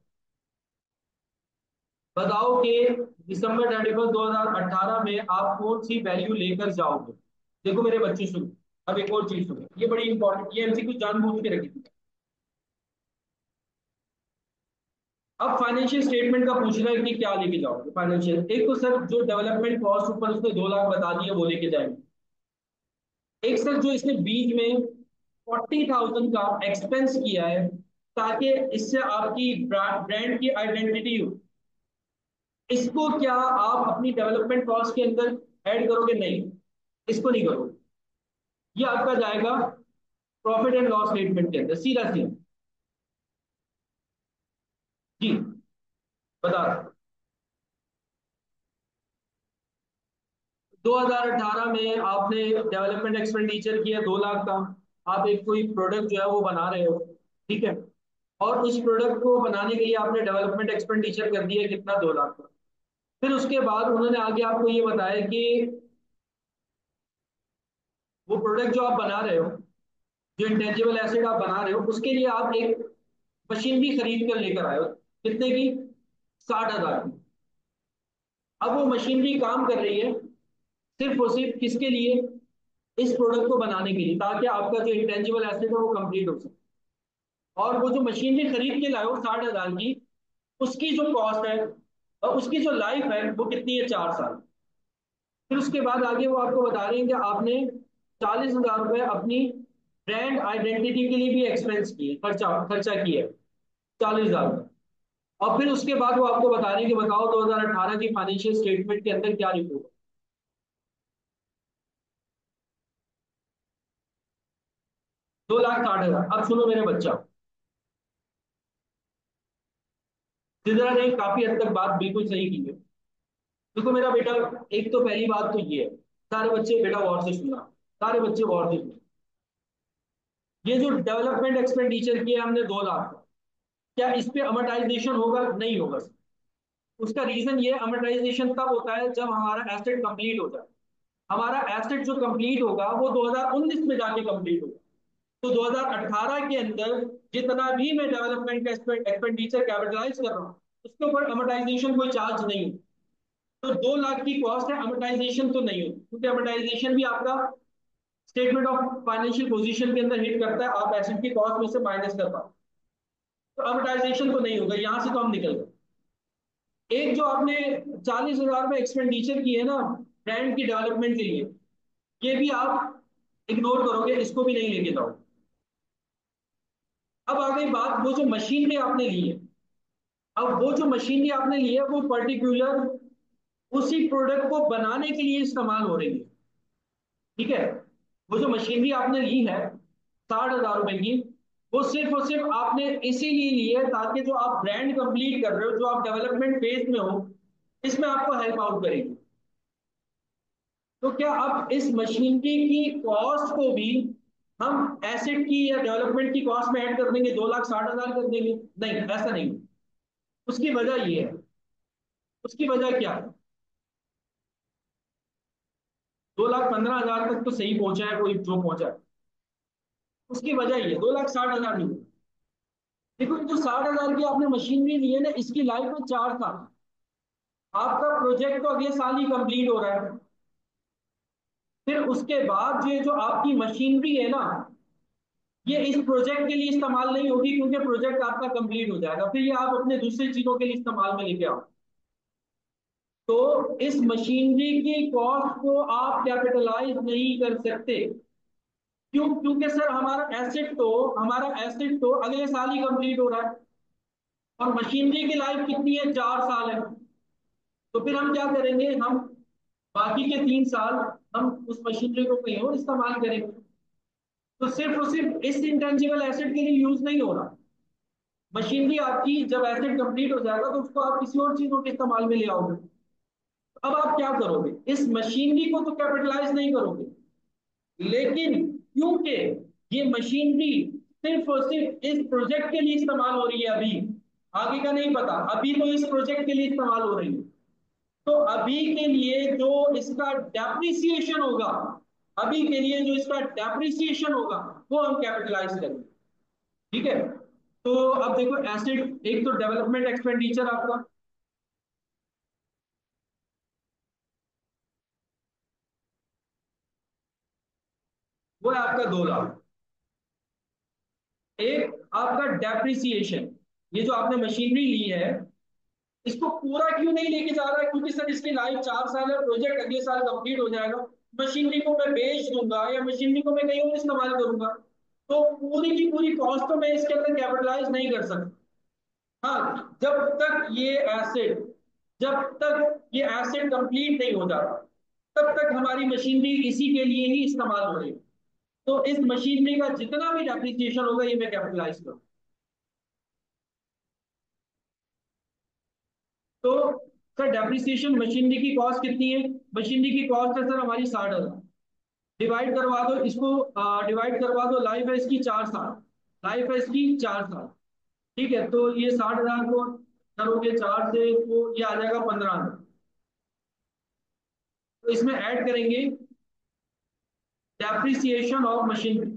[SPEAKER 1] बताओ कि December 31 2018 में आप कौन सी वैल्यू लेकर जाओगे। देखो मेरे बच्चे सुनो, अब एक और चीज सुनो, ये बड़ी इंपॉर्टेंट, ये एमसीक्यू जानबूझ के रखी थी। अब फाइनेंशियल स्टेटमेंट का पूछ रहा है कि क्या लेके जाओगे फाइनेंशियल। एक तो सर जो डेवलपमेंट कॉस्ट ऊपर उसने 2 लाख बता दिया वो लेके जाएंगे। एक सर जो इसने बीच में 40,000 का एक्सपेंस किया है ताकि इससे आपकी ब्रांड की आइडेंटिटी हो, इसको क्या आप अपनी डेवलपमेंट कॉस्ट के अंदर ऐड करोगे, नहीं, इसको नहीं करोगे। ये आपका जाएगा प्रॉफिट एंड लॉस स्टेटमेंट के अंदर सीधा सीधा। जी बता रहा हूं। 2018 में आपने डेवलपमेंट एक्सपेंडिचर किया 2 लाख का। आप एक कोई प्रोडक्ट जो है वो बना रहे हो, ठीक है, और उस प्रोडक्ट को बनाने के लिए आपने डेवलपमेंट एक्सपेंडिचर कर दिया कितना, 2 लाख का। फिर उसके बाद उन्होंने आगे आपको ये बताया कि वो प्रोडक्ट जो आप बना रहे हो, जो इंटेंजिबल एसेट आप बना रहे हो, उसके लिए आप एक मशीनरी खरीद कर लेकर आए हो, कितने की, 60,000 की। अब वो मशीनरी काम कर रही है सिर्फ और सिर्फ किसके लिए, इस प्रोडक्ट को बनाने के लिए, ताकि आपका जो इंटेंजिबल एसेट है वो कंप्लीट हो सके। और वो जो मशीनरी खरीद के लाए हो 60,000 की, उसकी जो कॉस्ट है और उसकी जो लाइफ है वो कितनी है, 4 साल। फिर उसके बाद आगे वो आपको बता रहे हैं कि आपने 40,000 रुपये अपनी ब्रांड आइडेंटिटी के लिए भी एक्सपेंस किए, खर्चा खर्चा किया है, 40,000। और फिर उसके बाद वो आपको बता रहे हैं कि बताओ 2018 की फाइनेंशियल स्टेटमेंट के अंदर क्या रिपोर्ट। 2,60,000। अब सुनो मेरे बच्चा, जिधर ने काफी हद तक बात बिल्कुल सही की है। देखो मेरा बेटा, एक तो पहली बात तो ये है, सारे बच्चे बेटा गौर से सुनना, सारे बच्चे गौर से सुनना। ये जो डेवलपमेंट एक्सपेंडिचर किया हमने 2 लाख का, क्या इस पे अमोर्टाइजेशन होगा, नहीं होगा। उसका रीजन ये, अमोर्टाइजेशन तब होता है जब हमारा एसेट कंप्लीट हो जाए। हमारा एसेट जो कंप्लीट होगा वो 2019 में जाके कंप्लीट होगा। तो 2018 के अंदर जितना भी मैं डेवलपमेंट का एक्सपेंडिचर कैपिटलाइज कर रहा हूँ, उसके ऊपर अमोर्टाइजेशन कोई चार्ज नहीं है। तो 2 लाख की कॉस्ट है, अमोर्टाइजेशन तो नहीं होती, क्योंकि अमोर्टाइजेशन भी आपका स्टेटमेंट ऑफ फाइनेंशियल पोजीशन के अंदर हिट करता है, आप एसेट की कॉस्ट में से माइनस कर पाओ। तो अमोर्टाइजेशन तो नहीं होगा, यहां से तो हम निकल गए। एक जो आपने 40,000 में एक्सपेंडिचर की है ना ब्रांड की डेवलपमेंट के लिए, ये भी आप इग्नोर करोगे, इसको भी नहीं लेके जाओगे। अब आ गई बात, वो जो मशीनरी आपने ली है, अब वो जो मशीनरी आपने ली है वो पर्टिकुलर उसी प्रोडक्ट को बनाने के लिए इस्तेमाल हो रही है। ठीक है, वो जो मशीनरी आपने ली है 60,000 रुपए की, वो सिर्फ और सिर्फ आपने इसीलिए ली है ताकि जो आप ब्रांड कंप्लीट कर रहे हो, जो आप डेवलपमेंट फेज में हो, इसमें आपको हेल्प आउट करेगी। तो क्या अब इस मशीनरी की कॉस्ट को भी हम एसेट की या डेवलपमेंट की कॉस्ट में ऐड कर देंगे, 2,60,000 कर देंगे? नहीं, ऐसा नहीं। उसकी वजह ये है, उसकी वजह क्या है? 2,15,000 तक तो सही पहुंचा है कोई जो पहुंचा है, उसकी वजह ये 2,60,000 नहीं। देखो, जो 60,000 की आपने मशीनरी ली है ना, इसकी लाइफ में 4 साल। आपका प्रोजेक्ट तो अगले साल ही कंप्लीट हो रहा है। फिर उसके बाद ये जो आपकी मशीनरी है ना, ये इस प्रोजेक्ट के लिए इस्तेमाल नहीं होगी क्योंकि प्रोजेक्ट आपका कंप्लीट हो जाएगा, फिर ये आप अपने दूसरी चीजों के लिए इस्तेमाल में लेके आओ। तो इस मशीनरी की कॉस्ट को आप कैपिटलाइज नहीं कर सकते। क्यों? क्योंकि सर हमारा एसेट तो अगले साल ही कंप्लीट हो रहा है, और मशीनरी की लाइफ कितनी है? 4 साल है। तो फिर हम क्या करेंगे? हम बाकी के 3 साल हम उस मशीनरी को कहीं और इस्तेमाल करेंगे। तो सिर्फ और सिर्फ इस इंटेंजिबल एसेट के लिए यूज नहीं हो रहा। मशीनरी आपकी जब एसेट कंप्लीट हो जाएगा तो उसको आप किसी और चीजों के इस्तेमाल में ले आओगे। अब आप क्या करोगे? इस मशीनरी को तो कैपिटलाइज नहीं करोगे, लेकिन क्योंकि ये मशीनरी सिर्फ और सिर्फ इस प्रोजेक्ट के लिए इस्तेमाल हो रही है, अभी आगे का नहीं पता, अभी तो इस प्रोजेक्ट के लिए इस्तेमाल हो रही है, तो अभी के लिए जो इसका डेप्रिसिएशन होगा, अभी के लिए जो इसका डेप्रिसिएशन होगा, वो हम कैपिटलाइज करेंगे। ठीक है, तो अब देखो, एसेट एक तो डेवलपमेंट एक्सपेंडिचर आपका, वो है आपका 2 लाख। एक आपका डेप्रिसिएशन, ये जो आपने मशीनरी ली है, इसको पूरा क्यों नहीं लेके जा रहा है? क्योंकि सर इसकी लाइफ 4 साल है, प्रोजेक्ट अगले साल कंप्लीट हो जाएगा, मशीनरी को मैं बेच दूंगा या मशीनरी को मैं कहीं और इस्तेमाल करूंगा, तो पूरी की पूरी कॉस्ट तो मैं इसके अंदर कैपिटलाइज नहीं कर सकता। हाँ, जब तक ये एसेट कंप्लीट नहीं हो जाता, तब तक हमारी मशीनरी इसी के लिए ही इस्तेमाल हो रही है। तो इस मशीनरी का जितना भी डेप्रिसिएशन होगा, ये मैं कैपिटलाइज करूँ। तो सर डेप्रिसिएशन मशीनरी की कॉस्ट कितनी है? मशीनरी की कॉस्ट है सर हमारी 60,000। डिवाइड करवा दो इसको, डिवाइड करवा दो, लाइफ है इसकी 4 साल, लाइफ है इसकी 4 साल। ठीक है, तो ये 60,000 को करोगे 4 से, तो ये आ जाएगा 15,000। तो इसमें ऐड करेंगे डेप्रिसिएशन ऑफ मशीनरी,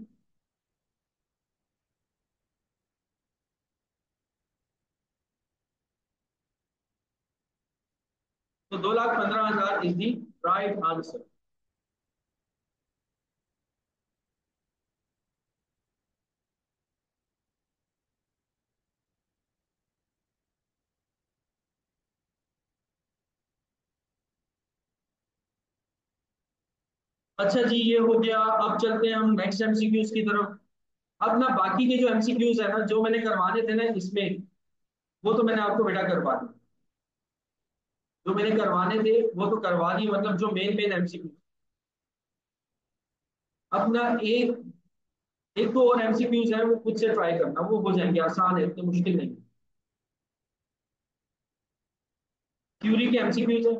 [SPEAKER 1] तो 2,15,000 इज दी राइट आंसर। अच्छा जी, ये हो गया। अब चलते हैं हम नेक्स्ट एमसीक्यूज की तरफ। अब ना बाकी के जो एमसीक्यूज है ना, जो मैंने करवाने थे ना इसमें, वो तो मैंने आपको बेटा करवा दिया। जो मैंने करवाने थे वो तो करवा दिए, मतलब जो मेन मेन एमसीक्यू। अब ना एक एक दो और एमसीक्यूज है, वो खुद से ट्राई करना, वो हो जाएंगे, आसान है, इतने मुश्किल नहीं। थ्योरी के एमसीक्यूज है।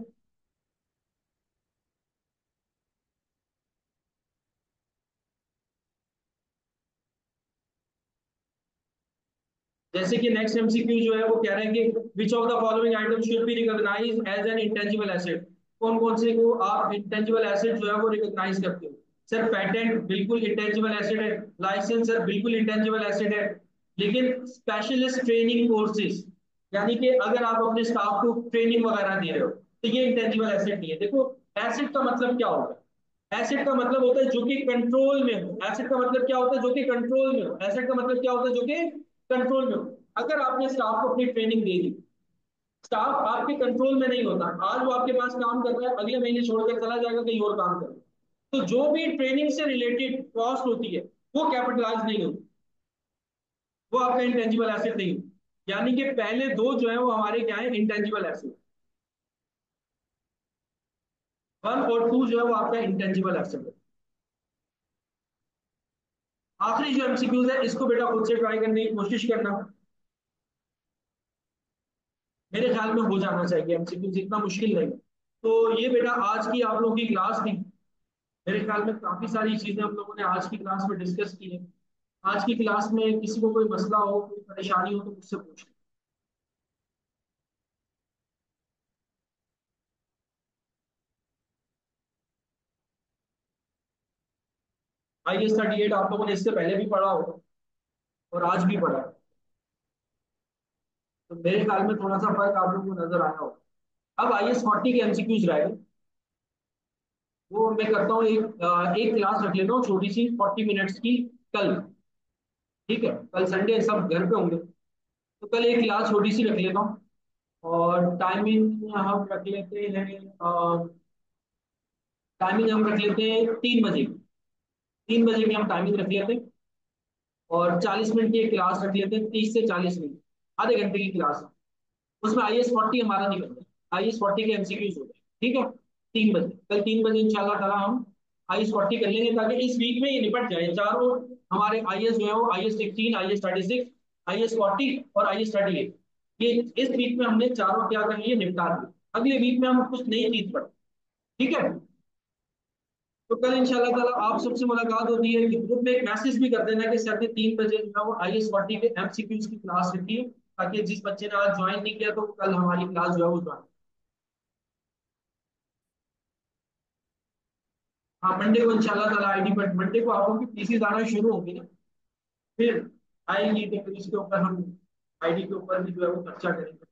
[SPEAKER 1] जैसे कि नेक्स्ट एमसीक्यू जो है वो कह रहे हैं कि which of the following item should be recognised as an intangible asset. कौन कौन से को आप इंटेंजिबल एसेट जो है वो रिकॉग्नाइज करते हो? सर पेटेंट बिल्कुल इंटेंजिबल एसेट है, लाइसेंस सर बिल्कुल इंटेंजिबल एसेट है, लेकिन स्पेशलिस्ट ट्रेनिंग कोर्सेज, यानी कि अगर आप अपने स्टाफ को ट्रेनिंग वगैरह दे रहे हो, तो ये इंटेंजिबल एसेट नहीं है। देखो, एसेट का मतलब क्या होता है? एसेट का मतलब होता है जो कि कंट्रोल में हो। एसेट का मतलब क्या होता है? जो कि कंट्रोल में हो। एसेट का मतलब क्या होता है? जो कि कंट्रोल में हो। अगर आपने स्टाफ को अपनी ट्रेनिंग दे दी, स्टाफ आपके कंट्रोल में नहीं होता, आज वो आपके पास काम कर रहा है, अगले महीने छोड़कर चला जाएगा कहीं और काम कर, तो जो भी ट्रेनिंग से रिलेटेड कॉस्ट होती है वो कैपिटलाइज नहीं होती। वो आपका इंटेंजिबल एसेट नहीं है। यानी कि पहले दो जो है वो हमारे क्या है, इंटेंजिबल एसेट। वन और टू जो है वो आपका इंटेंजिबल एसेट है। आखिरी जो एमसीक्यूज है इसको बेटा खुद से ट्राई करने की कोशिश करना। मेरे ख्याल में हो जाना चाहिए एमसीक्यूज, इतना मुश्किल नहीं। तो ये बेटा आज की आप लोगों की क्लास थी। मेरे ख्याल में काफी सारी चीजें हम लोगों ने आज की क्लास में डिस्कस की है। आज की क्लास में किसी को कोई मसला हो, कोई परेशानी हो तो मुझसे पूछ लें। IS 38 आप लोगों ने इससे पहले भी पढ़ा हो और आज भी पढ़ा है। तो मेरे ख्याल में थोड़ा सा फर्क आप लोगों को नजर आया हो। अब IS 40 के एमसीक्यूज रह गए। वो मैं करता हूँ, एक क्लास रख लेता हूँ छोटी सी 40 मिनट्स की कल। ठीक है, कल संडे सब घर पे होंगे, तो कल एक क्लास छोटी सी रख लेता हूँ। और टाइमिंग हम रख लेते हैं, टाइमिंग हम रख लेते हैं 3 बजे की। 3 बजे की हम टाइमिंग रख लेते हैं। और 40 मिनट की एक क्लास रख लेते हैं, 30 से 40 मिनट, आधे घंटे की क्लास है। उसमें IS 40 हमारा नहीं करना, IS 40 के एमसीक्यूज हो गए। ठीक है, 3 बजे, कल 3 बजे इंशाल्लाह ताला हम IS 40 कर लेंगे, ताकि इस वीक में ये निपट जाए चारों। हमारे IS जो है वो IS 16, IS 36, IS 40 और IS 38, ये इस वीक में हमने चारों क्या कर लिए, निपटा दिए। अगले वीक में हम कुछ नई चीज पढ़ें। ठीक है। तो कल इंशाल्लाह ताला आप सबसे मुलाकात होती है, ग्रुप में एक मैसेज भी कर देना कि सर ने 3 बजे जो है वो IS 40 के एमसीक्यूज की क्लास रखी है, ताकि जिस बच्चे ने आज ज्वाइन नहीं किया तो कल हमारी क्लास जो है वो ज्वाइन। हाँ, मंडे को इंशाल्लाह ताला आईडी पर, मंडे को आप लोगों की पीसीज आना शुरू होंगी ना, फिर आएंगी तो फिर इसके ऊपर हम आईडी के ऊपर भी जो है वो चर्चा करेंगे।